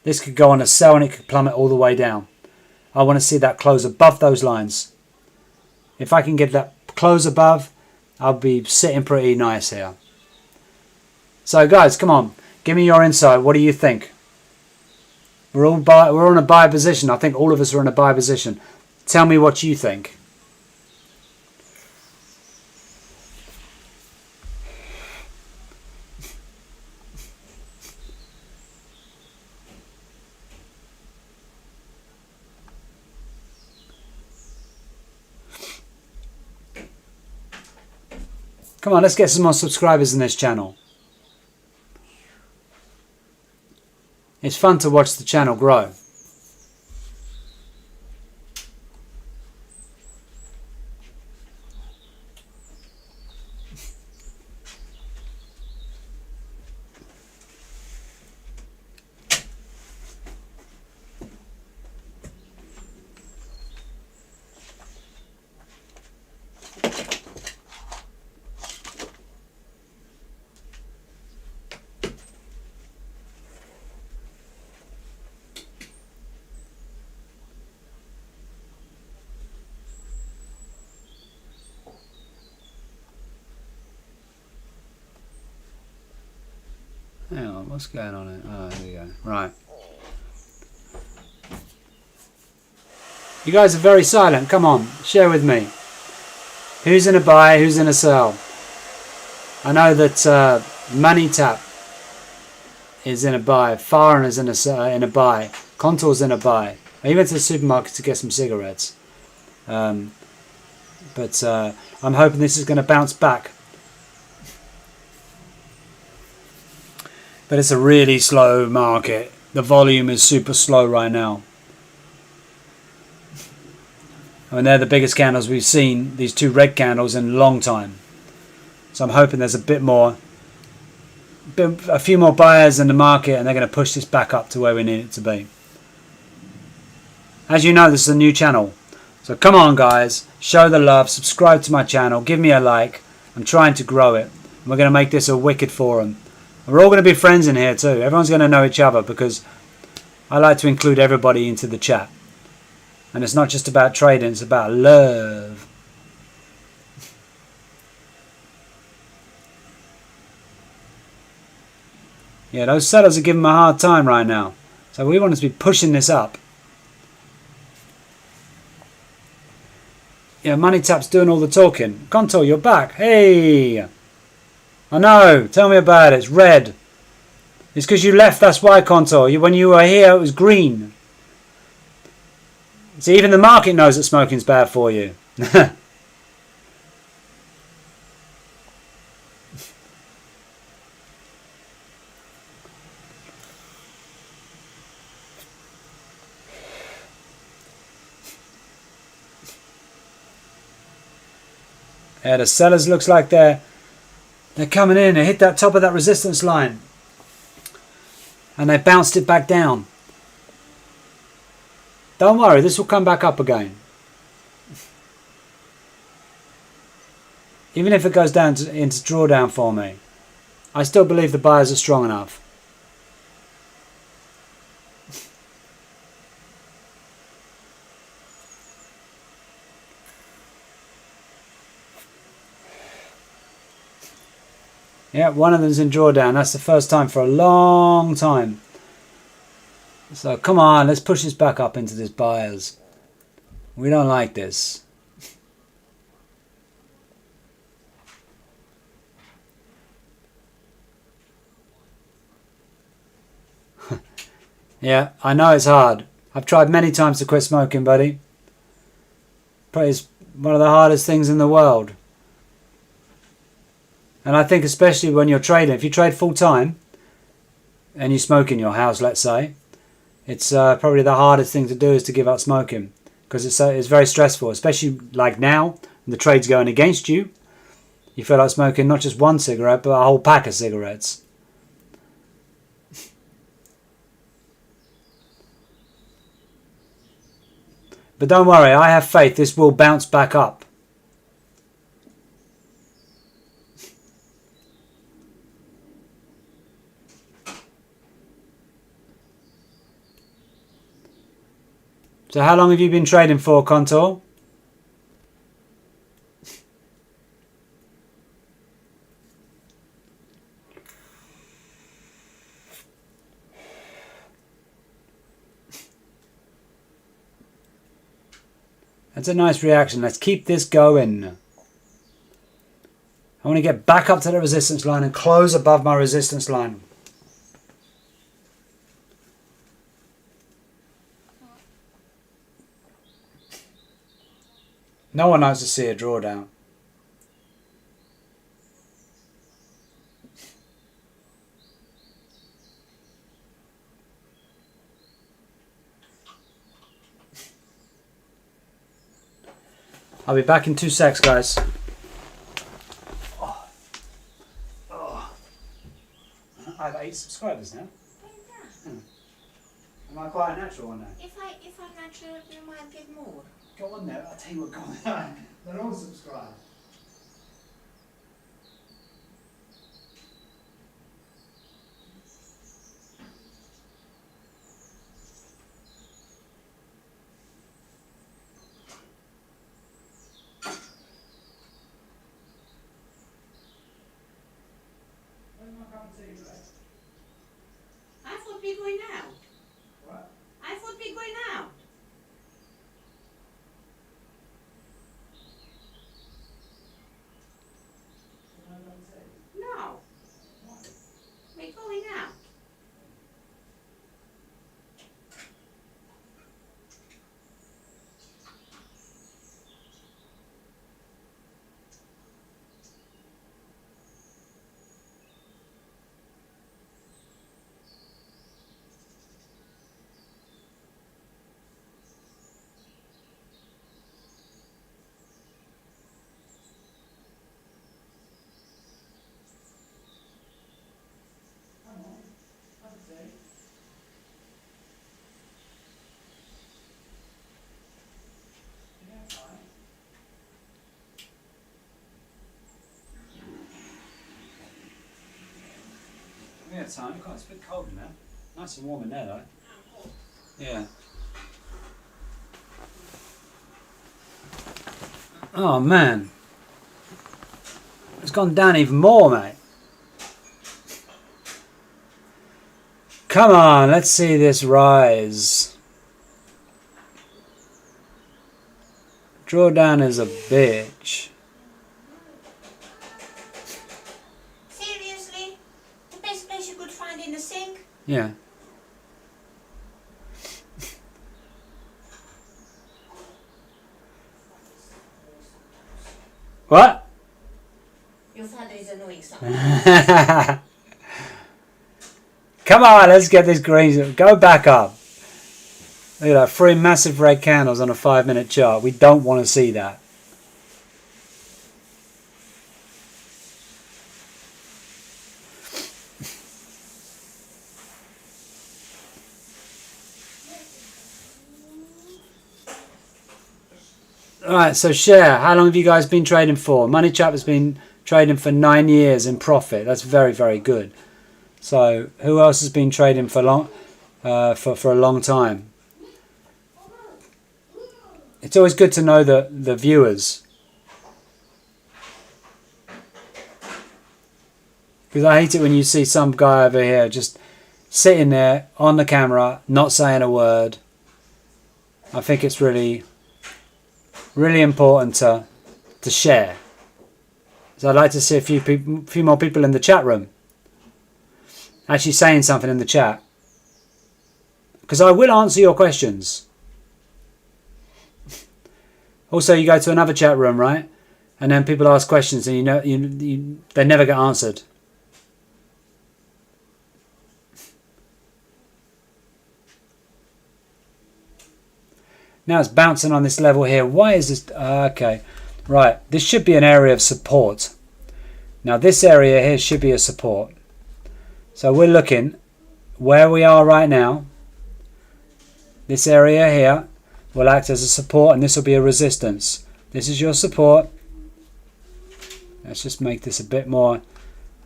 This could go on a sell and it could plummet all the way down. I want to see that close above those lines. If I can get that close above, I'll be sitting pretty nice here. So guys, come on, give me your insight. What do you think? We're on a buy position. I think all of us are in a buy position. Tell me what you think. Come on, let's get some more subscribers in this channel. It's fun to watch the channel grow. Hang on, what's going on here? Oh, there we go. Right. You guys are very silent. Come on, share with me. Who's in a buy? Who's in a sell? I know that Money Tap is in a buy. Foreign is in a buy. Contour's in a buy. He went to the supermarket to get some cigarettes. But I'm hoping this is going to bounce back. But it's a really slow market. The volume is super slow right now. I mean, they're the biggest candles we've seen, these two red candles, in a long time. So I'm hoping there's a few more buyers in the market, and they're going to push this back up to where we need it to be. As you know, this is a new channel. So come on guys, show the love, subscribe to my channel, give me a like. I'm trying to grow it. We're going to make this a wicked forum. We're all going to be friends in here too. Everyone's going to know each other, because I like to include everybody into the chat. And it's not just about trading, it's about love. Yeah, those sellers are giving me a hard time right now. So we want to be pushing this up. Yeah, Money Tap's doing all the talking. Contour, you're back. Hey! I know, tell me about it. It's red. It's because you left, that's why, Contour. When you were here, it was green. See, even the market knows that smoking's bad for you. Yeah, the sellers looks like they're coming in. They hit that top of that resistance line, and they bounced it back down. Don't worry, this will come back up again. Even if it goes down into drawdown for me, I still believe the buyers are strong enough. Yeah, one of them's in drawdown. That's the first time for a long time. So come on, let's push this back up into this buyers. We don't like this. Yeah, I know it's hard. I've tried many times to quit smoking, buddy. But it's one of the hardest things in the world. And I think especially when you're trading, if you trade full time and you smoke in your house, let's say, it's probably the hardest thing to do is to give up smoking, because it's very stressful, especially like now, when the trade's going against you. You feel like smoking not just one cigarette, but a whole pack of cigarettes. But don't worry, I have faith this will bounce back up. So how long have you been trading for, Contour? That's a nice reaction. Let's keep this going. I want to get back up to the resistance line and close above my resistance line. No one likes to see a drawdown. I'll be back in 2 secs, guys. I have 8 subscribers now. Am I quite a natural one now? If I'm natural, you might get more. Go on there, I'll tell you what, go on. They're all subscribed. I thought we were going out. What? I thought we were going out. No. We're going out. Yeah, time. God, it's a bit cold in there. Nice and warm in there, though. Yeah. Oh, man. It's gone down even more, mate. Come on, let's see this rise. Drawdown is a bitch. Seriously? The best place you could find in the sink? Yeah. What? Your father is annoying something. Come on, let's get this green. Go back up. Look at that, 3 massive red candles on a 5-minute chart. We don't want to see that. Alright, so share. How long have you guys been trading for? Money Chap has been trading for 9 years in profit. That's very, very good. So, who else has been trading for for a long time? It's always good to know the viewers, because I hate it when you see some guy over here just sitting there on the camera, not saying a word. I think it's really, really important to share. So I'd like to see a few more people in the chat room actually saying something in the chat, because I will answer your questions. Also, you go to another chat room, right? And then people ask questions, and they never get answered. Now it's bouncing on this level here. Why is this? Okay, right. This should be an area of support. Now this area here should be a support. So we're looking where we are right now. This area here will act as a support, and this will be a resistance. This is your support. Let's just make this a bit more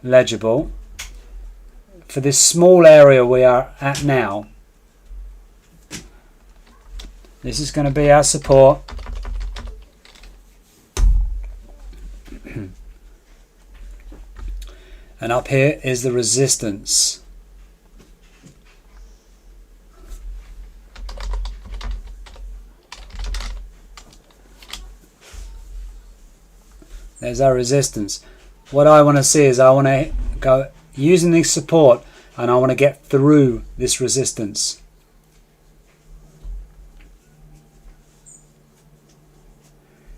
legible. For this small area we are at now, this is going to be our support. And up here is the resistance. There's our resistance. What I want to see is I want to go using this support, and I want to get through this resistance.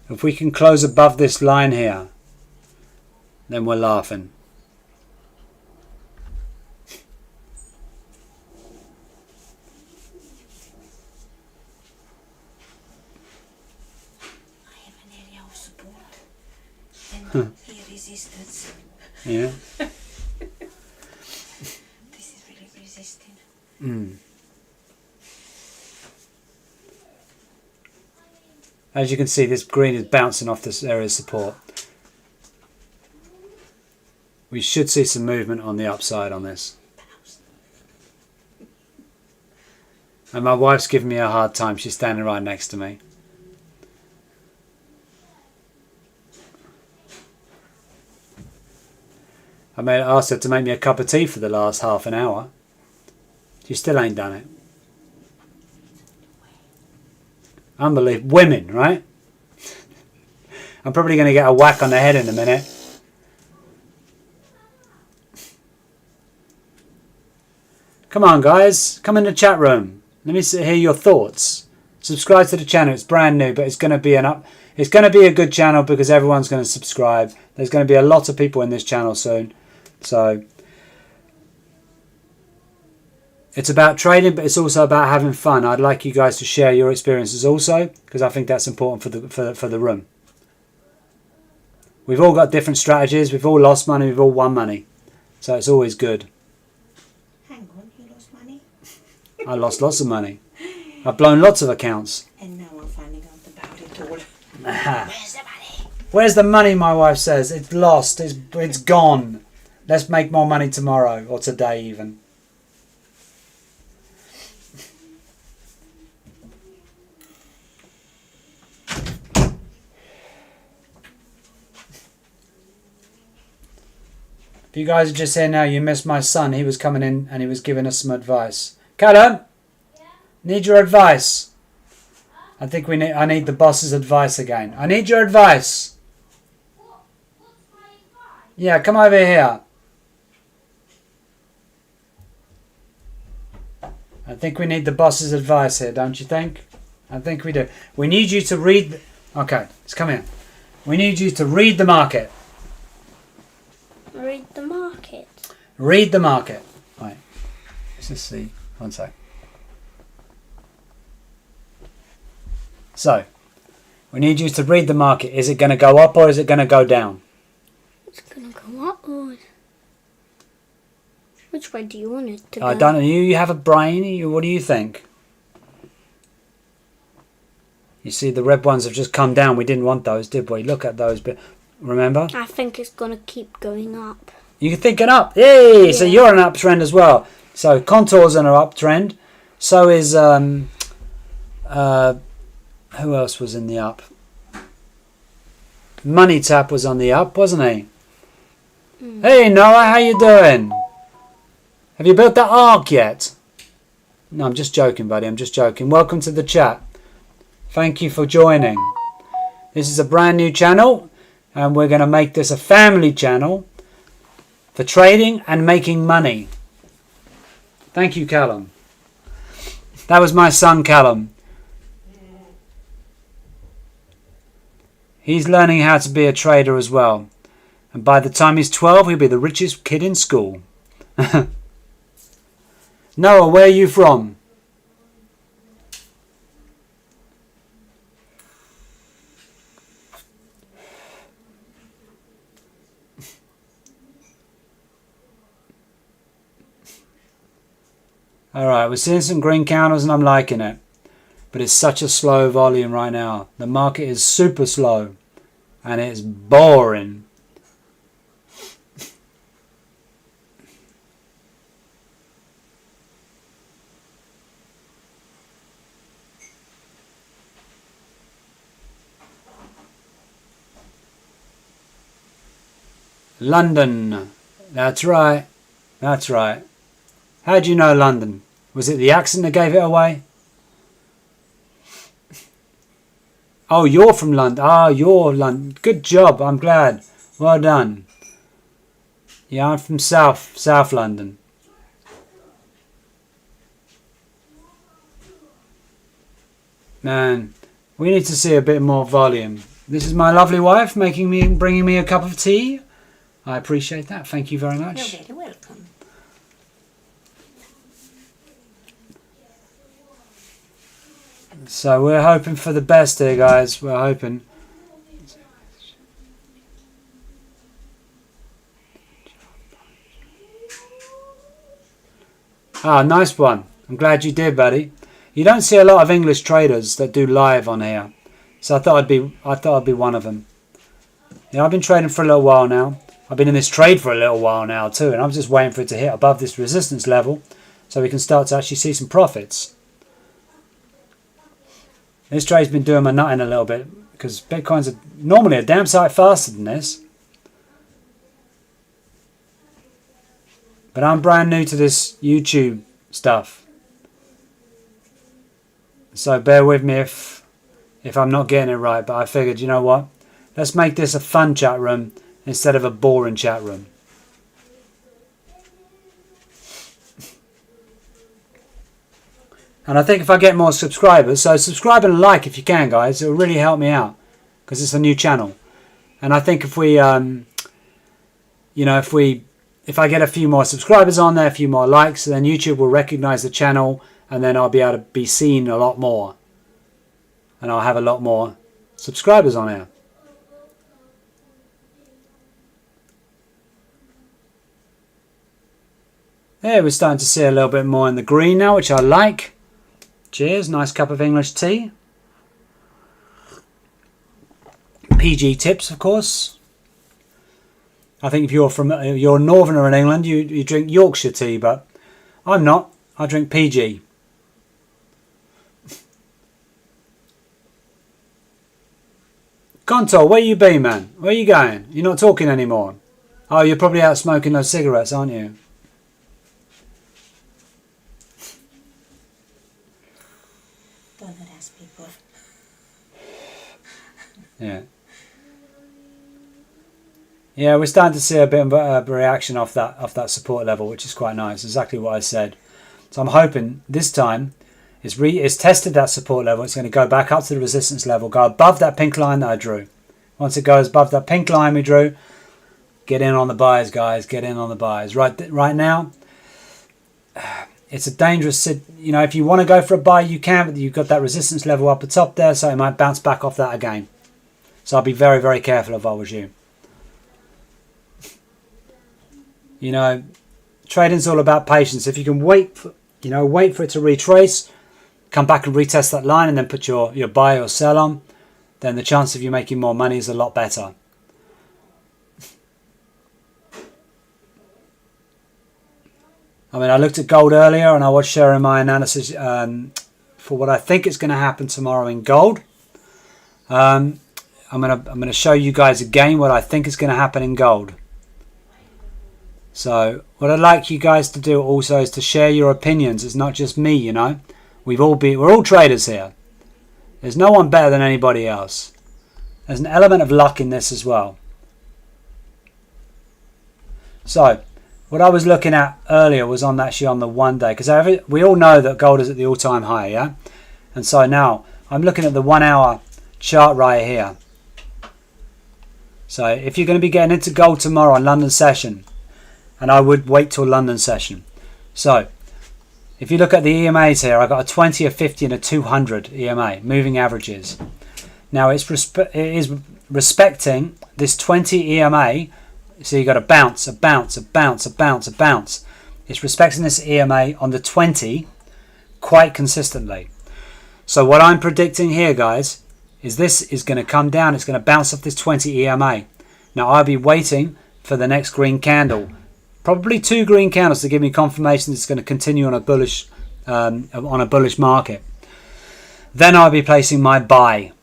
If we can close above this line here, then we're laughing. I have an area of support and here resistance. Yeah. This is really resisting. As you can see, this green is bouncing off this area of support. We should see some movement on the upside on this. And my wife's giving me a hard time. She's standing right next to me. I asked her to make me a cup of tea for the last half an hour. She still ain't done it. Unbelievable. Women, right? I'm probably going to get a whack on the head in a minute. Come on, guys. Come in the chat room. Let me hear your thoughts. Subscribe to the channel. It's brand new, but it's going to be it's going to be a good channel because everyone's going to subscribe. There's going to be a lot of people in this channel soon. So it's about trading, but it's also about having fun. I'd like you guys to share your experiences also, because I think that's important for the room. We've all got different strategies. We've all lost money. We've all won money. So it's always good. Hang on, you lost money? I lost lots of money. I've blown lots of accounts. And now I'm finding out about it all. Where's the money? Where's the money, my wife says. It's lost. It's gone. Let's make more money tomorrow, or today even. If you guys are just here now, you missed my son. He was coming in and he was giving us some advice. Callum, need your advice. I think I need the boss's advice again. I need your advice. What's my advice? Yeah, come over here. I think we need the boss's advice here, don't you think? I think we do. We need you to read... Okay, let's come here. We need you to read the market. Read the market. Read the market. Right. Let's just see. One sec. So, we need you to read the market. Is it going to go up or is it going to go down? It's going to go upward. Which way do you want it to go? I don't know. You have a brain. What do you think? You see, the red ones have just come down. We didn't want those, did we? Look at those. But remember? I think it's going to keep going up. You're thinking up. Yay! Yeah. So you're an uptrend as well. So Contour's an uptrend. So is... who else was in the up? Money Tap was on the up, wasn't he? Hey Noah, how you doing? Have you built that ark yet? No, I'm just joking, buddy. I'm just joking. Welcome to the chat. Thank you for joining. This is a brand new channel, and we're going to make this a family channel for trading and making money. Thank you, Callum. That was my son, Callum. He's learning how to be a trader as well. And by the time he's 12, he'll be the richest kid in school. Noah, where are you from? Alright, we're seeing some green counters and I'm liking it. But it's such a slow volume right now. The market is super slow. And it's boring. London. That's right. That's right. How do you know London? Was it the accent that gave it away? Oh, you're from London. Ah, you're London. Good job. I'm glad. Well done. Yeah, I'm from South London. Man, we need to see a bit more volume. This is my lovely wife bringing me a cup of tea. I appreciate that. Thank you very much. You're very welcome. So we're hoping for the best here, guys. We're hoping. Ah, nice one. I'm glad you did, buddy. You don't see a lot of English traders that do live on here, so I thought I'd be one of them. Yeah, I've been trading for a little while now. I've been in this trade for a little while now too, and I'm just waiting for it to hit above this resistance level, so we can start to actually see some profits. This trade's been doing my nutting a little bit because Bitcoins are normally a damn sight faster than this. But I'm brand new to this YouTube stuff. So bear with me if I'm not getting it right. But I figured, you know what? Let's make this a fun chat room instead of a boring chat room. And I think if I get more subscribers, so subscribe and like if you can, guys. It will really help me out because it's a new channel. And I think if we, you know, if I get a few more subscribers on there, a few more likes, then YouTube will recognize the channel, and then I'll be able to be seen a lot more, and I'll have a lot more subscribers on here. There, we're starting to see a little bit more in the green now, which I like. Cheers, nice cup of English tea. PG tips, of course. I think if you're northerner in England, you drink Yorkshire tea, but I'm not. I drink PG. Contor, where you been, man? Where you going? You're not talking anymore. Oh, you're probably out smoking those cigarettes, aren't you? Don't harass people. Yeah. Yeah, we're starting to see a bit of a reaction off that support level, which is quite nice. Exactly what I said. So I'm hoping this time it's tested that support level. It's going to go back up to the resistance level, go above that pink line that I drew. Once it goes above that pink line we drew, get in on the buys, guys. Get in on the buys. Right now, it's a dangerous, you know, if you want to go for a buy, you can, but you've got that resistance level up the top there, so it might bounce back off that again. So I'll be very, very careful if I was you. You know, trading's all about patience. If you can wait for it to retrace, come back and retest that line, and then put your buy or sell on, then the chance of you making more money is a lot better. I mean, I looked at gold earlier, and I was sharing my analysis for what I think is going to happen tomorrow in gold. I'm gonna show you guys again what I think is going to happen in gold. So what I'd like you guys to do also is to share your opinions. It's not just me, you know. We're all traders here. There's no one better than anybody else. There's an element of luck in this as well. So, what I was looking at earlier was actually on the 1 day, because we all know that gold is at the all-time high, yeah? And so now, I'm looking at the 1 hour chart right here. So, if you're going to be getting into gold tomorrow on London session, and I would wait till London session. So, if you look at the EMAs here, I've got a 20, a 50 and a 200 EMA, moving averages. Now, it is respecting this 20 EMA. So you got a bounce, a bounce, a bounce, a bounce, a bounce. It's respecting this EMA on the 20 quite consistently. So what I'm predicting here, guys, is this is going to come down. It's going to bounce off this 20 EMA. Now I'll be waiting for the next green candle, probably 2 green candles to give me confirmation it's going to continue on a bullish market. Then I'll be placing my buy,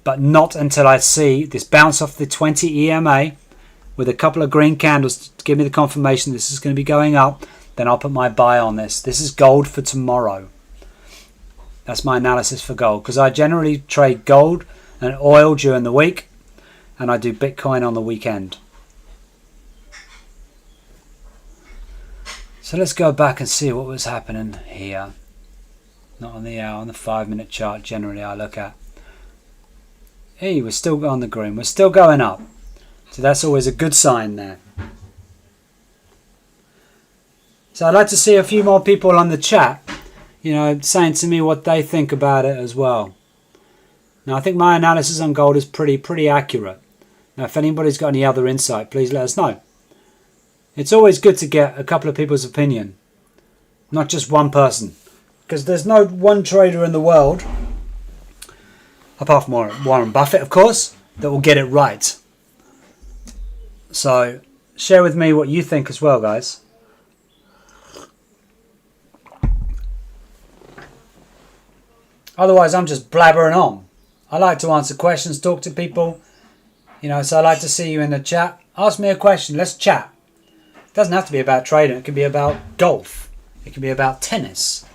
but not until I see this bounce off the 20 EMA. With a couple of green candles to give me the confirmation this is going to be going up, then I'll put my buy on this. This is gold for tomorrow. That's my analysis for gold, because I generally trade gold and oil during the week, and I do Bitcoin on the weekend. So let's go back and see what was happening here. Not on the hour, on the 5-minute chart generally I look at. Hey, we're still on the green. We're still going up. So that's always a good sign there. So I'd like to see a few more people on the chat, you know, saying to me what they think about it as well. Now I think my analysis on gold is pretty accurate. Now if anybody's got any other insight, please let us know. It's always good to get a couple of people's opinion, not just one person, because there's no one trader in the world, apart from Warren Buffett of course, that will get it right. So share with me what you think as well, guys. Otherwise I'm just blabbering on. I like to answer questions, talk to people, you know, so I like to see you in the chat. Ask me a question, let's chat. It doesn't have to be about trading, it can be about golf, it can be about tennis,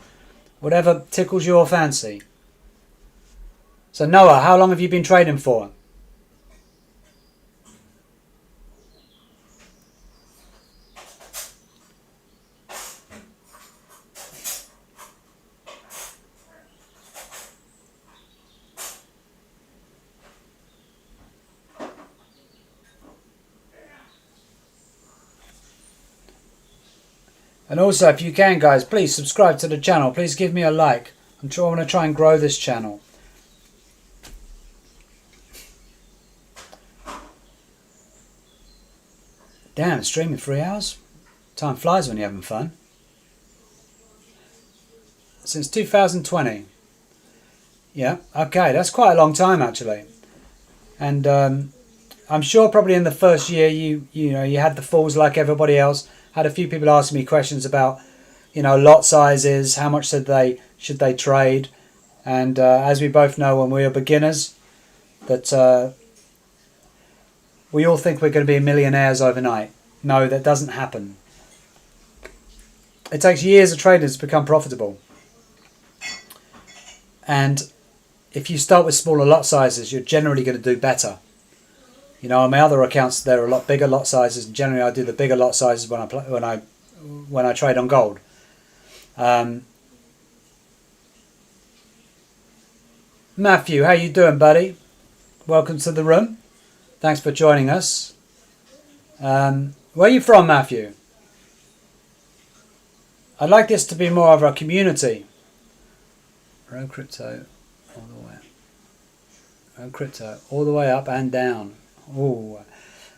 whatever tickles your fancy. So Noah, how long have you been trading for? And also, if you can, guys, please subscribe to the channel. Please give me a like. I want to try and grow this channel. Damn, streaming 3 hours? Time flies when you're having fun. Since 2020. Yeah, okay, that's quite a long time actually. And I'm sure probably in the first year you had the falls like everybody else. Had a few people asking me questions about, you know, lot sizes, how much should they trade, and as we both know when we are beginners, that we all think we're going to be millionaires overnight. No, that doesn't happen. It takes years of trading to become profitable. And if you start with smaller lot sizes, you're generally going to do better. You know, on my other accounts, there are a lot bigger lot sizes. Generally, I do the bigger lot sizes when I trade on gold. Matthew, how you doing, buddy? Welcome to the room. Thanks for joining us. Where are you from, Matthew? I'd like this to be more of a community. Row crypto all the way. Row crypto all the way up and down. Oh,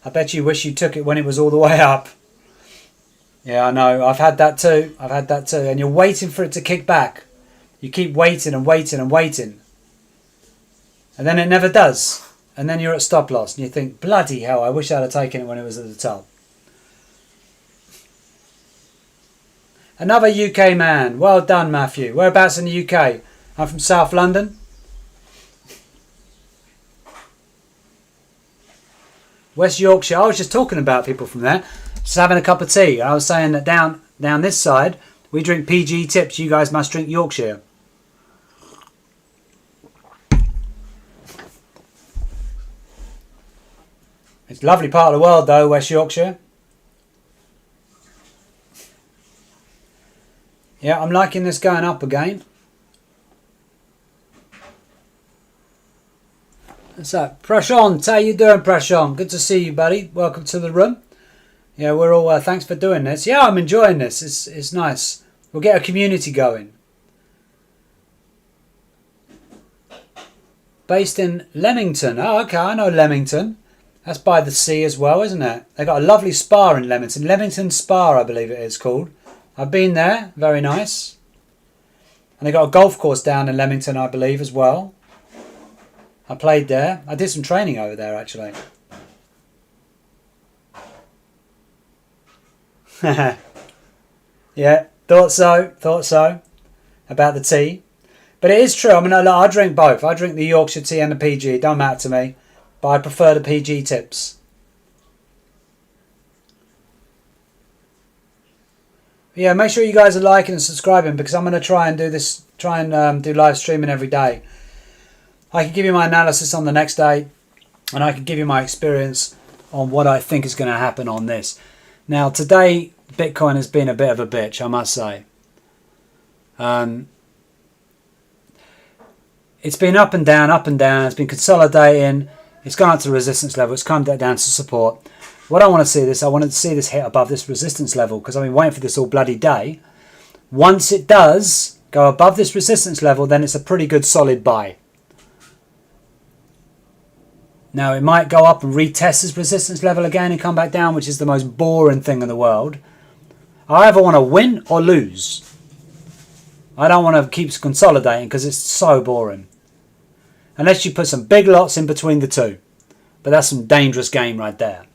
I bet you wish you took it when it was all the way up. Yeah, I know. I've had that too. And you're waiting for it to kick back. You keep waiting and waiting and waiting. And then it never does. And then you're at stop loss. And you think, bloody hell, I wish I'd have taken it when it was at the top. Another UK man. Well done, Matthew. Whereabouts in the UK? I'm from South London. West Yorkshire. I was just talking about people from there. Just having a cup of tea. I was saying that down this side, we drink PG Tips. You guys must drink Yorkshire. It's a lovely part of the world though, West Yorkshire. Yeah, I'm liking this going up again. So, Prashant, how you doing, Prashant? Good to see you, buddy. Welcome to the room. Yeah, we're all, thanks for doing this. Yeah, I'm enjoying this. It's nice. We'll get a community going. Based in Leamington. Oh, okay, I know Leamington. That's by the sea as well, isn't it? They got a lovely spa in Leamington. Leamington Spa, I believe it is called. I've been there. Very nice. And they got a golf course down in Leamington, I believe, as well. I played there. I did some training over there, actually. Yeah, thought so. About the tea. But it is true. I mean, I drink both. I drink the Yorkshire tea and the PG. It don't matter to me. But I prefer the PG Tips. Yeah, make sure you guys are liking and subscribing because I'm going to try and do this. Try and do live streaming every day. I can give you my analysis on the next day, and I can give you my experience on what I think is going to happen on this. Now, today, Bitcoin has been a bit of a bitch, I must say. It's been up and down, it's been consolidating, it's gone up to resistance level, it's come down to support. What I want to see this, I wanted to see this hit above this resistance level because I've been waiting for this all bloody day. Once it does go above this resistance level, then it's a pretty good solid buy. Now, it might go up and retest this resistance level again and come back down, which is the most boring thing in the world. I either want to win or lose. I don't want to keep consolidating because it's so boring. Unless you put some big lots in between the two. But that's some dangerous game right there.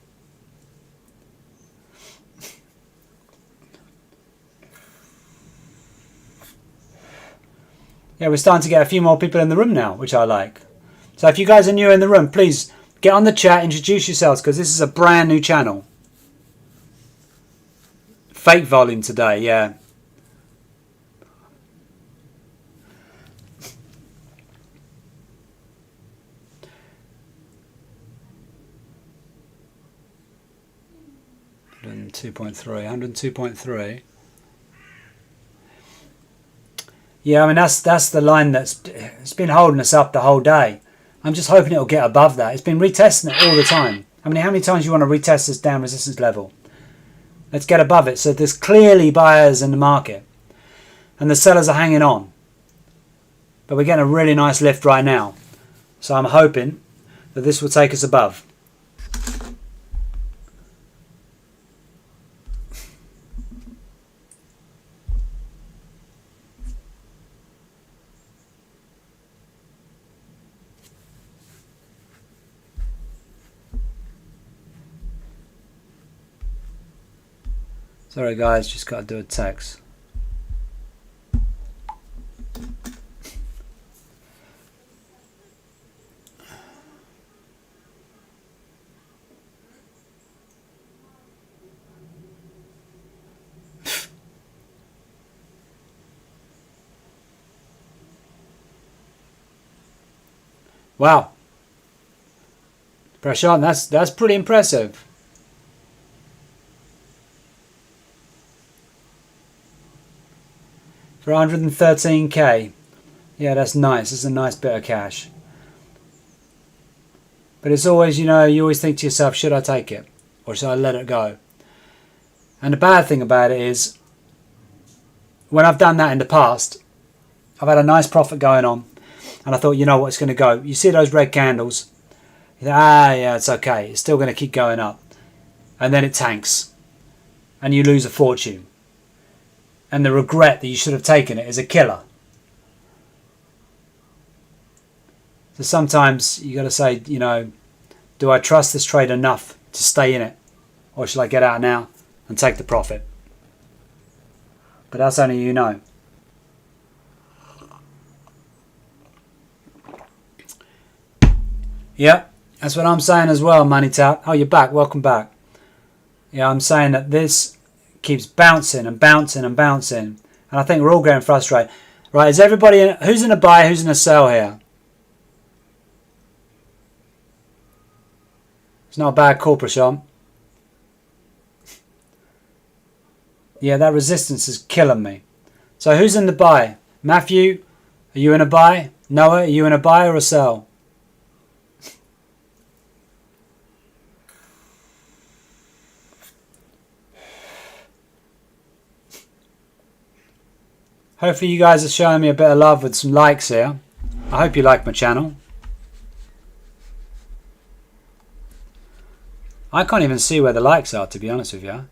Yeah, we're starting to get a few more people in the room now, which I like. So if you guys are new in the room, please get on the chat, introduce yourselves, because this is a brand new channel. Fake volume today, yeah. $102.3. Yeah, I mean that's the line it's been holding us up the whole day. I'm just hoping it'll get above that. It's been retesting it all the time. I mean, how many times do you want to retest this down resistance level? Let's get above it. So there's clearly buyers in the market. And the sellers are hanging on. But we're getting a really nice lift right now. So I'm hoping that this will take us above. Sorry guys, just got to do a text. Wow. Prashant, that's pretty impressive. For 113k. Yeah, that's nice. It's a nice bit of cash. But it's always, you know, you always think to yourself, should I take it? Or should I let it go? And the bad thing about it is, when I've done that in the past, I've had a nice profit going on. And I thought, you know what, it's going to go. You see those red candles? You think, yeah, it's okay. It's still going to keep going up. And then it tanks. And you lose a fortune. And the regret that you should have taken it is a killer. So sometimes you got to say, you know, do I trust this trade enough to stay in it? Or should I get out now and take the profit? But that's only you know. Yeah, that's what I'm saying as well, Money Tap. Oh, you're back. Welcome back. Yeah, I'm saying that this keeps bouncing and bouncing and bouncing, and I think we're all getting frustrated. Right, is everybody who's in a buy, who's in a sell here? It's not a bad call, Prashant. Yeah, that resistance is killing me. So who's in the buy? Matthew, are you in a buy? Noah, are you in a buy or a sell? Hopefully you guys are showing me a bit of love with some likes here. I hope you like my channel. I can't even see where the likes are, to be honest with you.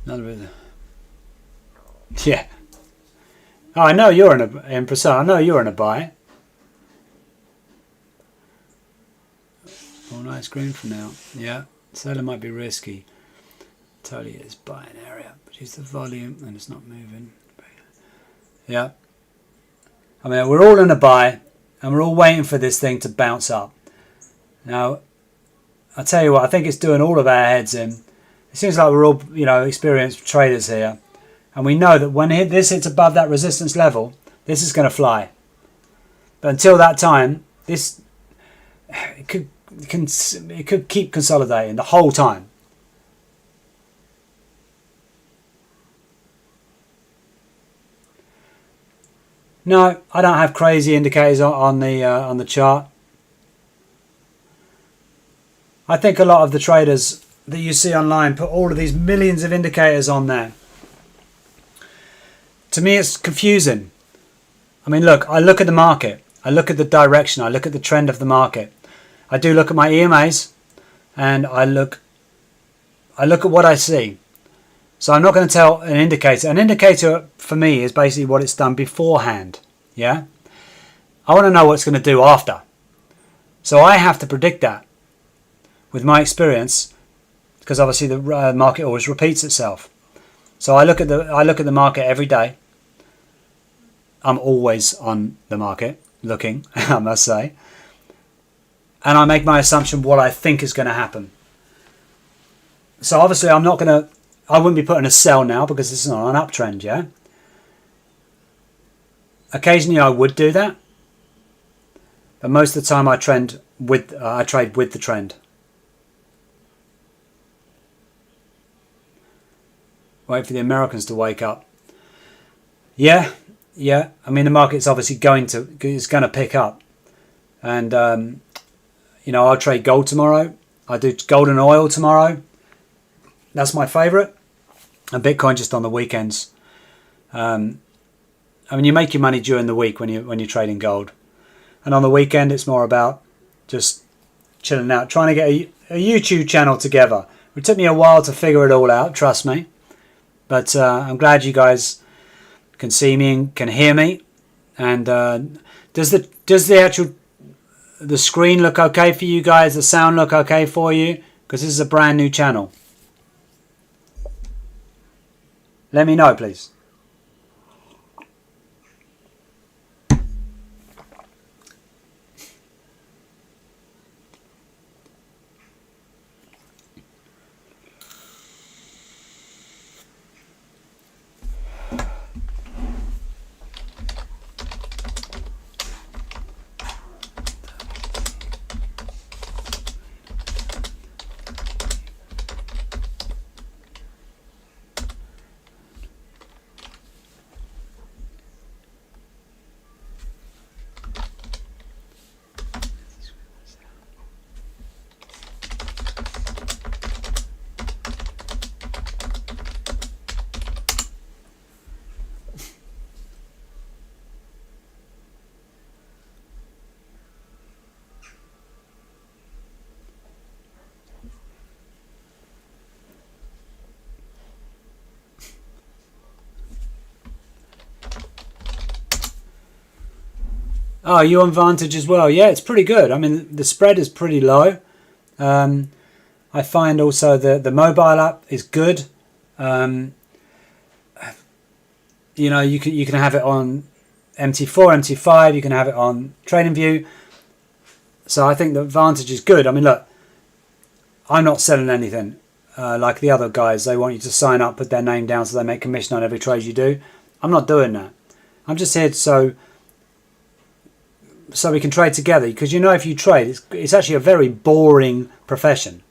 Another bit. Yeah. Oh, I know you're in Prasad. I know you're in a buy. Oh, nice green for now. Yeah. Solar might be risky. Totally is buy an area. Reduce the volume and it's not moving. Yeah. I mean, we're all in a buy and we're all waiting for this thing to bounce up. Now, I'll tell you what, I think it's doing all of our heads in. It seems like we're all, you know, experienced traders here. And we know that when this hits above that resistance level, this is going to fly. But until that time, it could keep consolidating the whole time. No, I don't have crazy indicators on the chart. I think a lot of the traders that you see online put all of these millions of indicators on there. To me, it's confusing. I mean, look, I look at the market. I look at the direction. I look at the trend of the market. I do look at my EMAs, and I look at what I see. So I'm not going to tell an indicator. An indicator for me is basically what it's done beforehand. Yeah, I want to know what it's going to do after. So I have to predict that with my experience, because obviously the market always repeats itself. So I look at the market every day. I'm always on the market looking, I must say, and I make my assumption what I think is going to happen. So obviously I wouldn't be putting a sell now because this is not an uptrend, yeah. Occasionally I would do that, but most of the time I trade with the trend. Wait for the Americans to wake up. Yeah. I mean, the market's obviously going to pick up, and you know, I'll trade gold tomorrow. I do gold and oil tomorrow. That's my favourite, and Bitcoin just on the weekends. I mean, you make your money during the week when you're trading gold, and on the weekend it's more about just chilling out, trying to get a YouTube channel together. It took me a while to figure it all out, trust me, but I'm glad you guys can see me and can hear me. And does the screen look okay for you guys? The sound look okay for you? Because this is a brand new channel. Let me know, please. Oh, you on Vantage as well? Yeah, it's pretty good. I mean, the spread is pretty low. I find also the mobile app is good. You know, you can have it on MT4, MT5. You can have it on TradingView. So I think the Vantage is good. I mean, look, I'm not selling anything like the other guys. They want you to sign up, put their name down, so they make commission on every trade you do. I'm not doing that. I'm just here so we can trade together, because you know, if you trade, it's actually a very boring profession.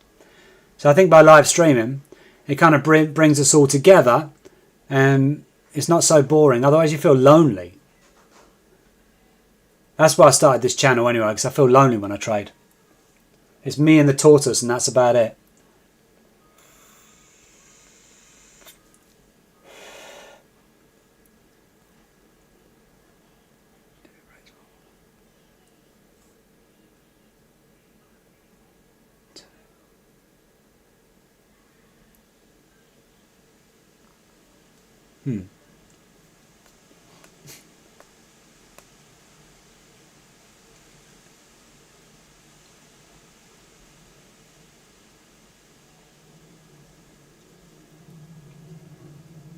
So I think by live streaming, it kind of brings us all together, and it's not so boring. Otherwise you feel lonely. That's why I started this channel anyway, because I feel lonely when I trade. It's me and the tortoise, and that's about it.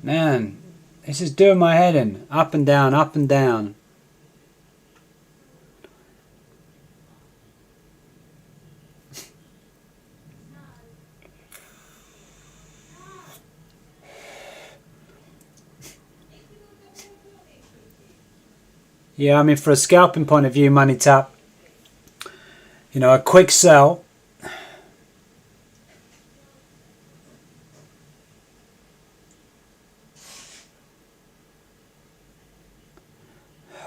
Man, this is doing my head in. Up and down, up and down. Yeah, I mean, for a scalping point of view, money tap, you know, a quick sell.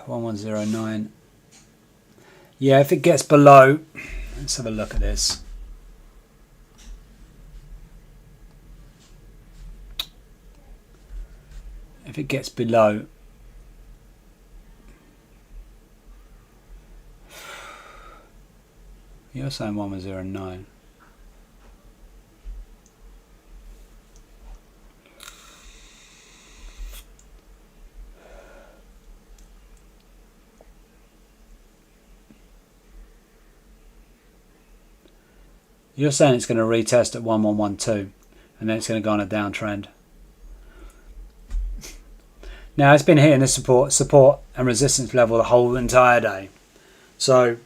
$1109. Yeah, if it gets below, let's have a look at this. If it gets below, you're saying 1109. You're saying it's going to retest at 1112 and then it's going to go on a downtrend. Now it's been hitting the support and resistance level the whole entire day. So,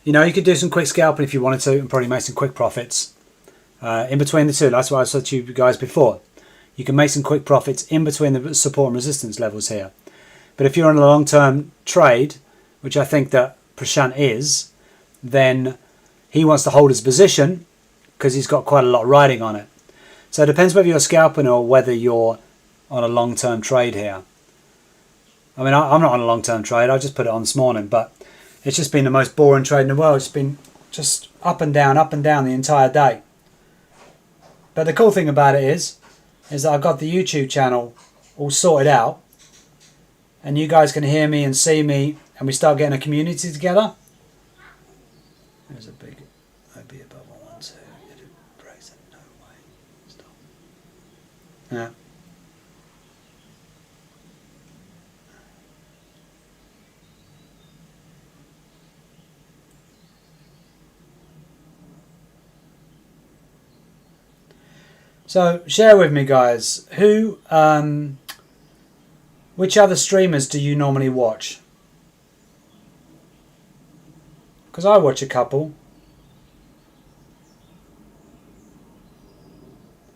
you know, you could do some quick scalping if you wanted to and probably make some quick profits in between the two. That's what I said to you guys before. You can make some quick profits in between the support and resistance levels here. But if you're on a long-term trade, which I think that Prashant is, then he wants to hold his position because he's got quite a lot riding on it. So it depends whether you're scalping or whether you're on a long-term trade here. I mean, I'm not on a long-term trade. I just put it on this morning, but it's just been the most boring trade in the world. It's been just up and down the entire day. But the cool thing about it is that I've got the YouTube channel all sorted out, and you guys can hear me and see me, and we start getting a community together. There's a big OB above 112. If it breaks, then no way. Stop. Yeah. So share with me, guys, which other streamers do you normally watch? Because I watch a couple.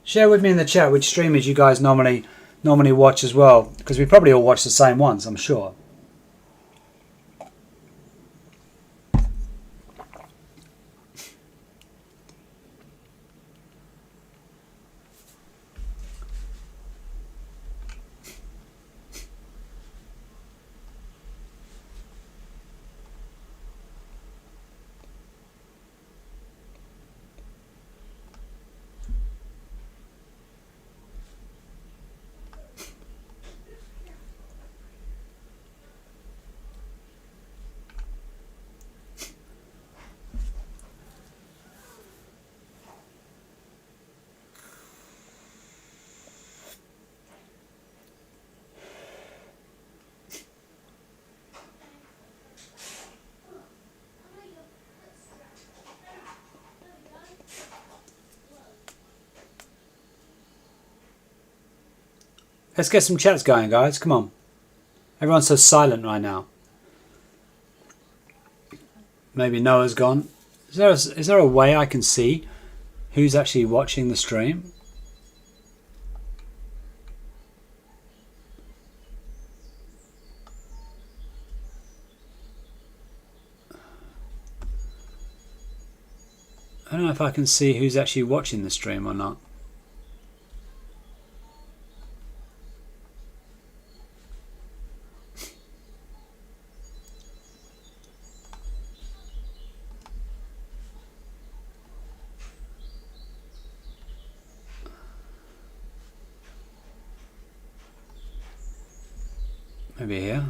Share with me in the chat which streamers you guys normally watch as well, because we probably all watch the same ones, I'm sure. Let's get some chats going, guys. Come on. Everyone's so silent right now. Maybe Noah's gone. Is there a way I can see who's actually watching the stream? I don't know if I can see who's actually watching the stream or not. Maybe here.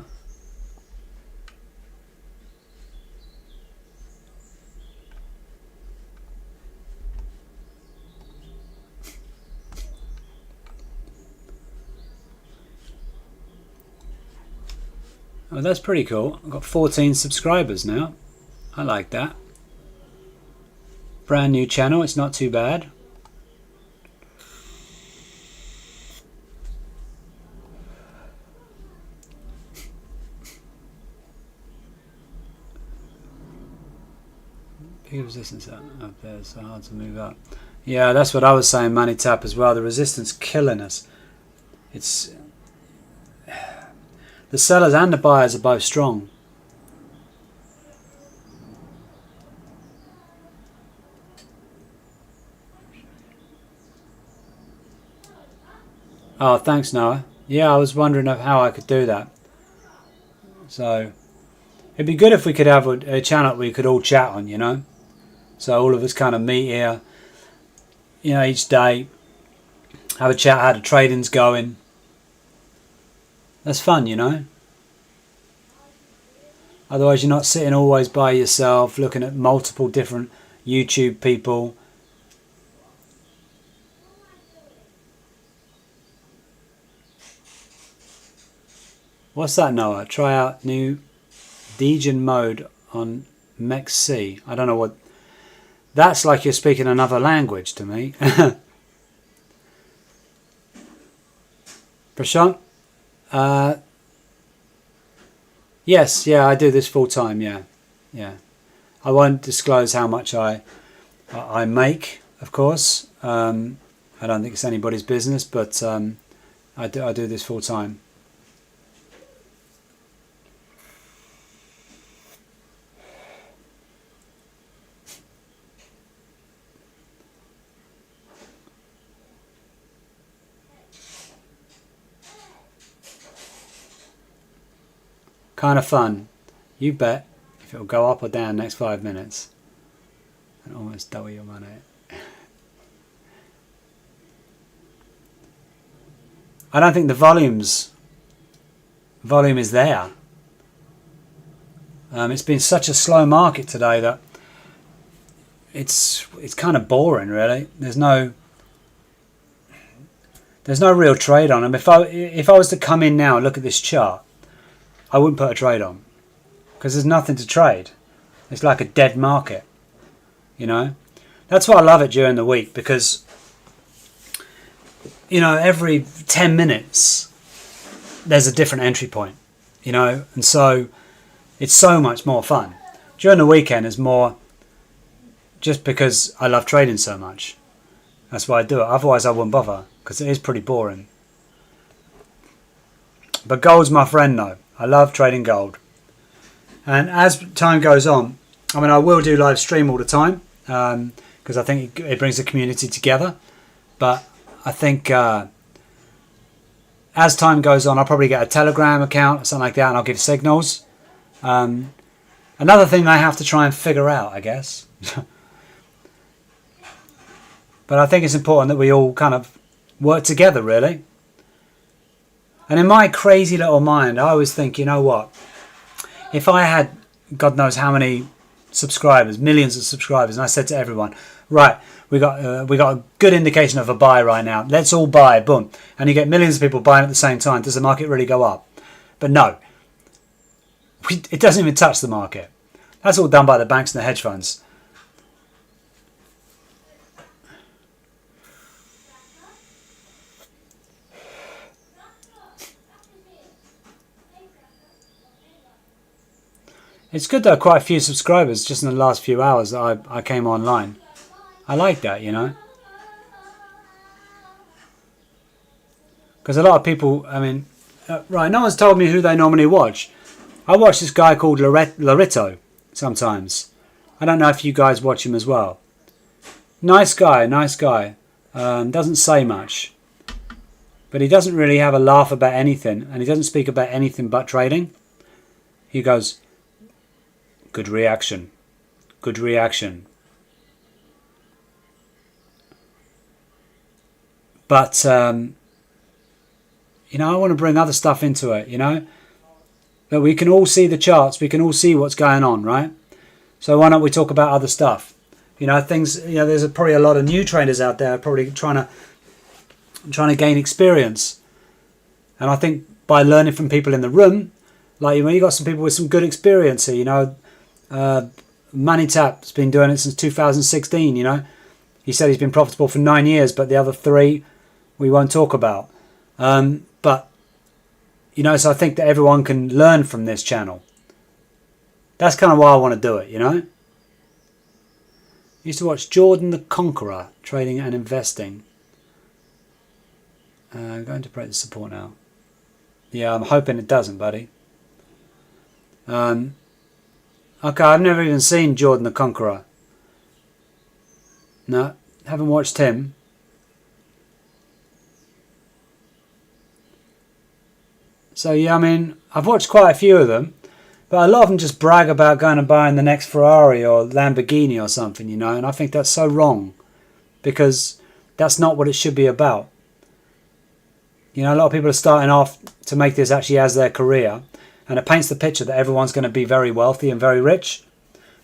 Oh, that's pretty cool. I've got 14 subscribers now. I like that. Brand new channel, it's not too bad. Big resistance up there, so hard to move up. Yeah, that's what I was saying, Money Tap, as well. The resistance killing us. It's the sellers and the buyers are both strong. Oh, thanks, Noah. Yeah, I was wondering of how I could do that. So it'd be good if we could have a channel we could all chat on, you know. So all of us kind of meet here, you know, each day, have a chat how the trading's going. That's fun, you know. Otherwise you're not sitting always by yourself looking at multiple different YouTube people. What's that, Noah? Try out new Degen mode on MEXC. I don't know what... That's like you're speaking another language to me. Prashant? Yes, yeah, I do this full time, yeah. I won't disclose how much I make, of course. I don't think it's anybody's business, but I do this full time. Kind of fun. You bet if it'll go up or down next 5 minutes. And almost double your money. I don't think the volume is there. It's been such a slow market today that it's kind of boring, really. There's no real trade on them. If I was to come in now and look at this chart, I wouldn't put a trade on because there's nothing to trade. It's like a dead market, you know. That's why I love it during the week, because you know, every 10 minutes there's a different entry point, you know, and so it's so much more fun. During the weekend is more just because I love trading so much. That's why I do it. Otherwise I wouldn't bother, because it is pretty boring. But gold's my friend though. I love trading gold. And as time goes on, I mean, I will do live stream all the time, because I think it brings the community together. But I think as time goes on, I'll probably get a Telegram account or something like that, and I'll give signals. Another thing I have to try and figure out, I guess. But I think it's important that we all kind of work together, really. And in my crazy little mind, I always think, you know what? If I had, God knows how many subscribers, millions of subscribers, and I said to everyone, right, we got a good indication of a buy right now. Let's all buy, boom. And you get millions of people buying at the same time. Does the market really go up? But no. It doesn't even touch the market. That's all done by the banks and the hedge funds. It's good there are quite a few subscribers just in the last few hours that I came online. I like that, you know. Because a lot of people, I mean, right, no one's told me who they normally watch. I watch this guy called Larito sometimes. I don't know if you guys watch him as well. Nice guy, nice guy. Doesn't say much. But he doesn't really have a laugh about anything. And he doesn't speak about anything but trading. He goes, good reaction. Good reaction. But, you know, I want to bring other stuff into it, you know. That we can all see the charts. We can all see what's going on, right? So why not we talk about other stuff? You know, things, you know, there's probably a lot of new traders out there probably trying to gain experience. And I think by learning from people in the room, like when you got some people with some good experience here, you know, Manitap's been doing it since 2016, you know. He said he's been profitable for 9 years, but the other 3 we won't talk about. But, you know, so I think that everyone can learn from this channel. That's kind of why I want to do it, you know. I used to watch Jordan the Conqueror, trading and investing. I'm going to break the support now. Yeah, I'm hoping it doesn't, buddy. Okay, I've never even seen Jordan the Conqueror. No, haven't watched him. So yeah, I mean, I've watched quite a few of them. But a lot of them just brag about going and buying the next Ferrari or Lamborghini or something, you know. And I think that's so wrong. Because that's not what it should be about. You know, a lot of people are starting off to make this actually as their career. And it paints the picture that everyone's going to be very wealthy and very rich.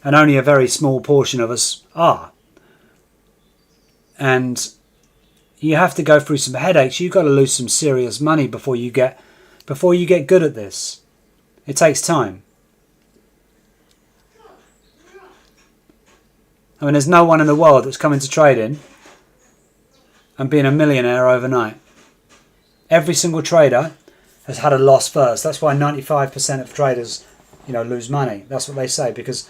And only a very small portion of us are. And you have to go through some headaches. You've got to lose some serious money before you get good at this. It takes time. I mean, there's no one in the world that's come into trading and been a millionaire overnight. Every single trader has had a loss first. That's why 95% of traders, you know, lose money. That's what they say, because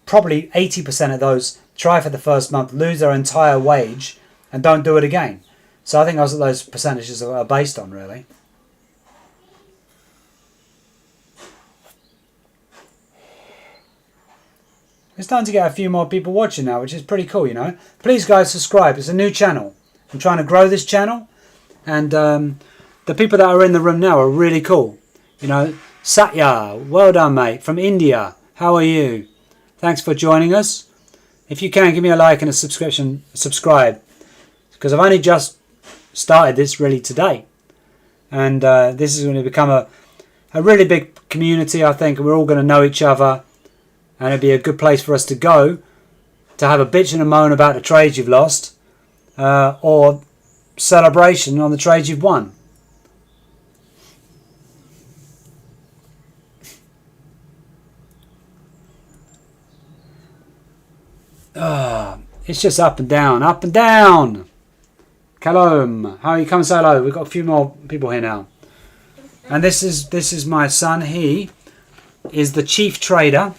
probably 80% of those try for the first month, lose their entire wage, and don't do it again. So I think that's what those percentages are based on, really. It's starting to get a few more people watching now, which is pretty cool, you know. Please, guys, subscribe. It's a new channel. I'm trying to grow this channel. And the people that are in the room now are really cool. You know, Satya, well done, mate, from India. How are you? Thanks for joining us. If you can, give me a like and a subscribe. Because I've only just started this really today. And this is going to become a really big community, I think. We're all going to know each other. And it'd be a good place for us to go to have a bitch and a moan about the trades you've lost, or celebration on the trades you've won. It's just up and down, up and down. Callum, how are you? Come say hello. We've got a few more people here now. And this is my son. He is the chief trader.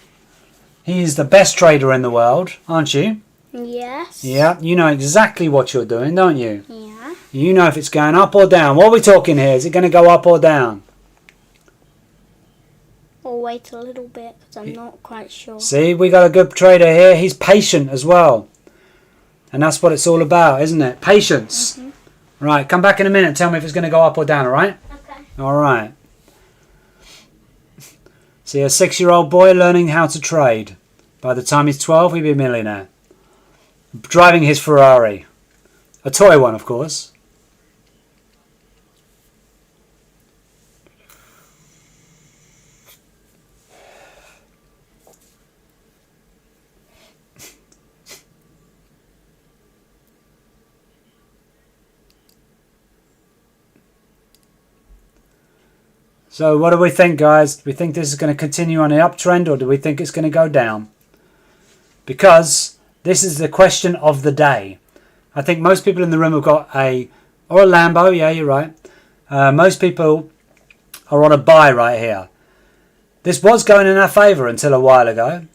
He is the best trader in the world, aren't you? Yes. Yeah, you know exactly what you're doing, don't you? Yeah. You know if it's going up or down. What are we talking here? Is it going to go up or down? I'll wait a little bit because I'm not quite sure. See, we got a good trader here. He's patient as well. And that's what it's all about, isn't it? Patience. Mm-hmm. Right, come back in a minute and tell me if it's going to go up or down, all right? Okay. All right. See, a 6-year-old boy learning how to trade. By the time he's 12, he'll be a millionaire. Driving his Ferrari. A toy one, of course. So what do we think, guys? Do we think this is going to continue on the uptrend, or do we think it's going to go down? Because this is the question of the day. I think most people in the room have got a Lambo. Yeah, you're right. Most people are on a buy right here. This was going in our favour until a while ago.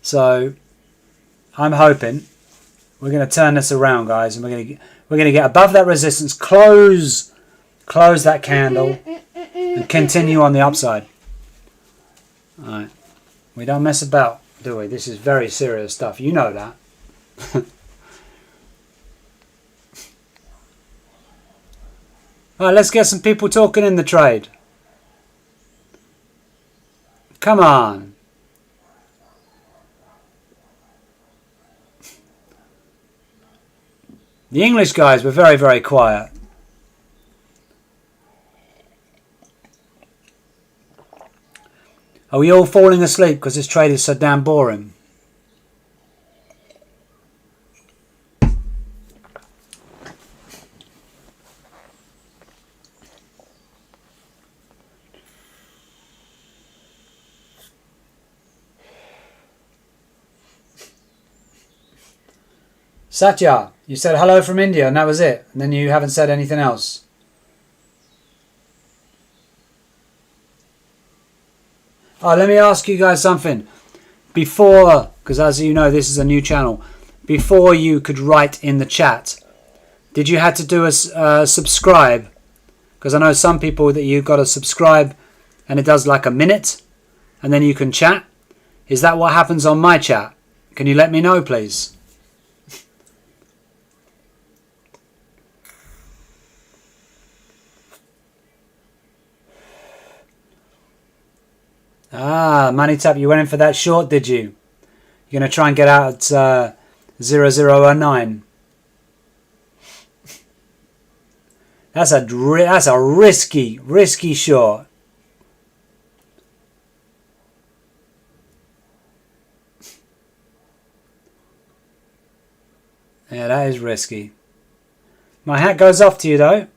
So I'm hoping we're going to turn this around, guys, and we're going to get above that resistance, close that candle, and continue on the upside. All right. We don't mess about, do we? This is very serious stuff. You know that. All right, let's get some people talking in the trade. Come on. The English guys were very, very quiet. Are we all falling asleep because this trade is so damn boring? Satya, you said hello from India and that was it. And then you haven't said anything else. Oh, let me ask you guys something. Before, because as you know, this is a new channel. Before you could write in the chat, did you have to do a subscribe? Because I know some people that you've got to subscribe and it does like a minute and then you can chat. Is that what happens on my chat? Can you let me know, please? Ah, Money Tap, you went in for that short, did you? You're going to try and get out at 0009. That's a risky short. Yeah, that is risky. My hat goes off to you though.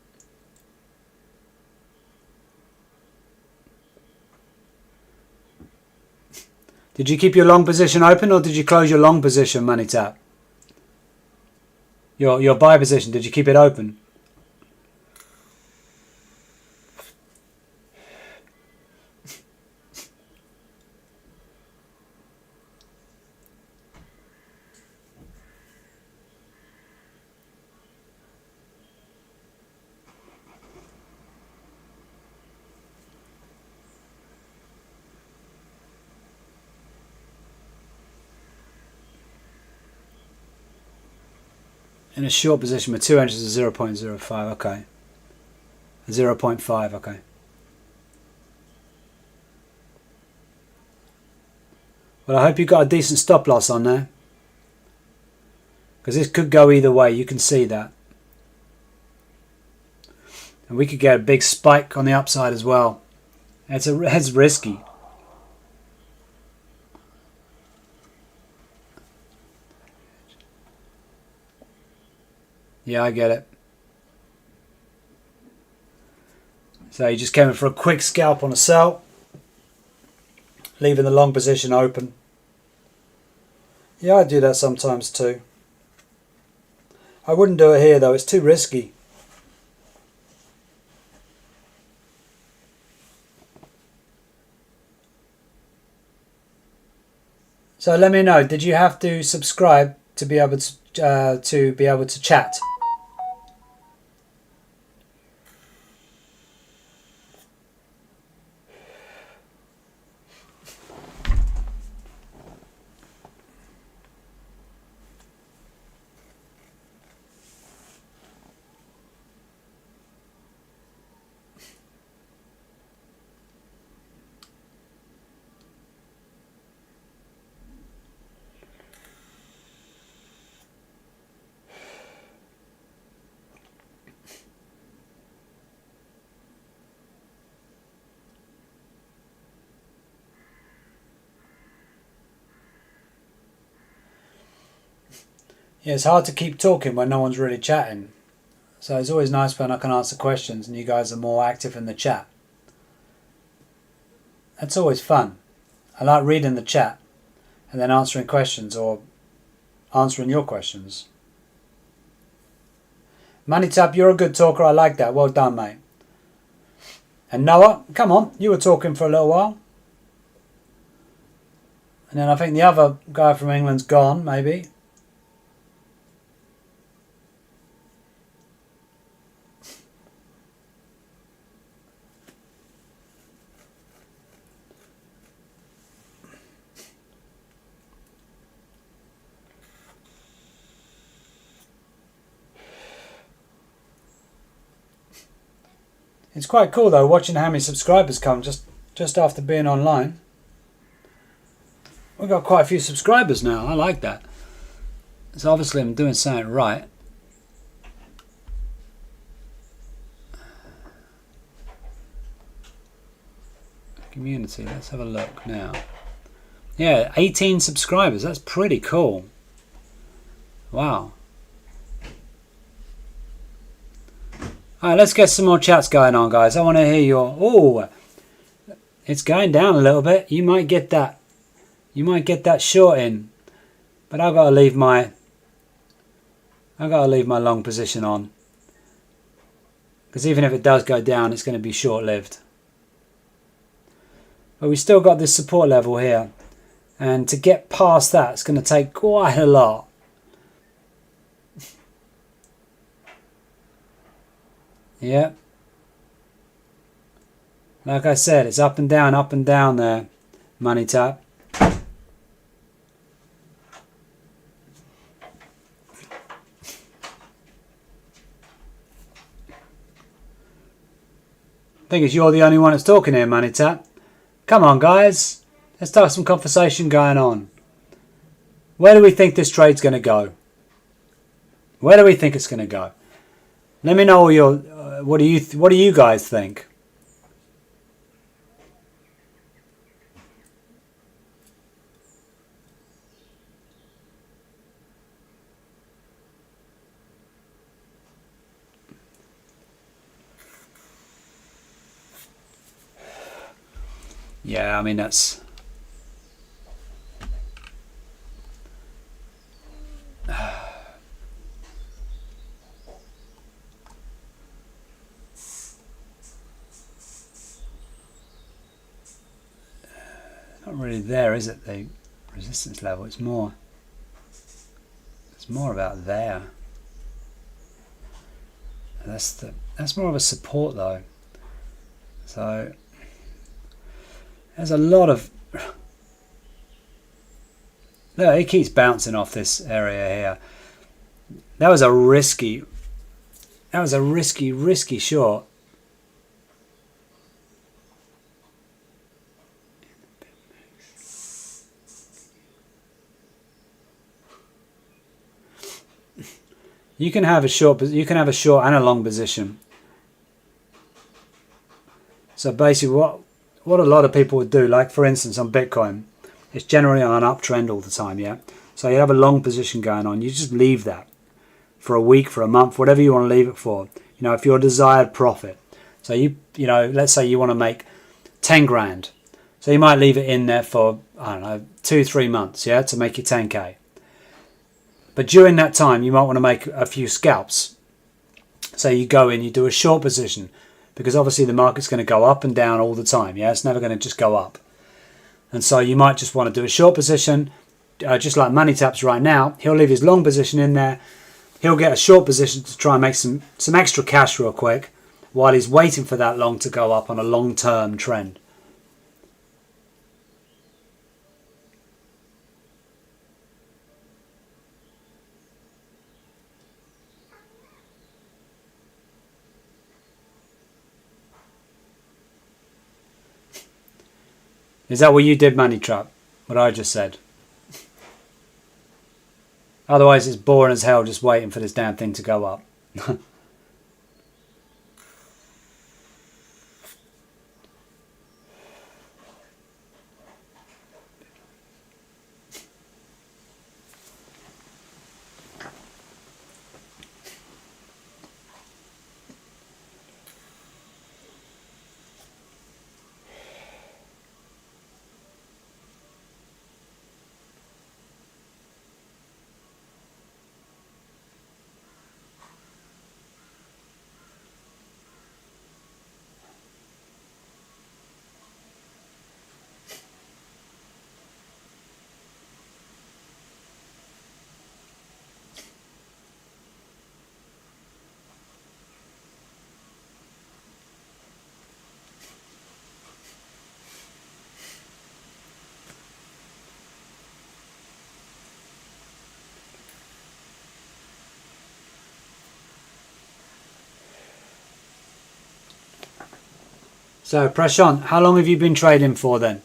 Did you keep your long position open or did you close your long position, Money Tap? Your buy position, did you keep it open? In a short position with 2 inches of 0.05, okay. 0.5, okay. Well, I hope you got a decent stop loss on there. Because this could go either way, you can see that. And we could get a big spike on the upside as well. It's risky. Yeah, I get it. So you just came in for a quick scalp on a sell, leaving the long position open. Yeah, I do that sometimes too. I wouldn't do it here though, it's too risky. So let me know, did you have to subscribe to be able to chat? Yeah, it's hard to keep talking when no one's really chatting. So it's always nice when I can answer questions and you guys are more active in the chat. That's always fun. I like reading the chat and then answering questions or answering your questions. Money Tap, you're a good talker. I like that. Well done, mate. And Noah, come on, you were talking for a little while. And then I think the other guy from England's gone, maybe. It's quite cool though, watching how many subscribers come just after being online. We've got quite a few subscribers now. I like that. So obviously I'm doing something right. Community, let's have a look now. Yeah, 18 subscribers. That's pretty cool. Wow. Alright, let's get some more chats going on, guys. I want to hear your... Oh, it's going down a little bit. You might get that. You might get that short in. But I've got to leave my long position on. Because even if it does go down, it's going to be short-lived. But we still got this support level here. And to get past that, it's going to take quite a lot. Yeah. Like I said, it's up and down there, Money Tap. Thing is, you're the only one that's talking here, Money Tap. Come on, guys. Let's start some conversation going on. Where do we think this trade's going to go? Where do we think it's going to go? Let me know your... what do you guys think? Yeah, I mean that's... Not really there, is it? The resistance level. It's more about there. That's more of a support though. So there's a lot of... Look, it keeps bouncing off this area here. That was a risky short. You can have a short and a long position. So basically what a lot of people would do, like for instance on Bitcoin, it's generally on an uptrend all the time, yeah? So you have a long position going on, you just leave that for a week, for a month, whatever you want to leave it for. You know, if your desired profit. So you know, let's say you want to make 10 grand. So you might leave it in there for, I don't know, 2-3 months, yeah, to make your 10k. But during that time, you might want to make a few scalps. So you go in, you do a short position, because obviously the market's going to go up and down all the time. Yeah, it's never going to just go up. And so you might just want to do a short position, just like Money Taps right now. He'll leave his long position in there. He'll get a short position to try and make some extra cash real quick while he's waiting for that long to go up on a long-term trend. Is that what you did, Money Trap? What I just said? Otherwise it's boring as hell just waiting for this damn thing to go up. So, Prashant, how long have you been trading for then?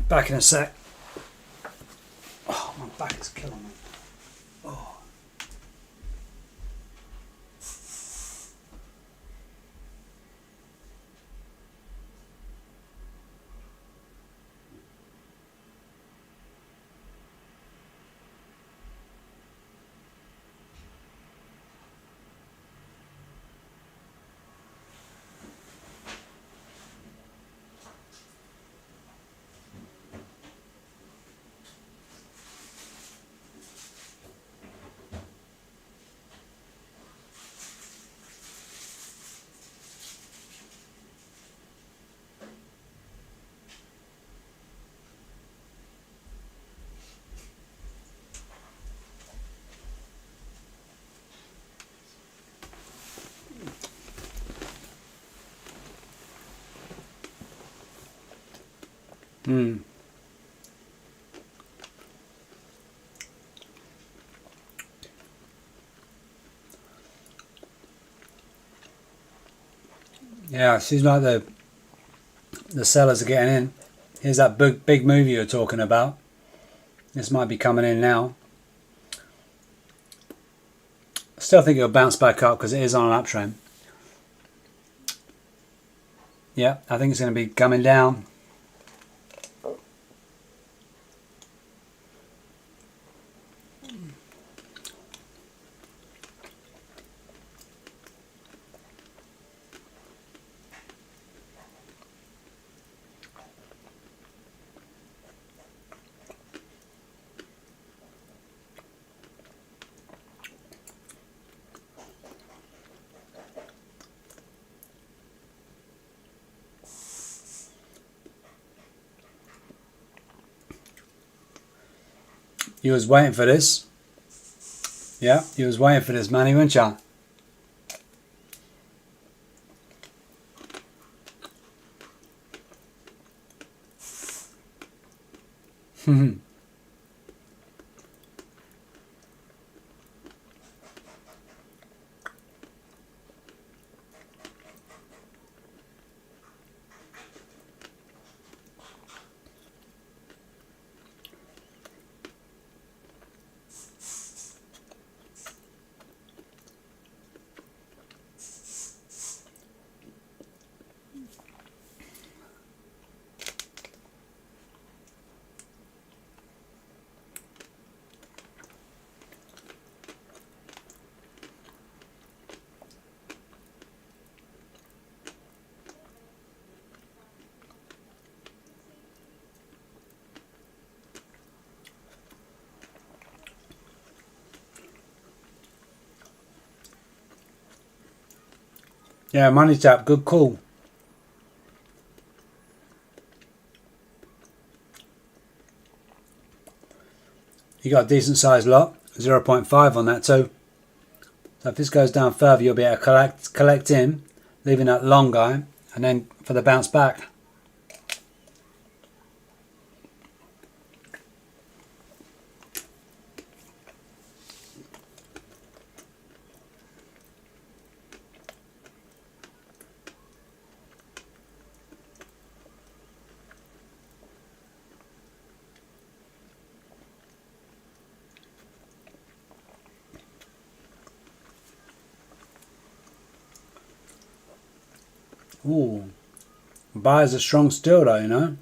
Back in a sec. Oh, my back is killing me. Oh. Hmm. Yeah, it seems like the sellers are getting in. Here's that big movie you're talking about. This might be coming in now. I still think it'll bounce back up because it is on an uptrend. Yeah, I think it's going to be coming down. You was waiting for this. Yeah, you was waiting for this, Manny, weren't you? Yeah, money tap, good call. You got a decent sized lot, 0.5 on that too. So if this goes down further, you'll be able to collect in, leaving that long guy, and then for the bounce back. Ooh, buyers are strong still though, you know.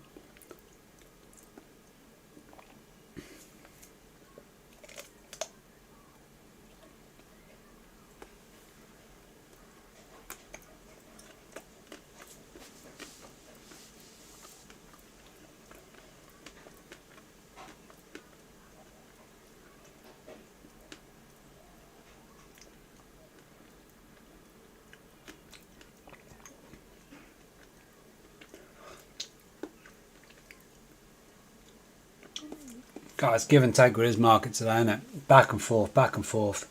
Guys, give and take with his market today, isn't it? Back and forth, back and forth.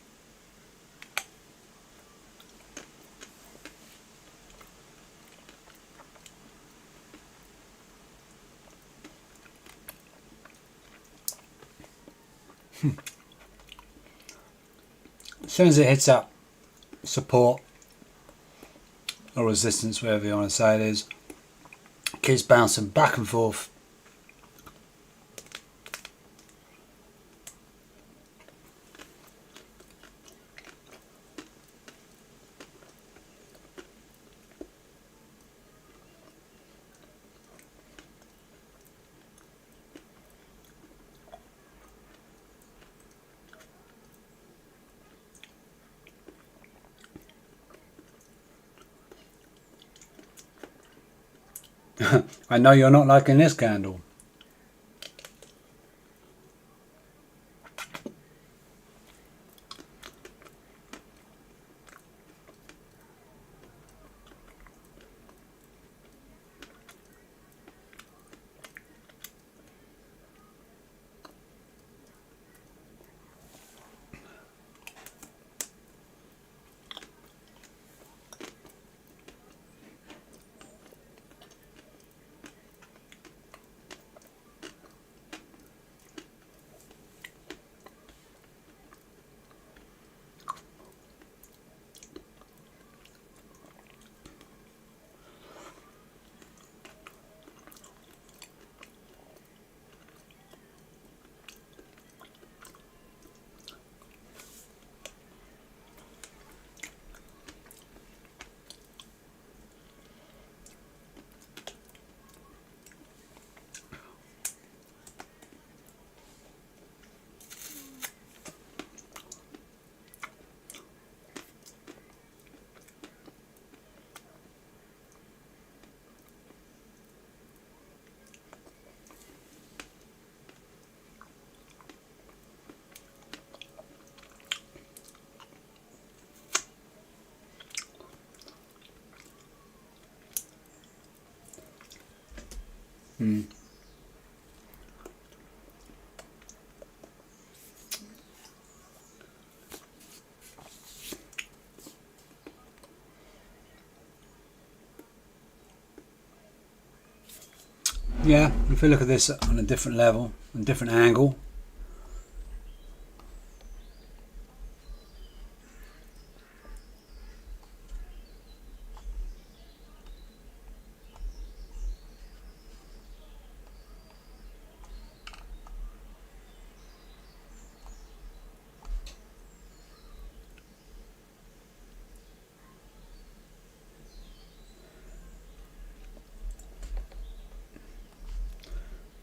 As soon as it hits up support or resistance, whatever you want to say it is, it keeps bouncing back and forth. I know you're not liking this candle. Yeah, if we look at this on a different level, a different angle.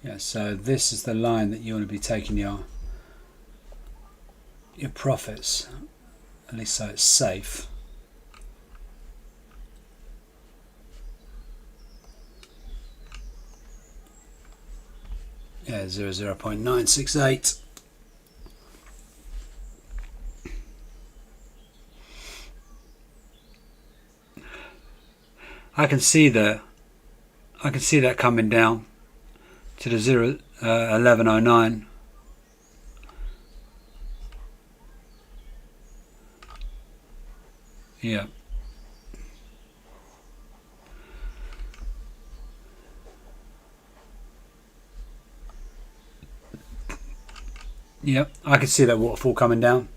Yeah, so this is the line that you want to be taking your profits, at least so it's safe. Yeah, 0.968. I can see that coming down to the 1109. Yeah. Yep, I can see that waterfall coming down.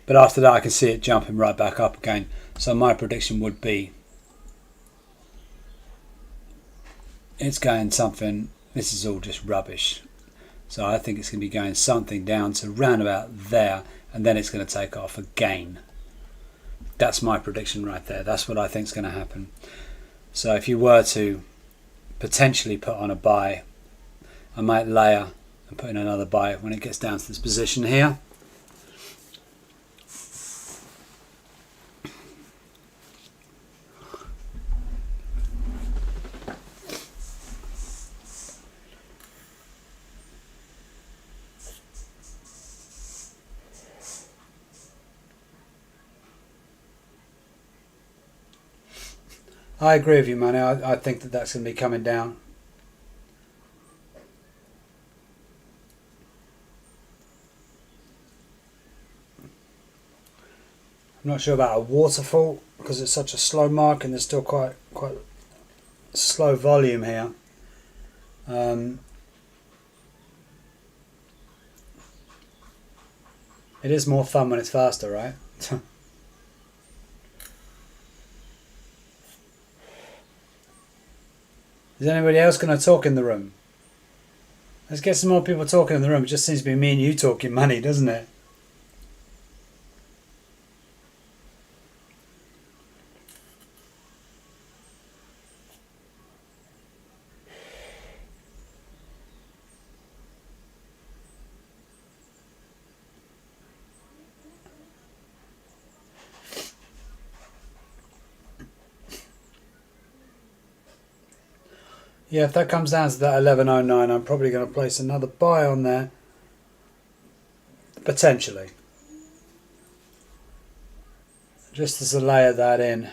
But after that I can see it jumping right back up again. So my prediction would be it's going something, this is all just rubbish. So I think it's going to be going something down to round about there, and then it's going to take off again. That's my prediction right there. That's what I think is going to happen. So if you were to potentially put on a buy, I might layer and put in another buy when it gets down to this position here. I agree with you, Manny. I think that that's going to be coming down. I'm not sure about a waterfall because it's such a slow mark and there's still quite slow volume here. It is more fun when it's faster, right? Is anybody else going to talk in the room? Let's get some more people talking in the room. It just seems to be me and you talking money, doesn't it? Yeah, if that comes down to that 11.09, I'm probably going to place another buy on there. Potentially. Just as a layer that in.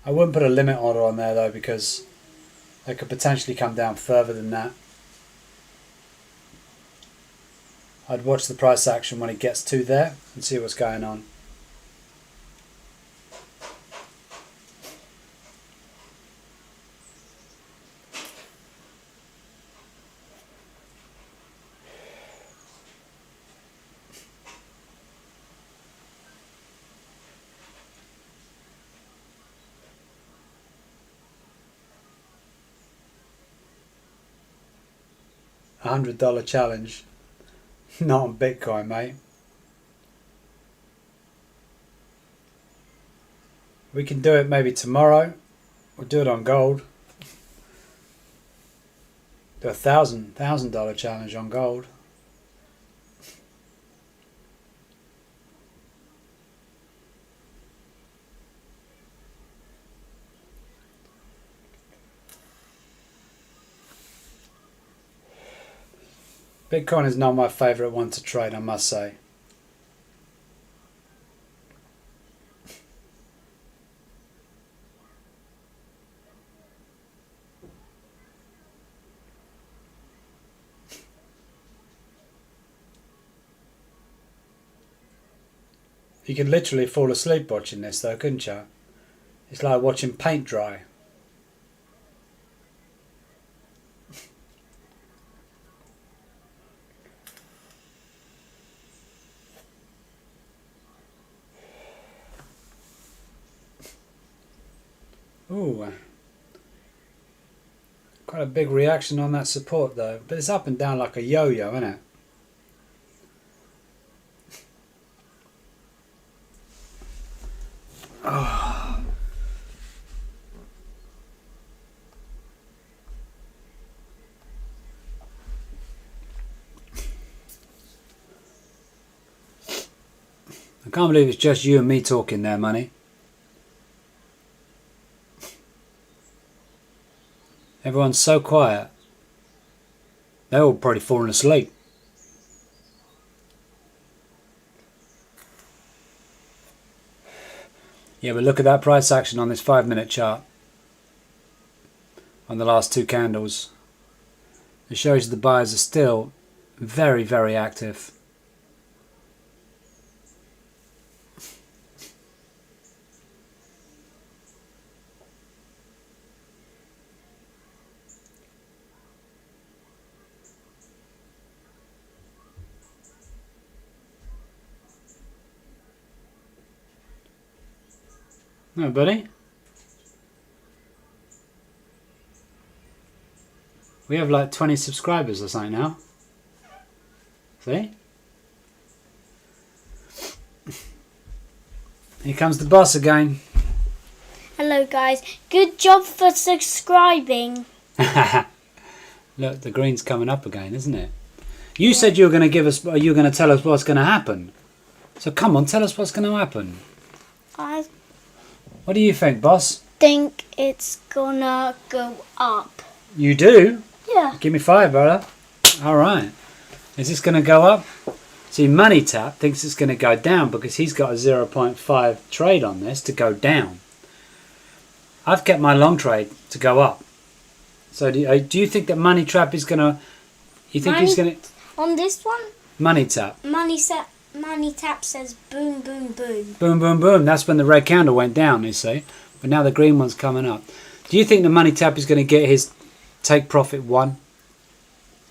I wouldn't put a limit order on there though, because they could potentially come down further than that. I'd watch the price action when it gets to there and see what's going on. $100 challenge. Not on Bitcoin, mate. We can do it maybe tomorrow. We'll do it on gold. Do a $1,000 challenge on gold. Bitcoin is not my favourite one to trade, I must say. You could literally fall asleep watching this though, couldn't you? It's like watching paint dry. Ooh, quite a big reaction on that support though, but it's up and down like a yo-yo, isn't it? Oh. I can't believe it's just you and me talking there, Money. Everyone's so quiet. They're all probably falling asleep. Yeah, but look at that price action on this 5-minute chart. on the last two candles. It shows you the buyers are still very, very active. No, buddy. We have like 20 subscribers or something now. See? Here comes the boss again. Hello guys. Good job for subscribing. Look, the green's coming up again, isn't it? You said you were going to give us, you were going to tell us what's going to happen. So come on, tell us what's going to happen. I What do you think, boss? think it's gonna go up. You do? Yeah. Give me 5, brother. All right. Is this going to go up? See, Money Tap thinks it's going to go down because he's got a 0.5 trade on this to go down. I've kept my long trade to go up. So do you think that Money Trap is going to... You think he's going to... On this one, Money Tap. Money Tap says boom, boom, boom. Boom, boom, boom. That's when the red candle went down, you see. But now the green one's coming up. Do you think the Money Tap is going to get his take profit 1?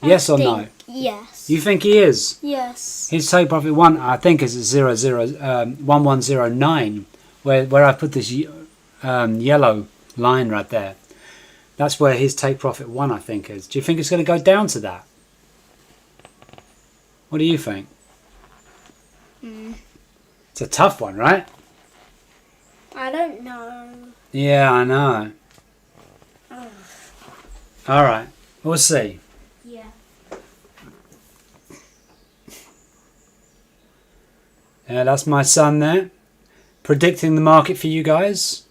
Yes or no? Yes. You think he is? Yes. His take profit 1, I think, is at 1109, where I put this yellow line right there. That's where his take profit 1, I think, is. Do you think it's going to go down to that? What do you think? It's a tough one, right? I don't know. Yeah, I know. All right, we'll see. Yeah. Yeah, that's my son there, predicting the market for you guys.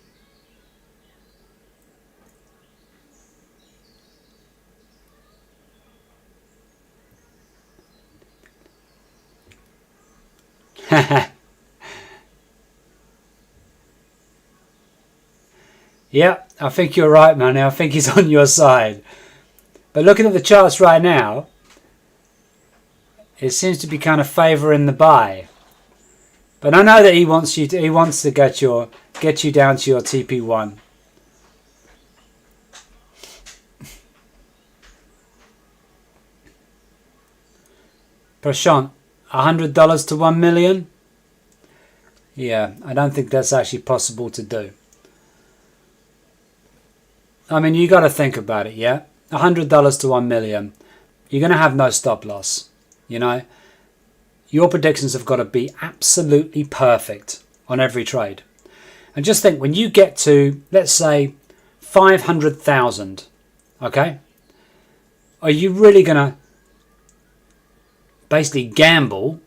Yeah, I think you're right, man. I think he's on your side. But looking at the charts right now, it seems to be kind of favouring the buy. But I know that he wants to get you down to your TP1. Prashant, $100 to 1 million? Yeah, I don't think that's actually possible to do. I mean, you got to think about it, yeah? $100 to 1 million. You're going to have no stop loss, you know? Your predictions have got to be absolutely perfect on every trade. And just think, when you get to, let's say, 500,000, okay? Are you really going to basically gamble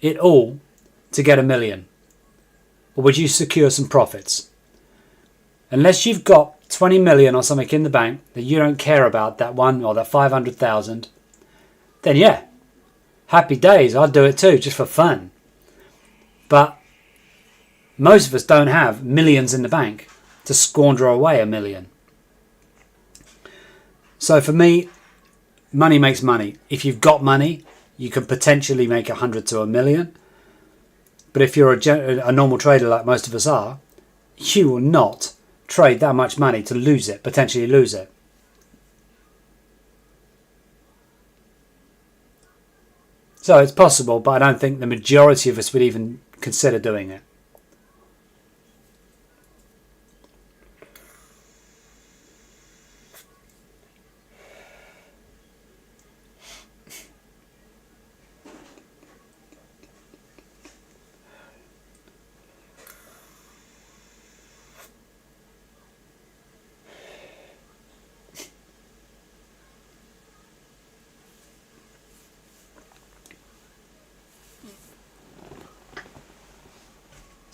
it all to get $1 million? Or would you secure some profits? Unless you've got 20 million or something in the bank that you don't care about, that one or that 500,000, then yeah, happy days, I'd do it too, just for fun. But most of us don't have millions in the bank to squander away $1 million. So for me, money makes money. If you've got money, you can potentially make 100 to 1 million. But if you're a normal trader like most of us are, you will not trade that much money to lose it, potentially lose it. So it's possible, but I don't think the majority of us would even consider doing it.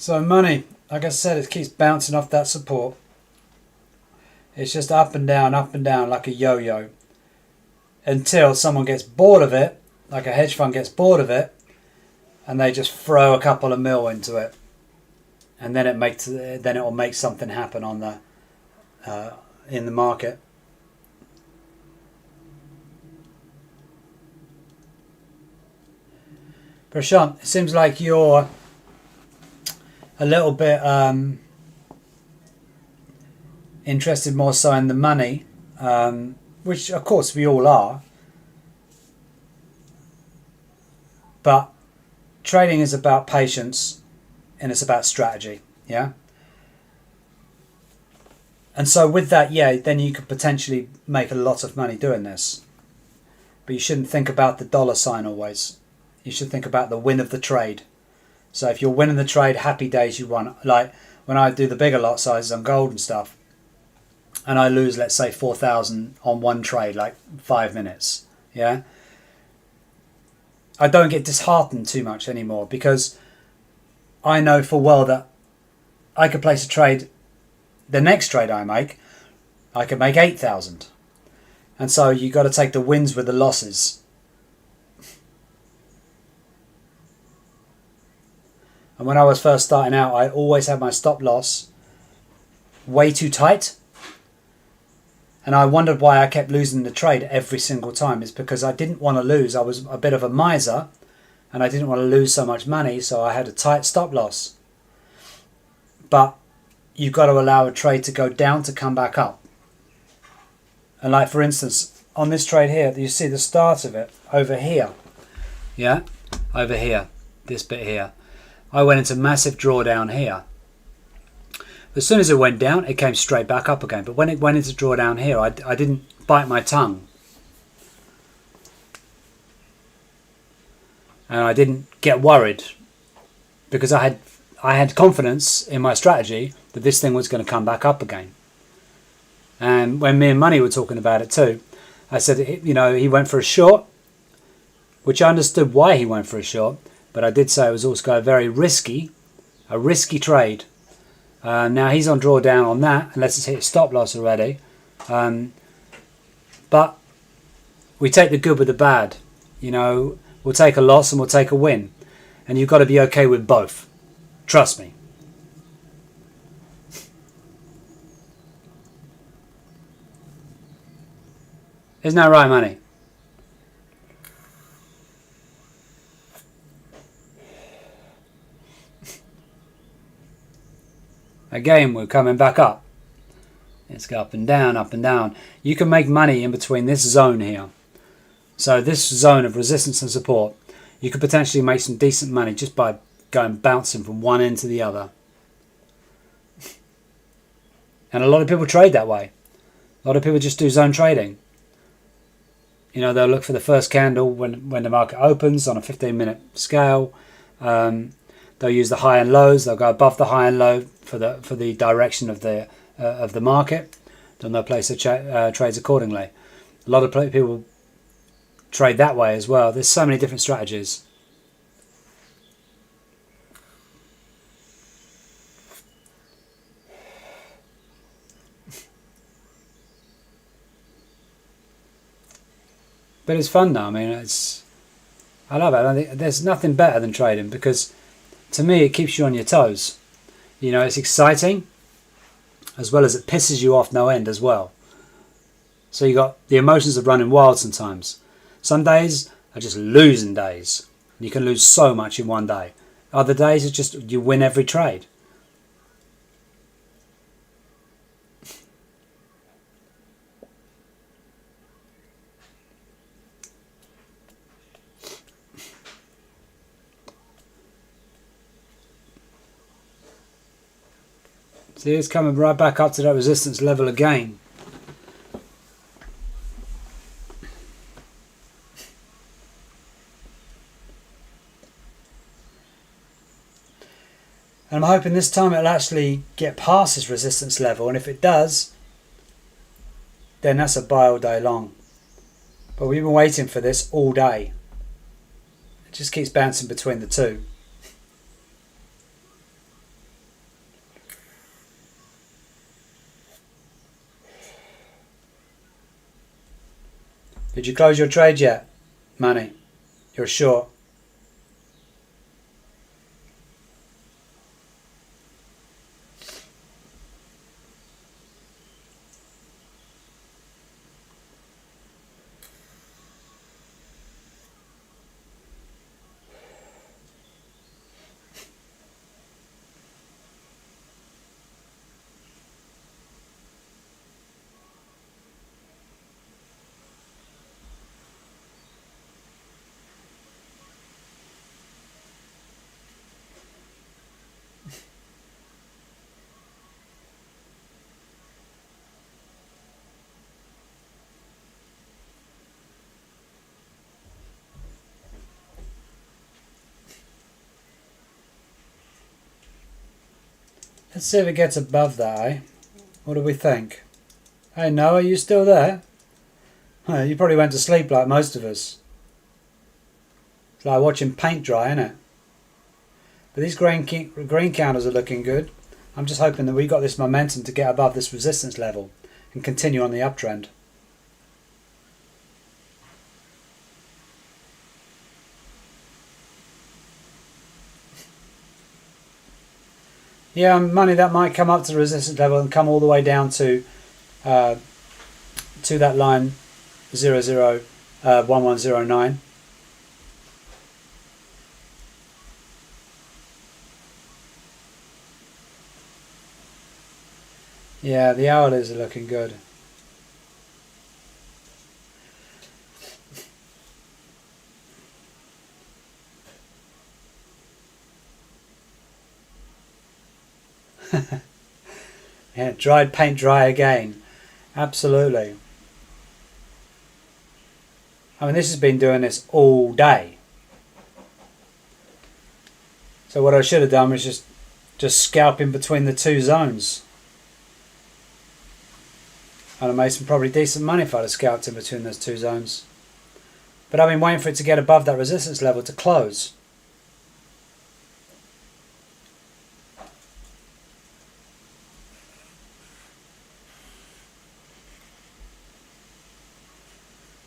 So money, like I said, it keeps bouncing off that support. It's just up and down like a yo-yo. Until someone gets bored of it, like a hedge fund gets bored of it, and they just throw a couple of mil into it. And then it will make something happen on the in the market. Prashant, it seems like you're a little bit interested more so in the money, which of course we all are. But trading is about patience and it's about strategy, yeah? And so with that, yeah, then you could potentially make a lot of money doing this. But you shouldn't think about the dollar sign always. You should think about the win of the trade. So if you're winning the trade, happy days, you won. Like when I do the bigger lot sizes on gold and stuff, and I lose, let's say, 4,000 on one trade, like 5 minutes, yeah? I don't get disheartened too much anymore because I know full well that I could place a trade, the next trade I could make 8,000. And so you got to take the wins with the losses. And when I was first starting out, I always had my stop loss way too tight. And I wondered why I kept losing the trade every single time. It's because I didn't want to lose. I was a bit of a miser and I didn't want to lose so much money. So I had a tight stop loss. But you've got to allow a trade to go down to come back up. And like for instance, on this trade here, you see the start of it over here. Yeah, over here, this bit here. I went into massive drawdown here. As soon as it went down, it came straight back up again. But when it went into drawdown here, I didn't bite my tongue. And I didn't get worried because I had confidence in my strategy that this thing was going to come back up again. And when me and Money were talking about it too, I said, you know, he went for a short, which I understood why he went for a short, but I did say it was also a risky trade. Now he's on drawdown on that, unless it's hit stop loss already. But we take the good with the bad. You know, we'll take a loss and we'll take a win. And you've got to be okay with both. Trust me. Isn't that right, Money? Again, we're coming back up. Let's go up and down, up and down. You can make money in between this zone here. So this zone of resistance and support, you could potentially make some decent money just by going bouncing from one end to the other. And a lot of people trade that way. A lot of people just do zone trading. You know, they'll look for the first candle when the market opens on a 15-minute scale. They'll use the high and lows. They'll go above the high and low for the direction of the market. Then they'll place their trades accordingly. A lot of people trade that way as well. There's so many different strategies. But it's fun now. I mean, I love it. I think there's nothing better than trading because, to me, it keeps you on your toes. You know, it's exciting, as well as it pisses you off no end as well. So you got the emotions of running wild sometimes. Some days are just losing days. You can lose so much in one day. Other days it's just you win every trade. See, it's coming right back up to that resistance level again. And I'm hoping this time it'll actually get past this resistance level, and if it does, then that's a buy all day long. But we've been waiting for this all day. It just keeps bouncing between the two. Did you close your trade yet, Money? You're short. Let's see if it gets above that, eh? What do we think? Hey Noah, are you still there? Huh, you probably went to sleep like most of us. It's like watching paint dry, isn't it? But these green counters are looking good. I'm just hoping that we got this momentum to get above this resistance level and continue on the uptrend. Yeah, money that might come up to the resistance level and come all the way down to that line 1109. Yeah, the hourlies are looking good. Yeah, dried paint dry again. Absolutely. I mean, this has been doing this all day. So what I should have done was just scalp in between the two zones. I'd have made some probably decent money if I'd have scalped in between those two zones. But I've been waiting for it to get above that resistance level to close.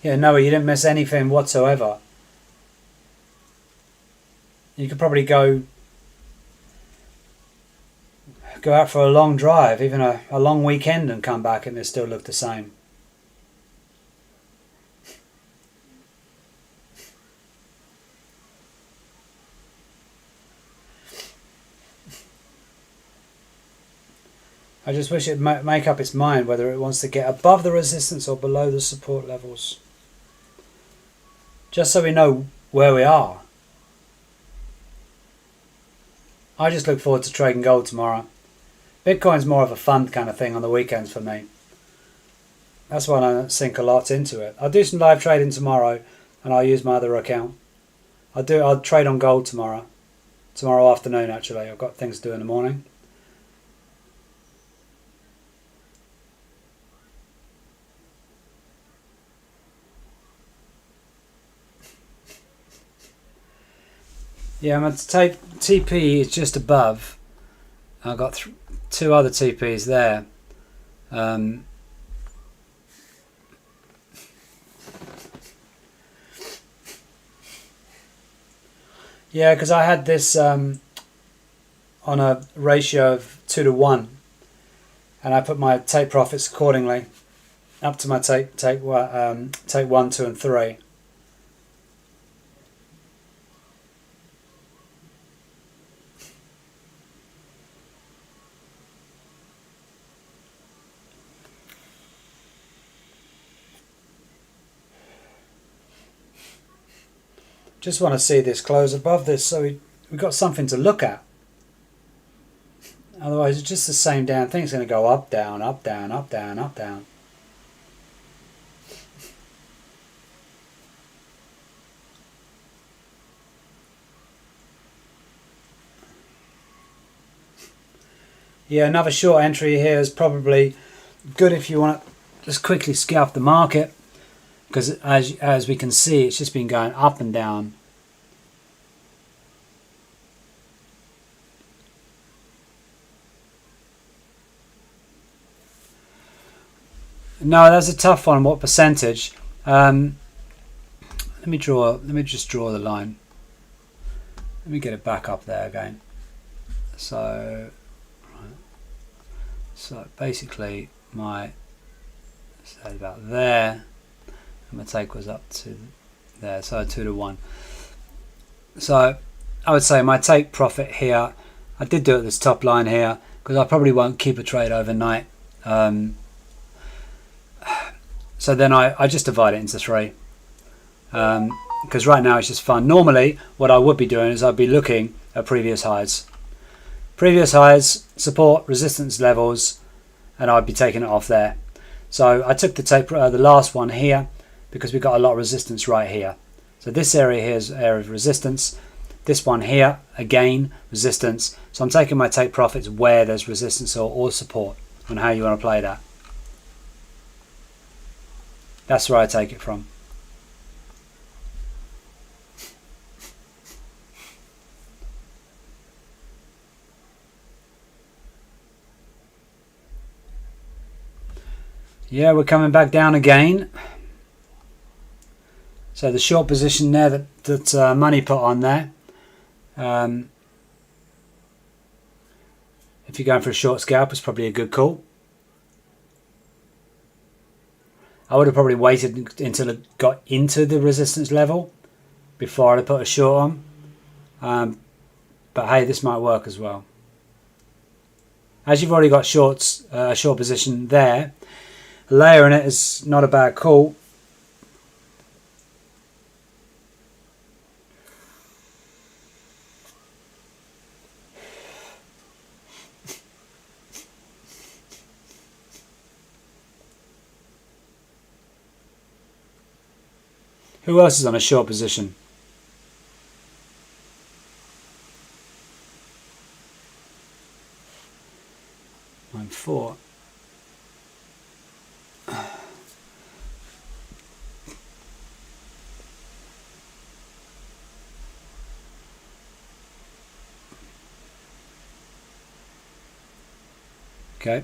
Yeah, no, you didn't miss anything whatsoever. You could probably go out for a long drive, even a long weekend, and come back and it still look the same. I just wish it'd make up its mind whether it wants to get above the resistance or below the support levels. Just so we know where we are. I just look forward to trading gold tomorrow. Bitcoin's more of a fun kind of thing on the weekends for me. That's why I don't sink a lot into it. I'll do some live trading tomorrow and I'll use my other account. I'll trade on gold tomorrow. Tomorrow afternoon actually. I've got things to do in the morning. Yeah, my TP is just above. I've got two other TPs there. Yeah, because I had this on a ratio of 2 to 1, and I put my take profits accordingly up to my take 1, 2, and 3. Just want to see this close above this so we've got something to look at. Otherwise it's just the same damn thing. It's going to go up, down, up, down, up, down, up, down. Yeah, another short entry here is probably good if you want to just quickly scalp the market. Because as we can see, it's just been going up and down. No, that's a tough one. What percentage? Let me just draw the line. Let me get it back up there again. So basically, say about there. My take was up to there, so 2 to 1. So I would say my take profit here, I did do it this top line here because I probably won't keep a trade overnight. So then I just divide it into 3 because right now it's just fun. Normally what I would be doing is I'd be looking at previous highs, support, resistance levels, and I'd be taking it off there. So I took the last one here, because we've got a lot of resistance right here. So this area here is area of resistance. This one here, again, resistance. So I'm taking my take profits where there's resistance or support on how you want to play that. That's where I take it from. Yeah, we're coming back down again. So the short position there that money put on there. If you're going for a short scalp, it's probably a good call. I would have probably waited until it got into the resistance level before I'd put a short on. But hey, this might work as well. As you've already got shorts, a short position there, layering it is not a bad call. Who else is on a short position? I'm 4. Okay.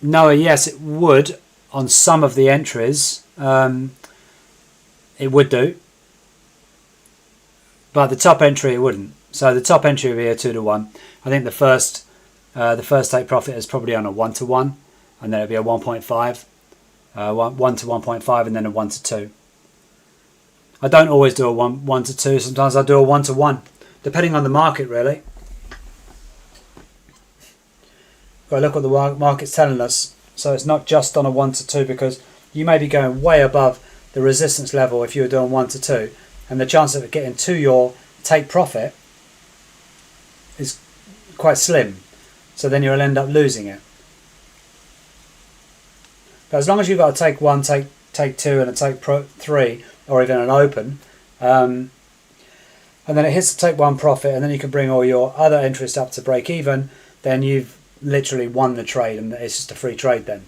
Noah, yes, it would on some of the entries. It would do, but the top entry it wouldn't. So the top entry would be a 2-to-1. I think the first take profit is probably on a 1-to-1, and then it'd be a 1.5, 1 to 1.5, and then a 1-to-2. I don't always do a 1-to-2. Sometimes I do a 1-to-1, depending on the market, really. Got to look what the market's telling us. So it's not just on a 1-to-2, because you may be going way above the resistance level if you were doing 1-to-2, and the chance of it getting to your take profit is quite slim. So then you'll end up losing it. But as long as you've got a take 1, take 2, and a take 3, or even an open, and then it hits the take 1 profit, and then you can bring all your other interest up to break even, then you've literally won the trade, and it's just a free trade then.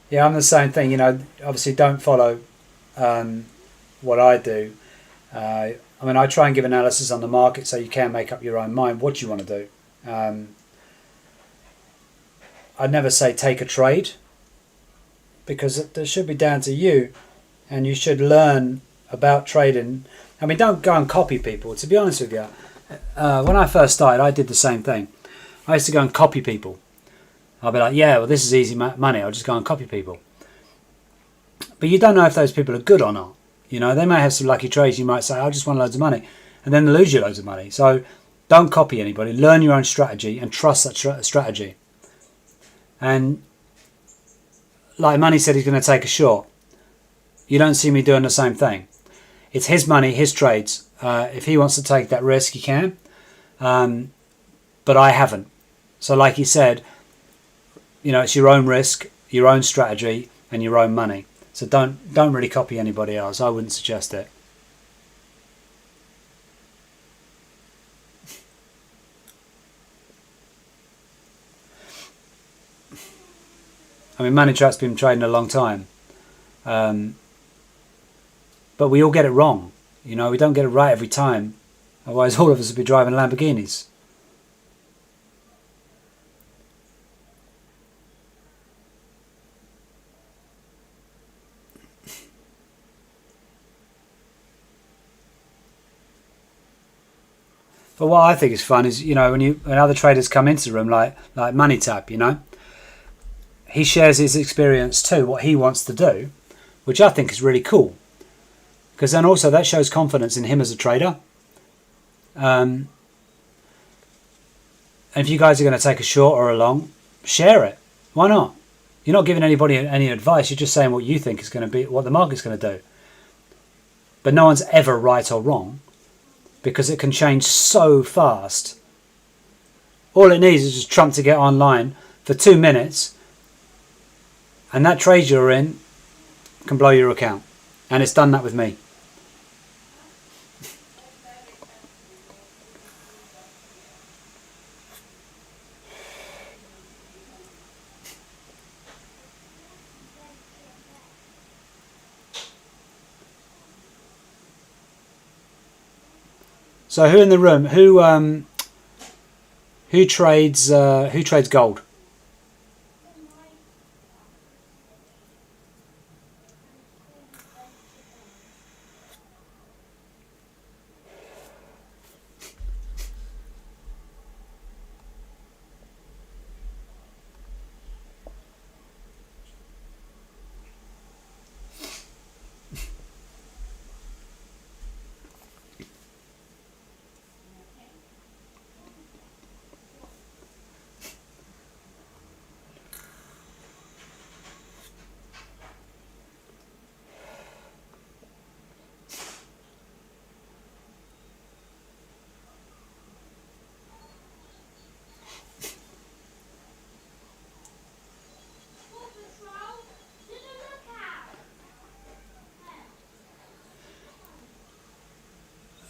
Yeah, I'm the same thing. You know, obviously don't follow what I do. I mean, I try and give analysis on the market so you can make up your own mind what you want to do. I'd never say take a trade, because it should be down to you, and you should learn about trading. I mean, don't go and copy people. To be honest with you, when I first started, I did the same thing. I used to go and copy people. I'll be like, yeah, well, this is easy money. I'll just go and copy people. But you don't know if those people are good or not. You know, they may have some lucky trades. You might say, I just want loads of money, and then they lose you loads of money. So don't copy anybody. Learn your own strategy and trust that strategy. And like Money said, he's going to take a short. You don't see me doing the same thing. It's his money, his trades. If he wants to take that risk, he can. But I haven't. So like he said, you know, it's your own risk, your own strategy, and your own money. So don't really copy anybody else. I wouldn't suggest it. I mean, Money Trap's been trading a long time. But we all get it wrong. You know, we don't get it right every time. Otherwise, all of us would be driving Lamborghinis. But what I think is fun is, you know, when other traders come into the room, like Money Tap, you know, he shares his experience too, what he wants to do. which I think is really cool, because then also that shows confidence in him as a trader. And if you guys are going to take a short or a long, share it. Why not? You're not giving anybody any advice. You're just saying what you think is going to be, what the market's going to do. But no one's ever right or wrong, because it can change so fast. All it needs is just Trump to get online for 2 minutes, and that trade you're in can blow your account. And it's done that with me. So who in the room? Who trades gold?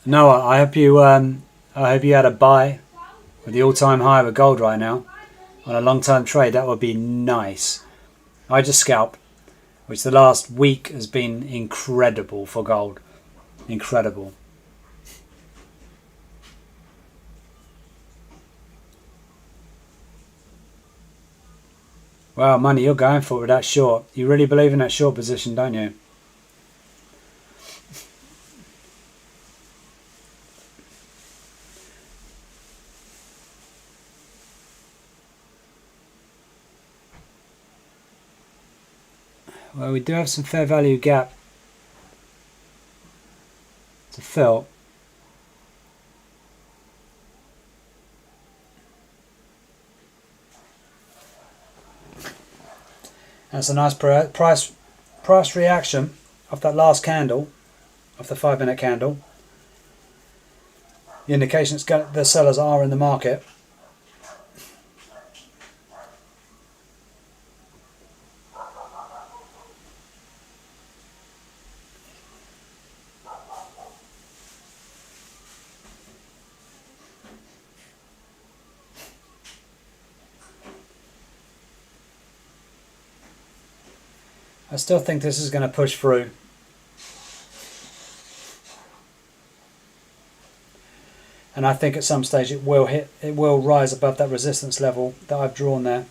Noah, I hope you had a buy with the all-time high of gold right now on a long-term trade. That would be nice. I just scalped, which the last week has been incredible for gold. Incredible. Wow, money, you're going for it with that short. You really believe in that short position, don't you? Well, we do have some fair value gap to fill. That's a nice price reaction off that last candle, off the 5-minute candle. The indication the sellers are in the market. I still think this is going to push through. And I think at some stage it will rise above that resistance level that I've drawn there.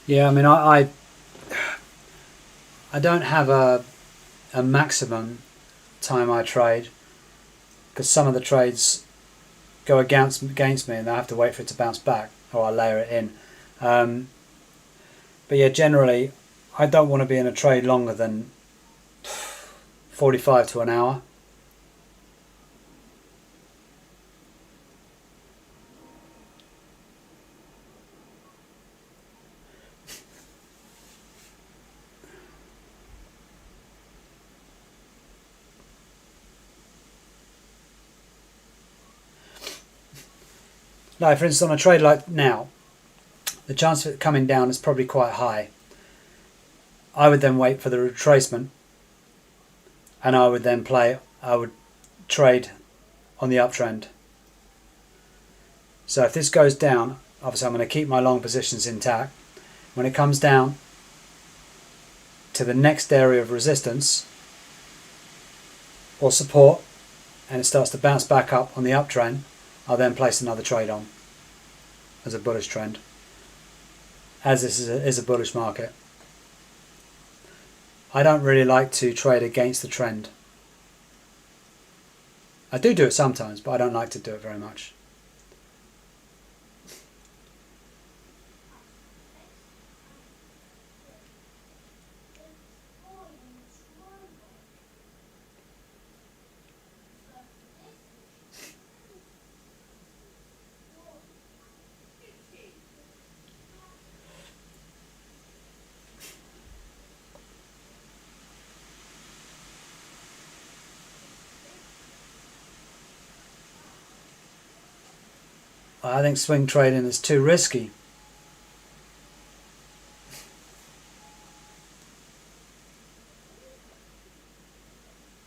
Yeah, I mean, I don't have a maximum time I trade, because some of the trades go against me and I have to wait for it to bounce back, or I layer it in. But yeah, generally I don't want to be in a trade longer than 45 to an hour. Like for instance on a trade like now, the chance of it coming down is probably quite high. I would then wait for the retracement, and I would trade on the uptrend. So if this goes down, obviously I'm going to keep my long positions intact. When it comes down to the next area of resistance or support, and it starts to bounce back up on the uptrend, I'll then place another trade on as a bullish trend, as this is a bullish market. I don't really like to trade against the trend. I do it sometimes, but I don't like to do it very much. I think swing trading is too risky.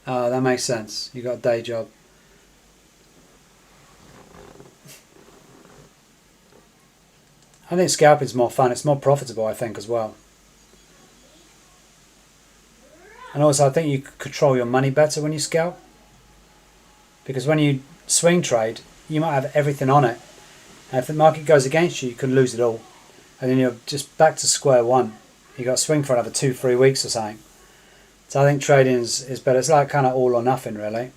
Oh, that makes sense. You got a day job. I think scalping's more fun. It's more profitable, I think, as well. And also, I think you control your money better when you scalp. Because when you swing trade, you might have everything on it. And if the market goes against you, you can lose it all. And then you're just back to square one. You've got to swing for another 2-3 weeks or something. So I think trading is better. It's like kind of all or nothing, really.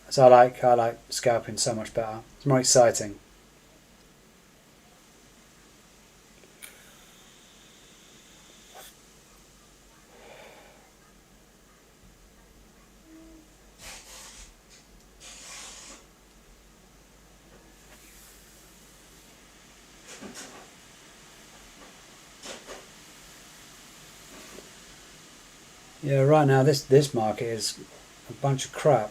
So I like scalping so much better. It's more exciting. Yeah, right now this market is a bunch of crap.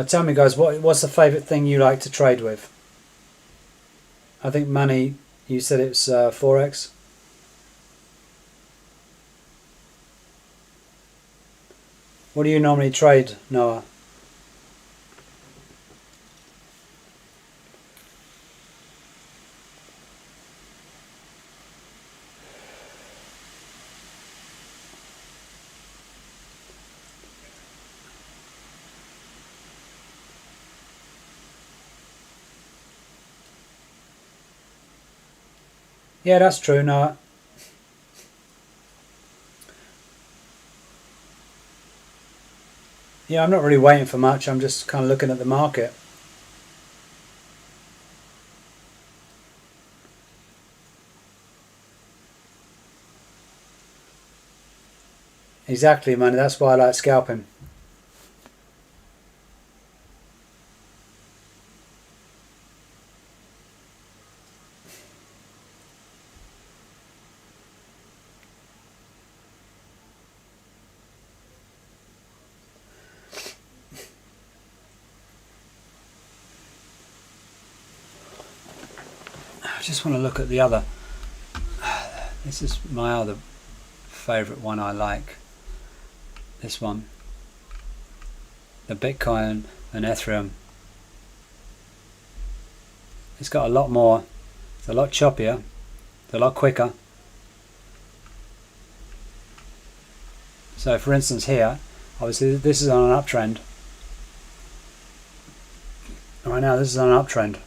Tell me guys, what's the favourite thing you like to trade with? I think money, you said it's Forex. What do you normally trade, Noah? Yeah, that's true, Noah. Yeah, I'm not really waiting for much. I'm just kind of looking at the market. Exactly, man. That's why I like scalping. I just want to look at the other. This is my other favourite one I like. This one. The Bitcoin and Ethereum. It's got a lot more. It's a lot choppier. It's a lot quicker. So for instance here, obviously this is on an uptrend. Right now this is on an uptrend.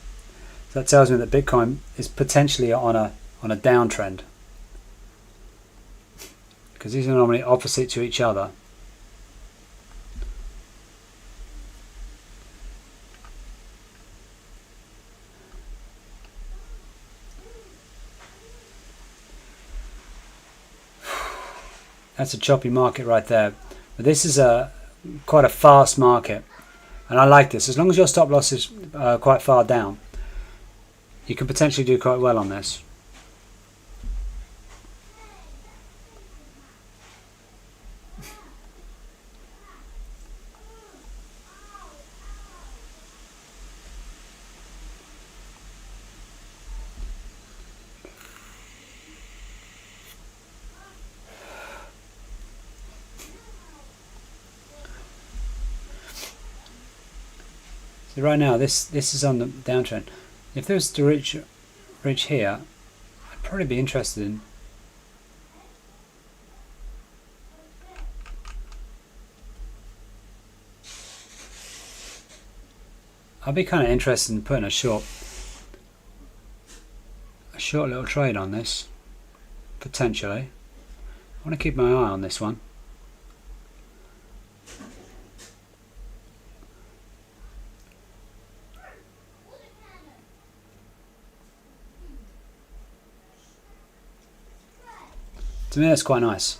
So that tells me that Bitcoin is potentially on a downtrend. Because these are normally opposite to each other. That's a choppy market right there. But this is quite a fast market, and I like this. As long as your stop loss is quite far down, you can potentially do quite well on this. So right now this is on the downtrend. If there was to reach here, I'd probably be interested in I'd be kind of interested in putting a short little trade on this, potentially. I want to keep my eye on this one. To me, that's quite nice.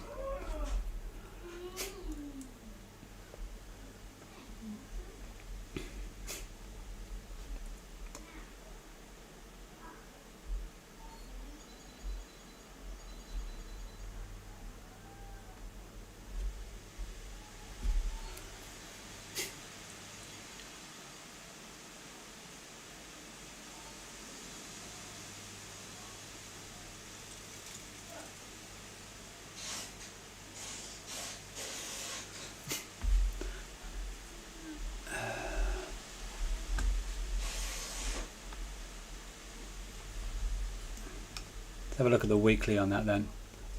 Let's have a look at the weekly on that then,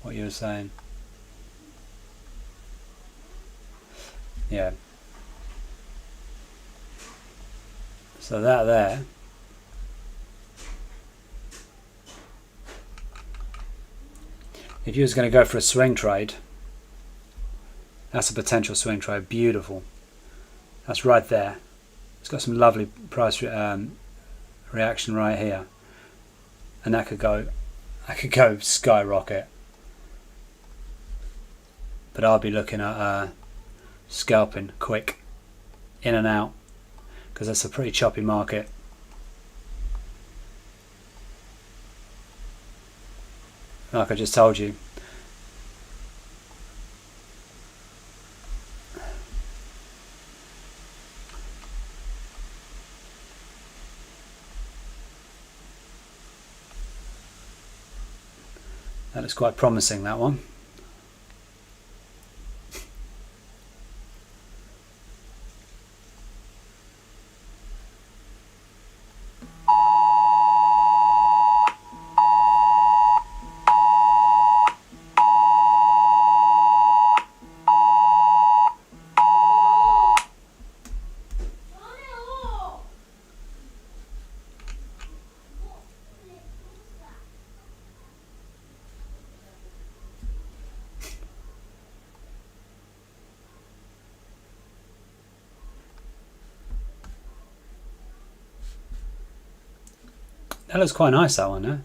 what you were saying. Yeah. So that there. If you was going to go for a swing trade, that's a potential swing trade. Beautiful. That's right there. It's got some lovely price reaction right here, and that could go skyrocket. But I'll be looking at scalping quick, in and out, because that's a pretty choppy market. Like I just told you. That looks quite promising, that one. That looks quite nice, that one, eh?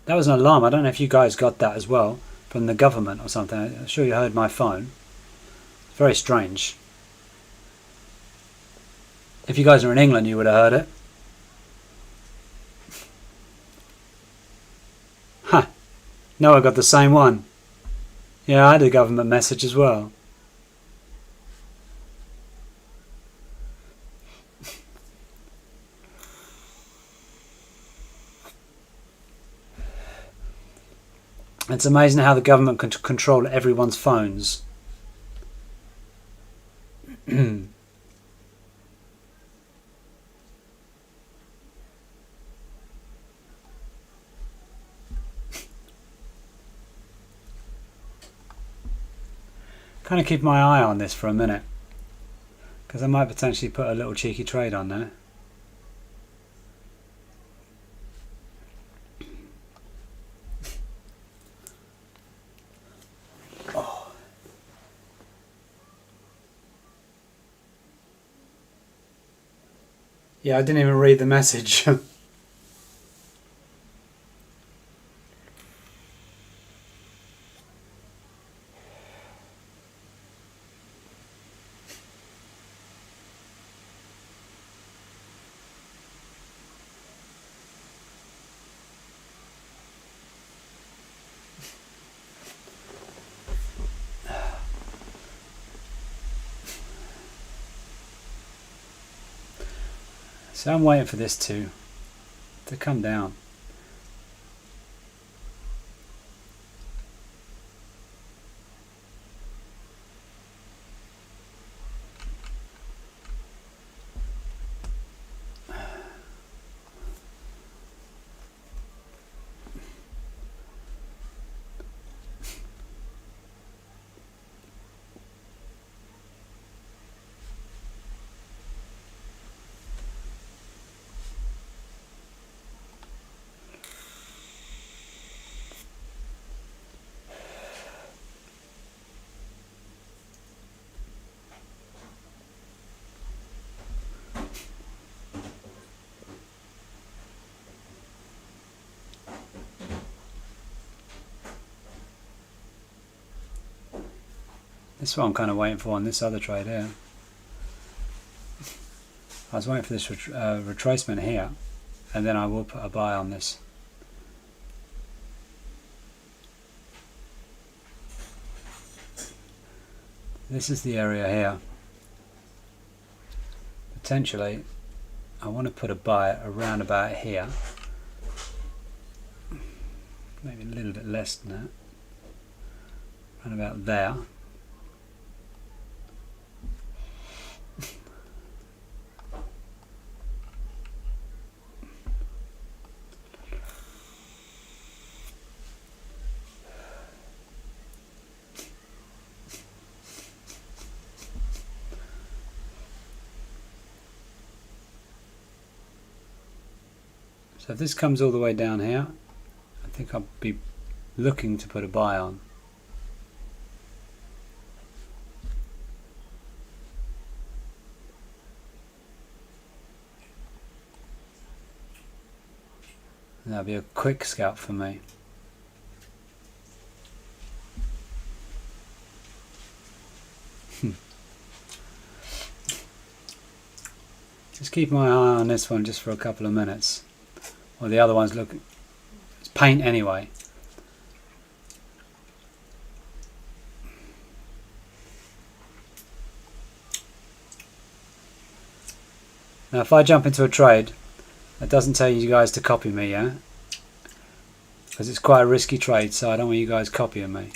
That was an alarm. I don't know if you guys got that as well from the government or something. I'm sure you heard my phone. Very strange. If you guys are in England, you would have heard it. Huh. No, I got the same one. Yeah, I had a government message as well. It's amazing how the government can control everyone's phones. Kind of keep my eye on this for a minute, because I might potentially put a little cheeky trade on there. Yeah, I didn't even read the message. So I'm waiting for this to come down. This is what I'm kind of waiting for on this other trade here. I was waiting for this retracement here, and then I will put a buy on this. This is the area here. Potentially, I want to put a buy around about here. Maybe a little bit less than that. Around about there. So if this comes all the way down here, I think I'll be looking to put a buy on. And that'll be a quick scalp for me. Just keep my eye on this one just for a couple of minutes. Well, the other ones look, it's paint anyway. Now if I jump into a trade, that doesn't tell you guys to copy me, yeah? Because it's quite a risky trade, so I don't want you guys copying me.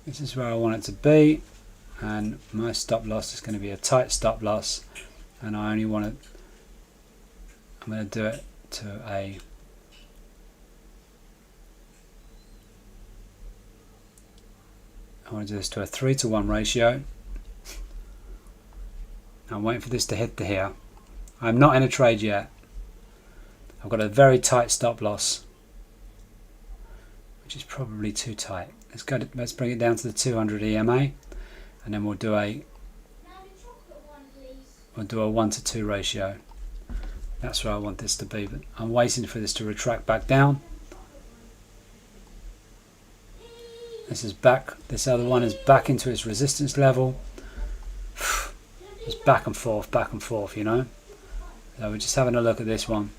This is where I want it to be, and my stop loss is going to be a tight stop loss, and I only want it, I'm going to do it to a I want to do this to a 3-to-1 ratio. I'm waiting for this to hit the here. I'm not in a trade yet. I've got a very tight stop loss, which is probably too tight. Let's bring it down to the 200 EMA, and then we'll do a 1-to-2 ratio. That's where I want this to be, but I'm waiting for this to retract back down. This is back. This other one is back into its resistance level. It's back and forth, you know. So we're just having a look at this one.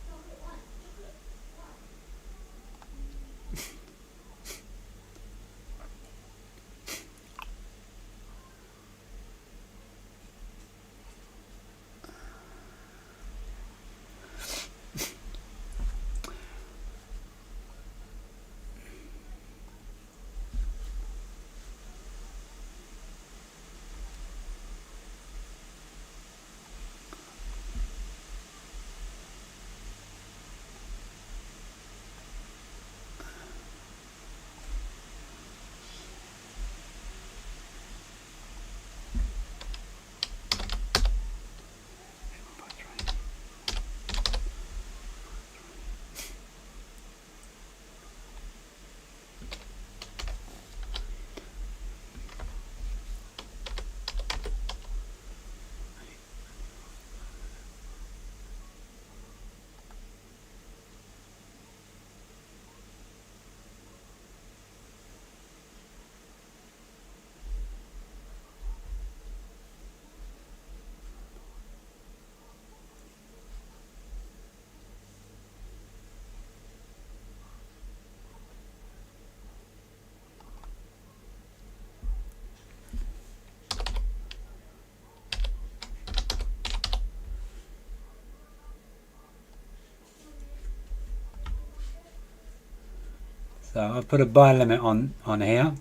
So I've put a buy limit on here.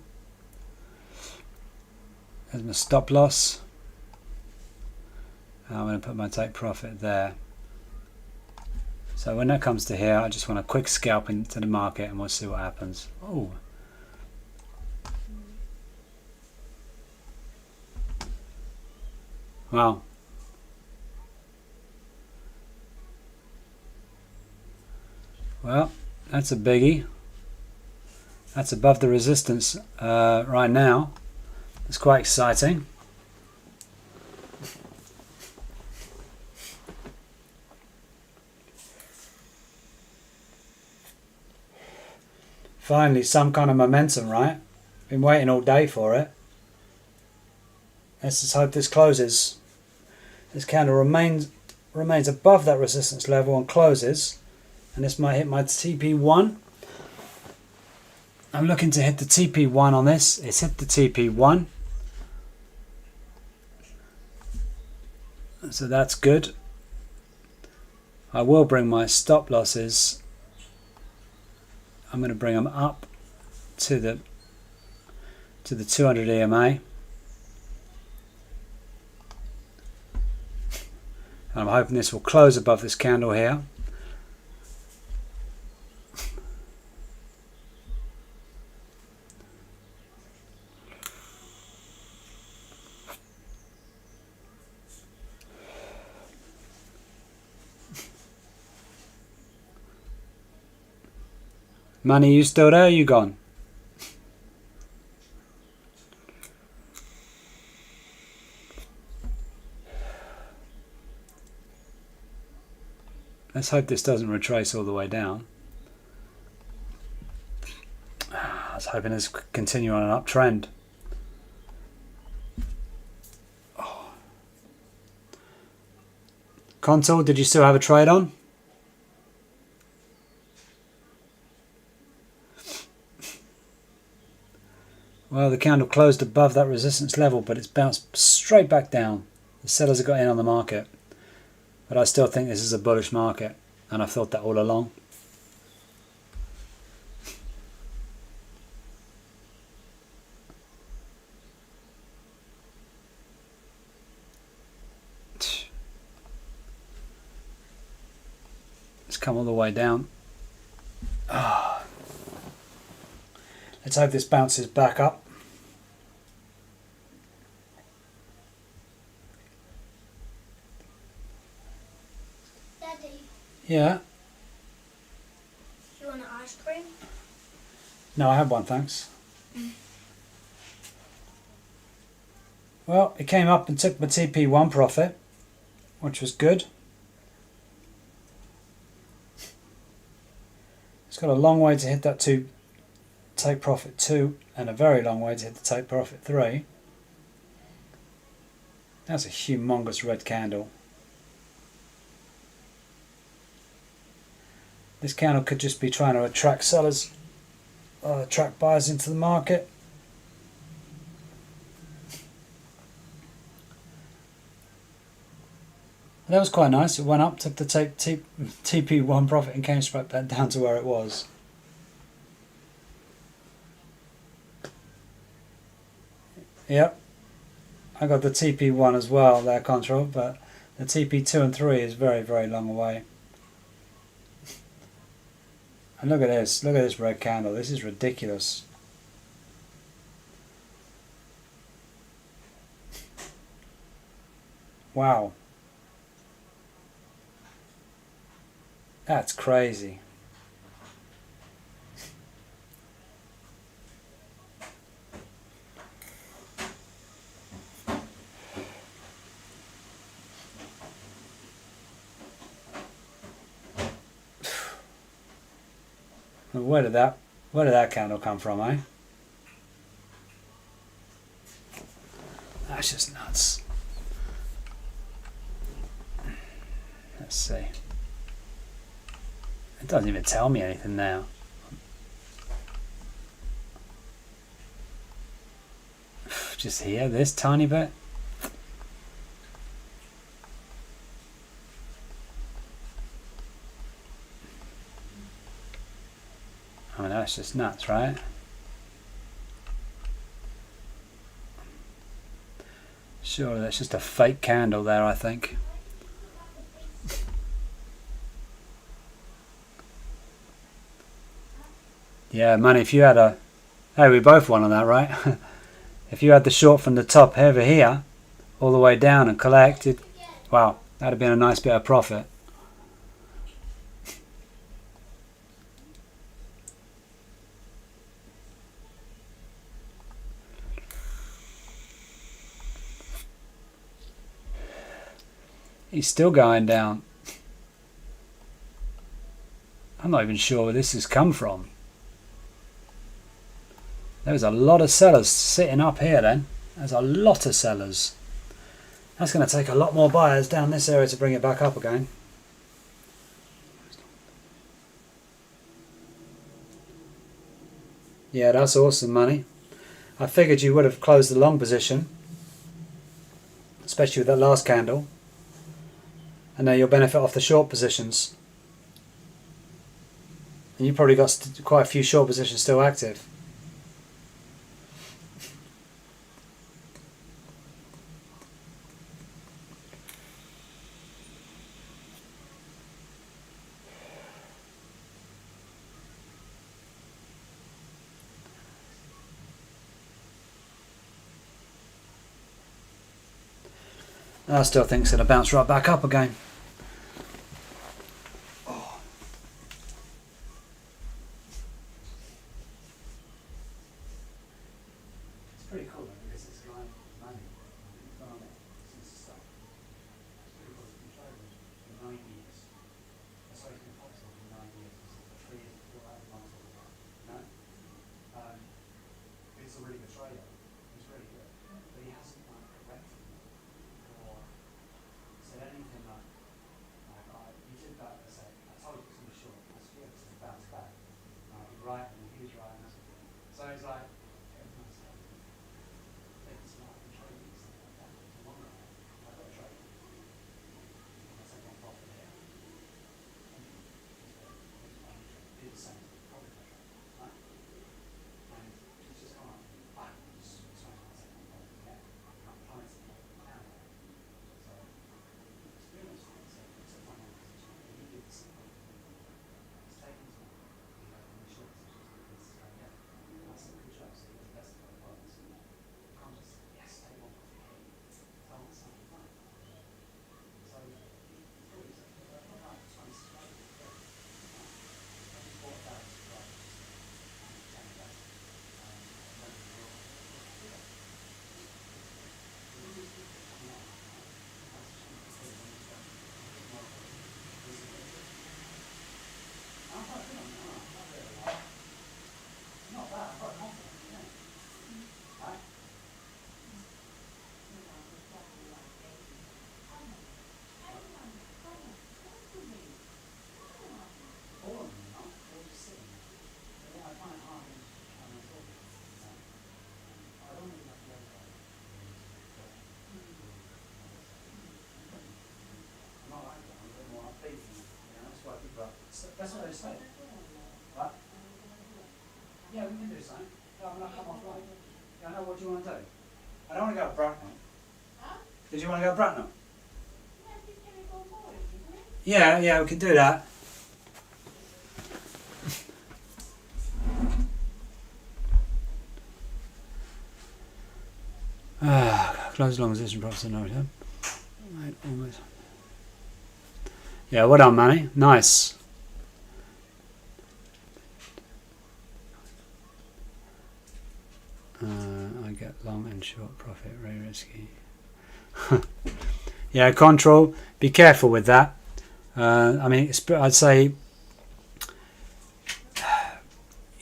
There's my stop loss. And I'm going to put my take profit there. So when that comes to here, I just want a quick scalp into the market and we'll see what happens. Oh. Wow. Well, that's a biggie. That's above the resistance right now. It's quite exciting. Finally, some kind of momentum, right? Been waiting all day for it. Let's just hope this closes. This candle remains above that resistance level and closes. And this might hit my TP1. I'm looking to hit the TP1 on this. It's hit the TP1. So that's good. I will bring my stop losses. I'm going to bring them up to the 200 EMA. And I'm hoping this will close above this candle here. Money, you still there? Or you gone? Let's hope this doesn't retrace all the way down. I was hoping this could continue on an uptrend. Oh. Contour, did you still have a trade on? Well, the candle closed above that resistance level, but it's bounced straight back down. The sellers have got in on the market. But I still think this is a bullish market, and I've thought that all along. It's come all the way down. Let's hope this bounces back up. Daddy, Yeah. do you want an ice cream? No, I have one, thanks. Well, it came up and took my TP1 profit, which was good. It's got a long way to hit that take profit 2 and a very long way to hit the take profit 3. That's a humongous red candle. This candle could just be trying to attract sellers, attract buyers into the market. That was quite nice. It went up, took the TP1 profit and came straight back down to where it was. Yep, I got the TP1 as well, there, control, but the TP2 and 3 is very, very long away. And look at this red candle. This is ridiculous. Wow. That's crazy. Where did that candle come from, eh? That's just nuts. Let's see. It doesn't even tell me anything now. Just here, this tiny bit. I mean, that's just nuts, right? Sure, that's just a fake candle there, I think. Yeah, man, if you had a... Hey, we both won on that, right? If you had the short from the top over here, all the way down and collected, wow, that'd have been a nice bit of profit. He's still going down. I'm not even sure where this has come from. There's a lot of sellers sitting up here then. There's a lot of sellers. That's going to take a lot more buyers down this area to bring it back up again. Yeah, that's awesome money. I figured you would have closed the long position, especially with that last candle. And now you'll benefit off the short positions. And you've probably got quite a few short positions still active. I still think it's going to bounce right back up again. It's pretty cool because it's like money. It's pretty cool to control for 9 years. That's why it's been possible for 9 years. It's 3 years before that month. No? It's a really good trader. He's really good. But he hasn't corrected or said anything like you did that, I said, I told you it's going to be short, that's good, it's going to bounce back. You're right, and he was right, and that's good. So it's like, everyone's like, taking some out and trading, stuff like that. For long run, I've got to trade. I'm taking profit here. Do the same, probably not trade, right? And it's just gone backwards, so I can't take my profit here. I'm plummeting down there. So, experience it's a financial position, and you do the same thing. It's taking time. You have in the short positions, it's going down. And that's a good job, so you're the best of both worlds. You can't just, yes, take one profit here. I want something fun. So, it's always like, this one's straight. I just bought that as well. And that. Not bad, I'm quite confident, yeah. Right? All of them, you know, they're just sitting there. Yeah, I find it hard to try and talk. I don't really like the other guy. I'm not like that, I'm a bit more upbeat, you know, that's why people are, that's what they say. Right? Yeah, we can do something. No, I'm not come offline. Yeah, I know, what do you want to do? I don't want to go to Bracknell. Did you want to go to Bracknell? Yeah, we can do that. Close long position profits no return. Right, almost. Yeah, well done, Manny. Nice. I get long and short profit, very risky. Yeah, control. Be careful with that. I mean, I'd say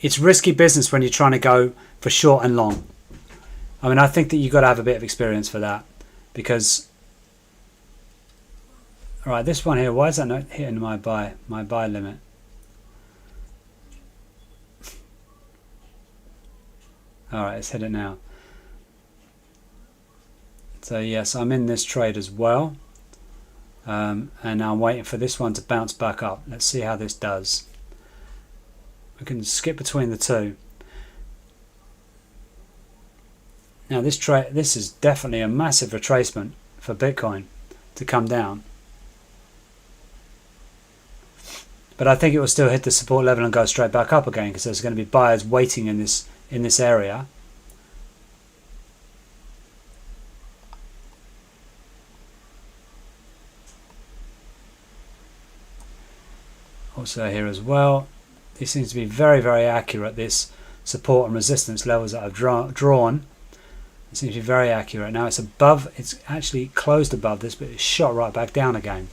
it's risky business when you're trying to go for short and long. I mean, I think that you've got to have a bit of experience for that, because, all right, this one here, why is that not hitting my buy limit? All right, let's hit it now. So yes, I'm in this trade as well, and now I'm waiting for this one to bounce back up. Let's see how this does. We can skip between the two. Now this is definitely a massive retracement for Bitcoin to come down. But I think it will still hit the support level and go straight back up again, because there's going to be buyers waiting in this area. Also here as well, this seems to be very, very accurate, this support and resistance levels that I've drawn. It seems to be very accurate. Now it's above, it's actually closed above this, but it's shot right back down again.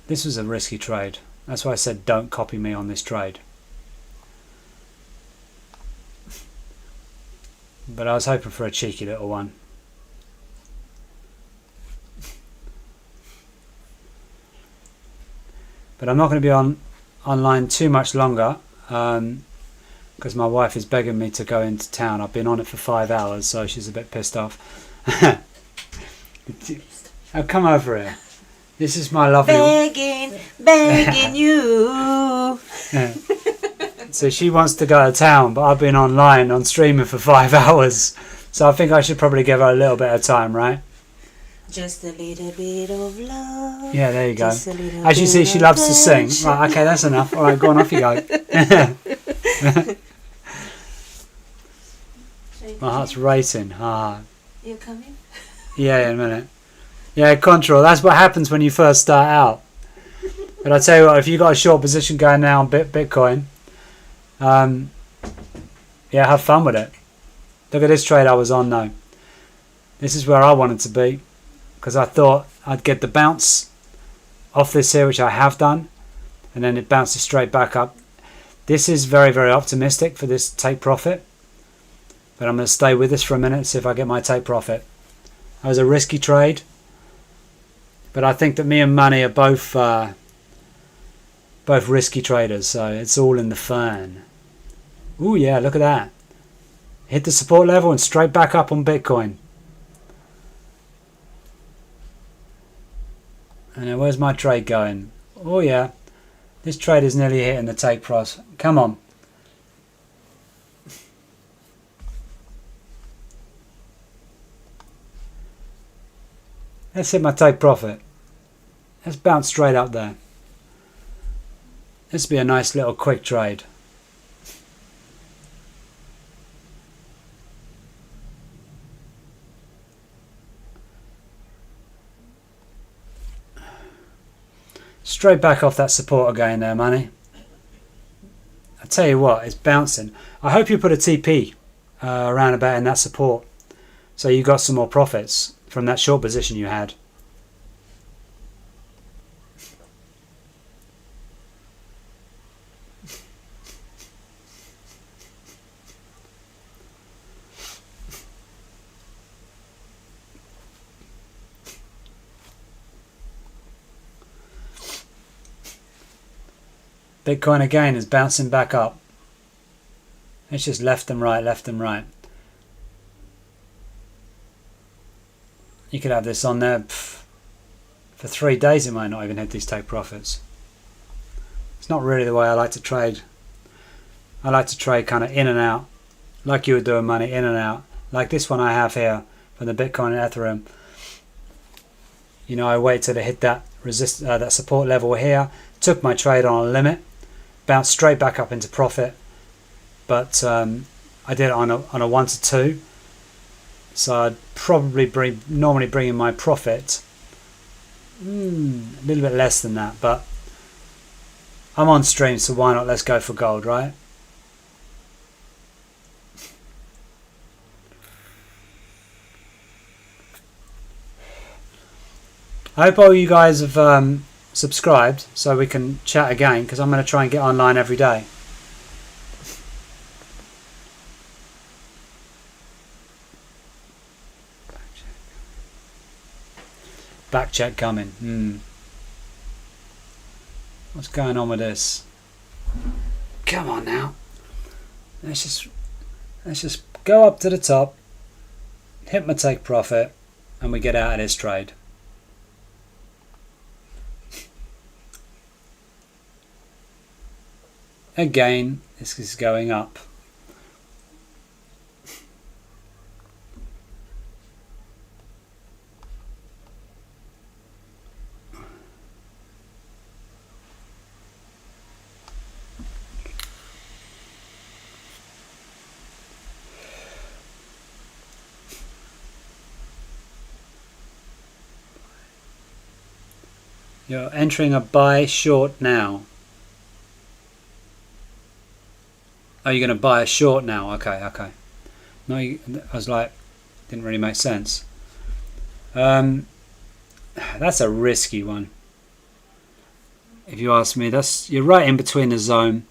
This was a risky trade. That's why I said don't copy me on this trade. But I was hoping for a cheeky little one. But I'm not going to be online too much longer, because my wife is begging me to go into town. I've been on it for 5 hours, so she's a bit pissed off. Oh, come over here. This is my lovely... Begging you. So she wants to go to town, but I've been online on streaming for 5 hours. So I think I should probably give her a little bit of time, right? Just a little bit of love. Yeah, there you go. As you see, she loves to sing. Right, okay, that's enough. All right, go on, off you go. My heart's racing hard. You coming? Yeah, in a minute. Yeah, control. That's what happens when you first start out. But I tell you what, if you got a short position going now on Bitcoin, yeah, have fun with it. Look at this trade I was on though. This is where I wanted to be, because I thought I'd get the bounce off this here, which I have done, and then it bounces straight back up. This is very, very optimistic for this take profit, but I'm going to stay with this for a minute and see if I get my take profit. That was a risky trade, but I think that me and Money are both risky traders, so it's all in the fun. Ooh yeah, look at that. Hit the support level and straight back up on Bitcoin. And now where's my trade going? Oh yeah, this trade is nearly hitting the take price. Come on. Let's hit my take profit. Let's bounce straight up there. This will be a nice little quick trade. Straight back off that support again there, Money. I tell you what, it's bouncing. I hope you put a TP around about in that support, so you got some more profits from that short position you had. Bitcoin again is bouncing back up. It's just left and right, left and right. You could have this on there for 3 days. It might not even hit these take profits. It's not really the way I like to trade. I like to trade kind of in and out, like you were doing, Money, in and out. Like this one I have here from the Bitcoin and Ethereum. You know, I wait till it hit that that support level here. Took my trade on a limit, bounced straight back up into profit, but I did it on a 1 to 2. So I'd probably normally bring in my profit a little bit less than that, but I'm on stream, so why not? Let's go for gold, right? I hope all you guys have subscribed so we can chat again, because I'm going to try and get online every day. Back check coming. What's going on with this? Come on now. Let's just go up to the top, hit my take profit, and we get out of this trade. Again, this is going up. You're entering a buy short now. Oh, you're going to buy a short now. Okay. No, I was like, didn't really make sense. That's a risky one. If you ask me, you're right in between the zone.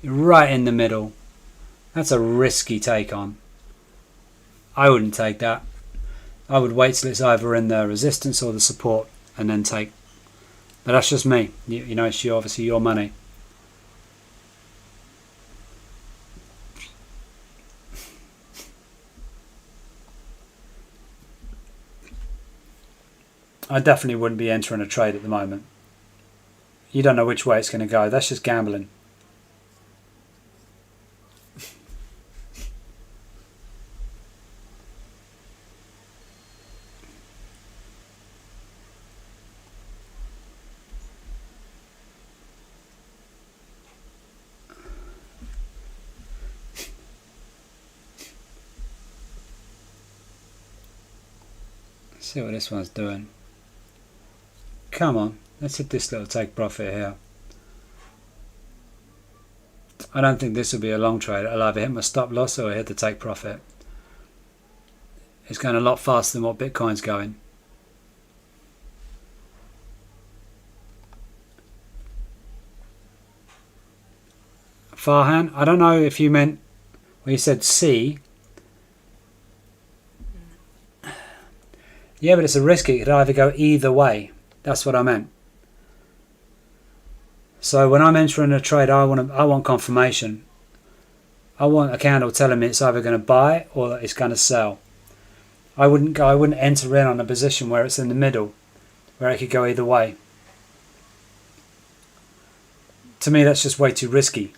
You're right in the middle. That's a risky take on. I wouldn't take that. I would wait till it's either in the resistance or the support and then take. But that's just me. You know, it's obviously your money. I definitely wouldn't be entering a trade at the moment. You don't know which way it's going to go. That's just gambling. Let's see what this one's doing. Come on, let's hit this little take profit here. I don't think this will be a long trade. I'll either hit my stop loss or hit the take profit. It's going a lot faster than what Bitcoin's going. Farhan, I don't know if you meant, well, you said C. Yeah, but it's a risk. It could either go either way. That's what I meant. So when I'm entering a trade, I want confirmation. I want a candle telling me it's either going to buy or it's going to sell. I wouldn't enter in on a position where it's in the middle, where it could go either way. To me, that's just way too risky.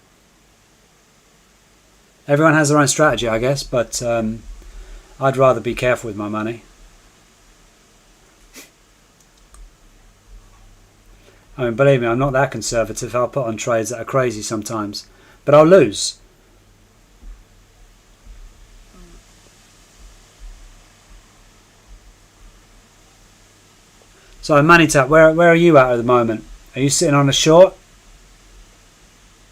Everyone has their own strategy, I guess, but I'd rather be careful with my money. I mean, believe me, I'm not that conservative. I'll put on trades that are crazy sometimes, but I'll lose. So MoneyTap, where are you at the moment? Are you sitting on a short?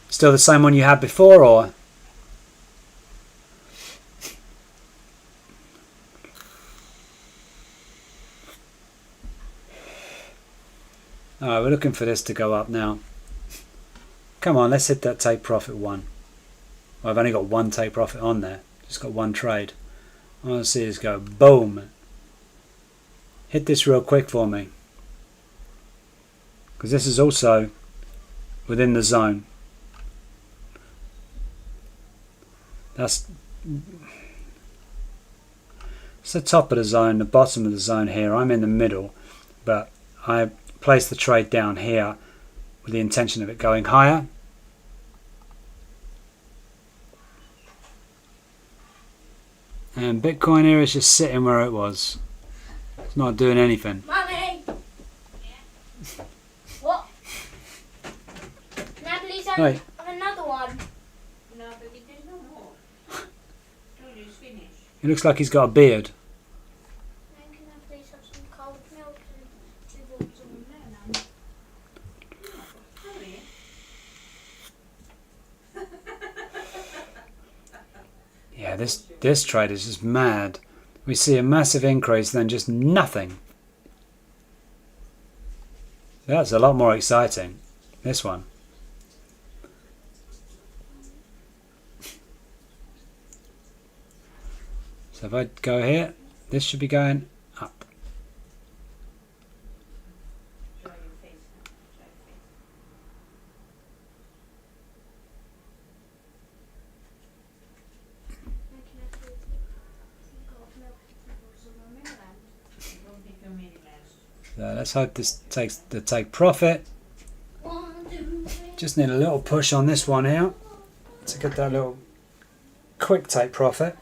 Still the same one you had before, or? Alright, we're looking for this to go up now. Come on, let's hit that take profit one. Well, I've only got one take profit on there. Just got one trade. I want to see this go boom. Hit this real quick for me. Because this is also within the zone. It's the top of the zone, the bottom of the zone here. I'm in the middle, but I place the trade down here with the intention of it going higher. And Bitcoin here is just sitting where it was. It's not doing anything. Mummy! Yeah. What? Can I please have, Right. have another one? No, baby, there's no more. No, it's finished. He looks like he's got a beard. Can I please have some cold milk and 2 bottles of lemon? Sorry. Yeah, this trade is just mad. We see a massive increase, then just nothing. That's a lot more exciting, this one. So if I go here, this should be going up. Show your face now. Show your face. Can I please have cold milk and 2 bottles of lemon? Don't take your mini last. So let's hope this takes the take profit. 1, 2, 3. Just need a little push on this one here to get that little quick take profit.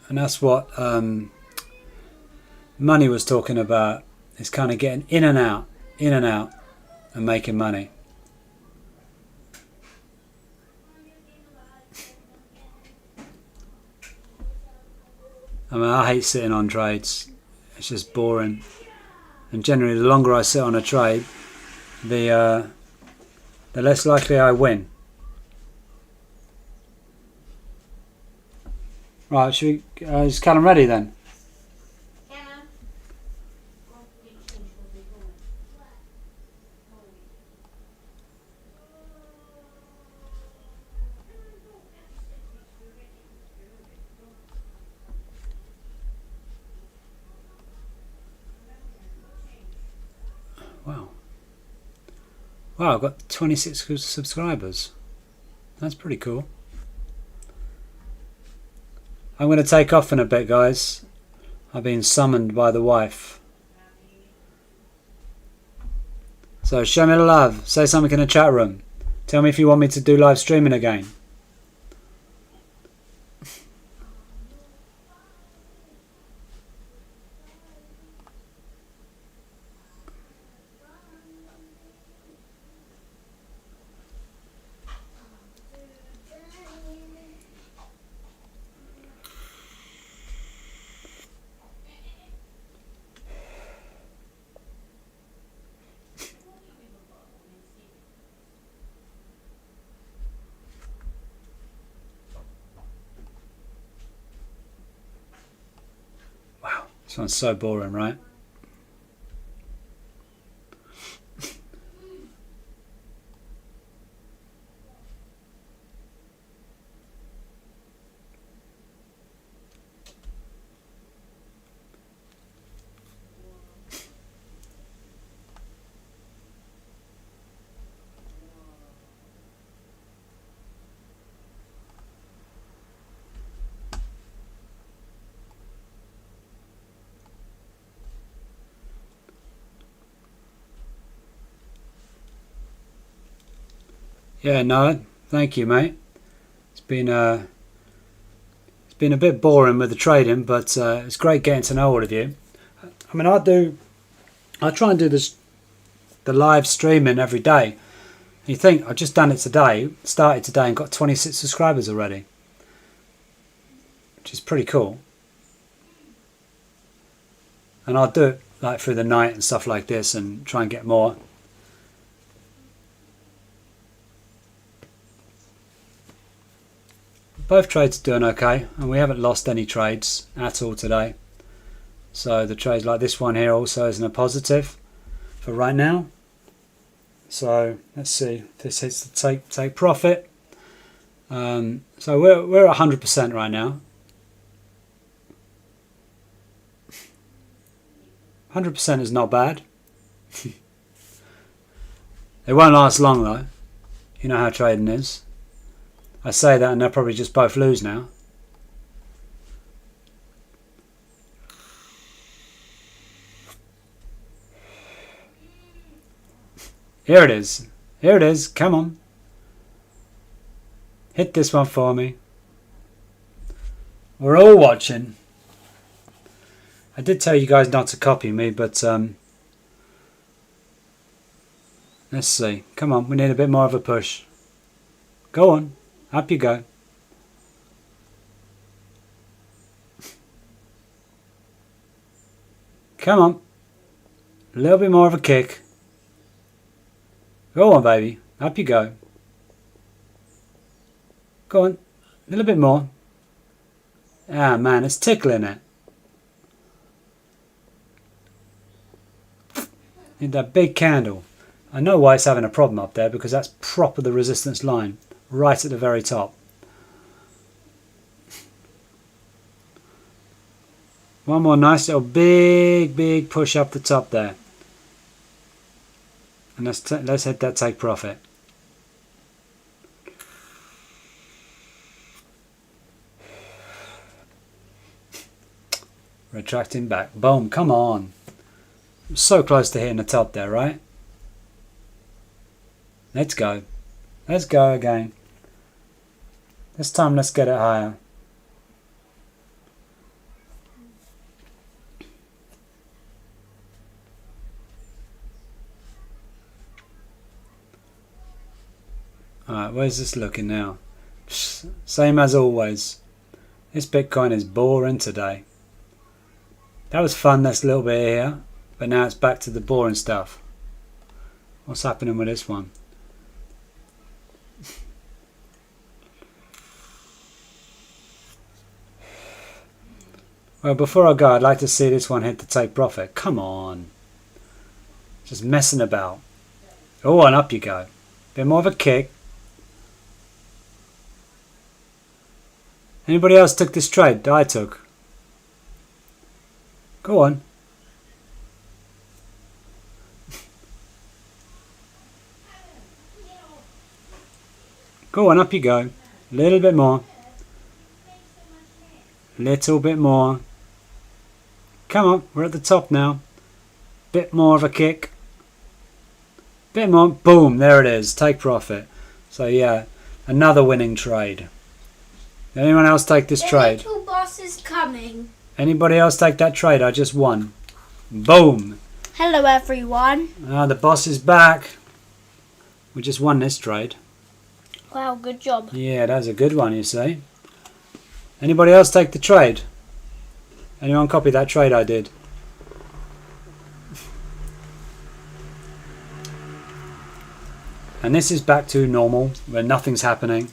And that's what Money was talking about. It's kind of getting in and out and making money. I mean, I hate sitting on trades. It's just boring. And generally, the longer I sit on a trade, the less likely I win. Right, should we, is Callum ready then? Wow. Wow, I've got 26 subscribers. That's pretty cool. I'm going to take off in a bit, guys. I've been summoned by the wife. So show me the love. Say something in the chat room. Tell me if you want me to do live streaming again. This one's so boring, right? Yeah, Noah, thank you, mate. It's been a bit boring with the trading, but it's great getting to know all of you. I mean, I try and do the live streaming every day. And you think I've just done it today, started today, and got 26 subscribers already, which is pretty cool. And I'll do it like through the night and stuff like this, and try and get more. Both trades are doing okay, and we haven't lost any trades at all today. So the trades like this one here also isn't a positive for right now. So let's see if this hits the take profit. So we're at 100% right now. 100% is not bad. It won't last long though. You know how trading is. I say that and they'll probably just both lose now. Here it is. Here it is. Come on. Hit this one for me. We're all watching. I did tell you guys not to copy me, but let's see. Come on, we need a bit more of a push. Go on. Up you go. Come on. A little bit more of a kick. Go on, baby. Up you go. Go on. A little bit more. Ah, man, it's tickling it. Need that big candle. I know why it's having a problem up there, because that's proper the resistance line. Right at the very top. One more nice little big push up the top there. And let's hit that take profit. Retracting back. Boom. Come on. So close to hitting the top there, right? Let's go. Let's go again. This time let's get it higher. Alright, where's this looking now? Same as always. This Bitcoin is boring today. That was fun, this little bit here. But now it's back to the boring stuff. What's happening with this one? Well, before I go, I'd like to see this one hit the take profit. Come on. Just messing about. Oh, and up you go. Bit more of a kick. Anybody else took this trade that I took? Go on. Go on, up you go. A little bit more. Little bit more. Come on, we're at the top now. Bit more of a kick. Bit more. Boom, there it is. Take profit. So yeah, another winning trade. Anyone else take this trade? The little boss is coming. Anybody else take that trade? I just won. Boom. Hello everyone. The boss is back. We just won this trade. Wow, good job. Yeah, that's a good one, you see. Anybody else take the trade? Anyone copy that trade I did? And this is back to normal, where nothing's happening.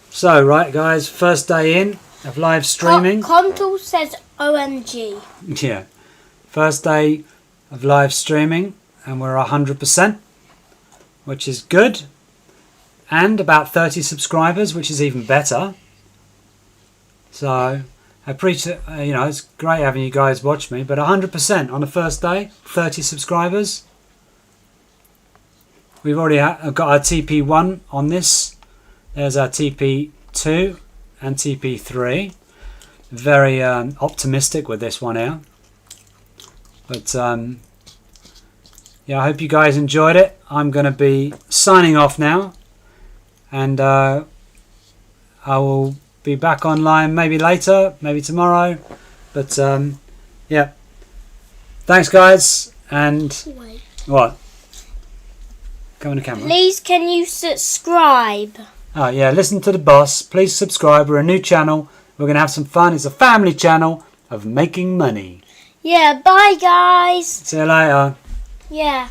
So, right guys, first day in of live streaming. Contour says OMG. Yeah, first day of live streaming, and we're 100%, which is good. And about 30 subscribers, which is even better. So I appreciate, it's great having you guys watch me. But 100% on the first day, 30 subscribers. We've already got our TP1 on this. There's our TP2 and TP3. Very optimistic with this one here. But yeah, I hope you guys enjoyed it. I'm going to be signing off now. And I will be back online maybe later, maybe tomorrow. But yeah, thanks guys. And Wait. What? Come on the camera. Please can you subscribe? Oh yeah, listen to the boss. Please subscribe. We're a new channel. We're going to have some fun. It's a family channel of making money. Yeah, bye guys. See you later. Yeah.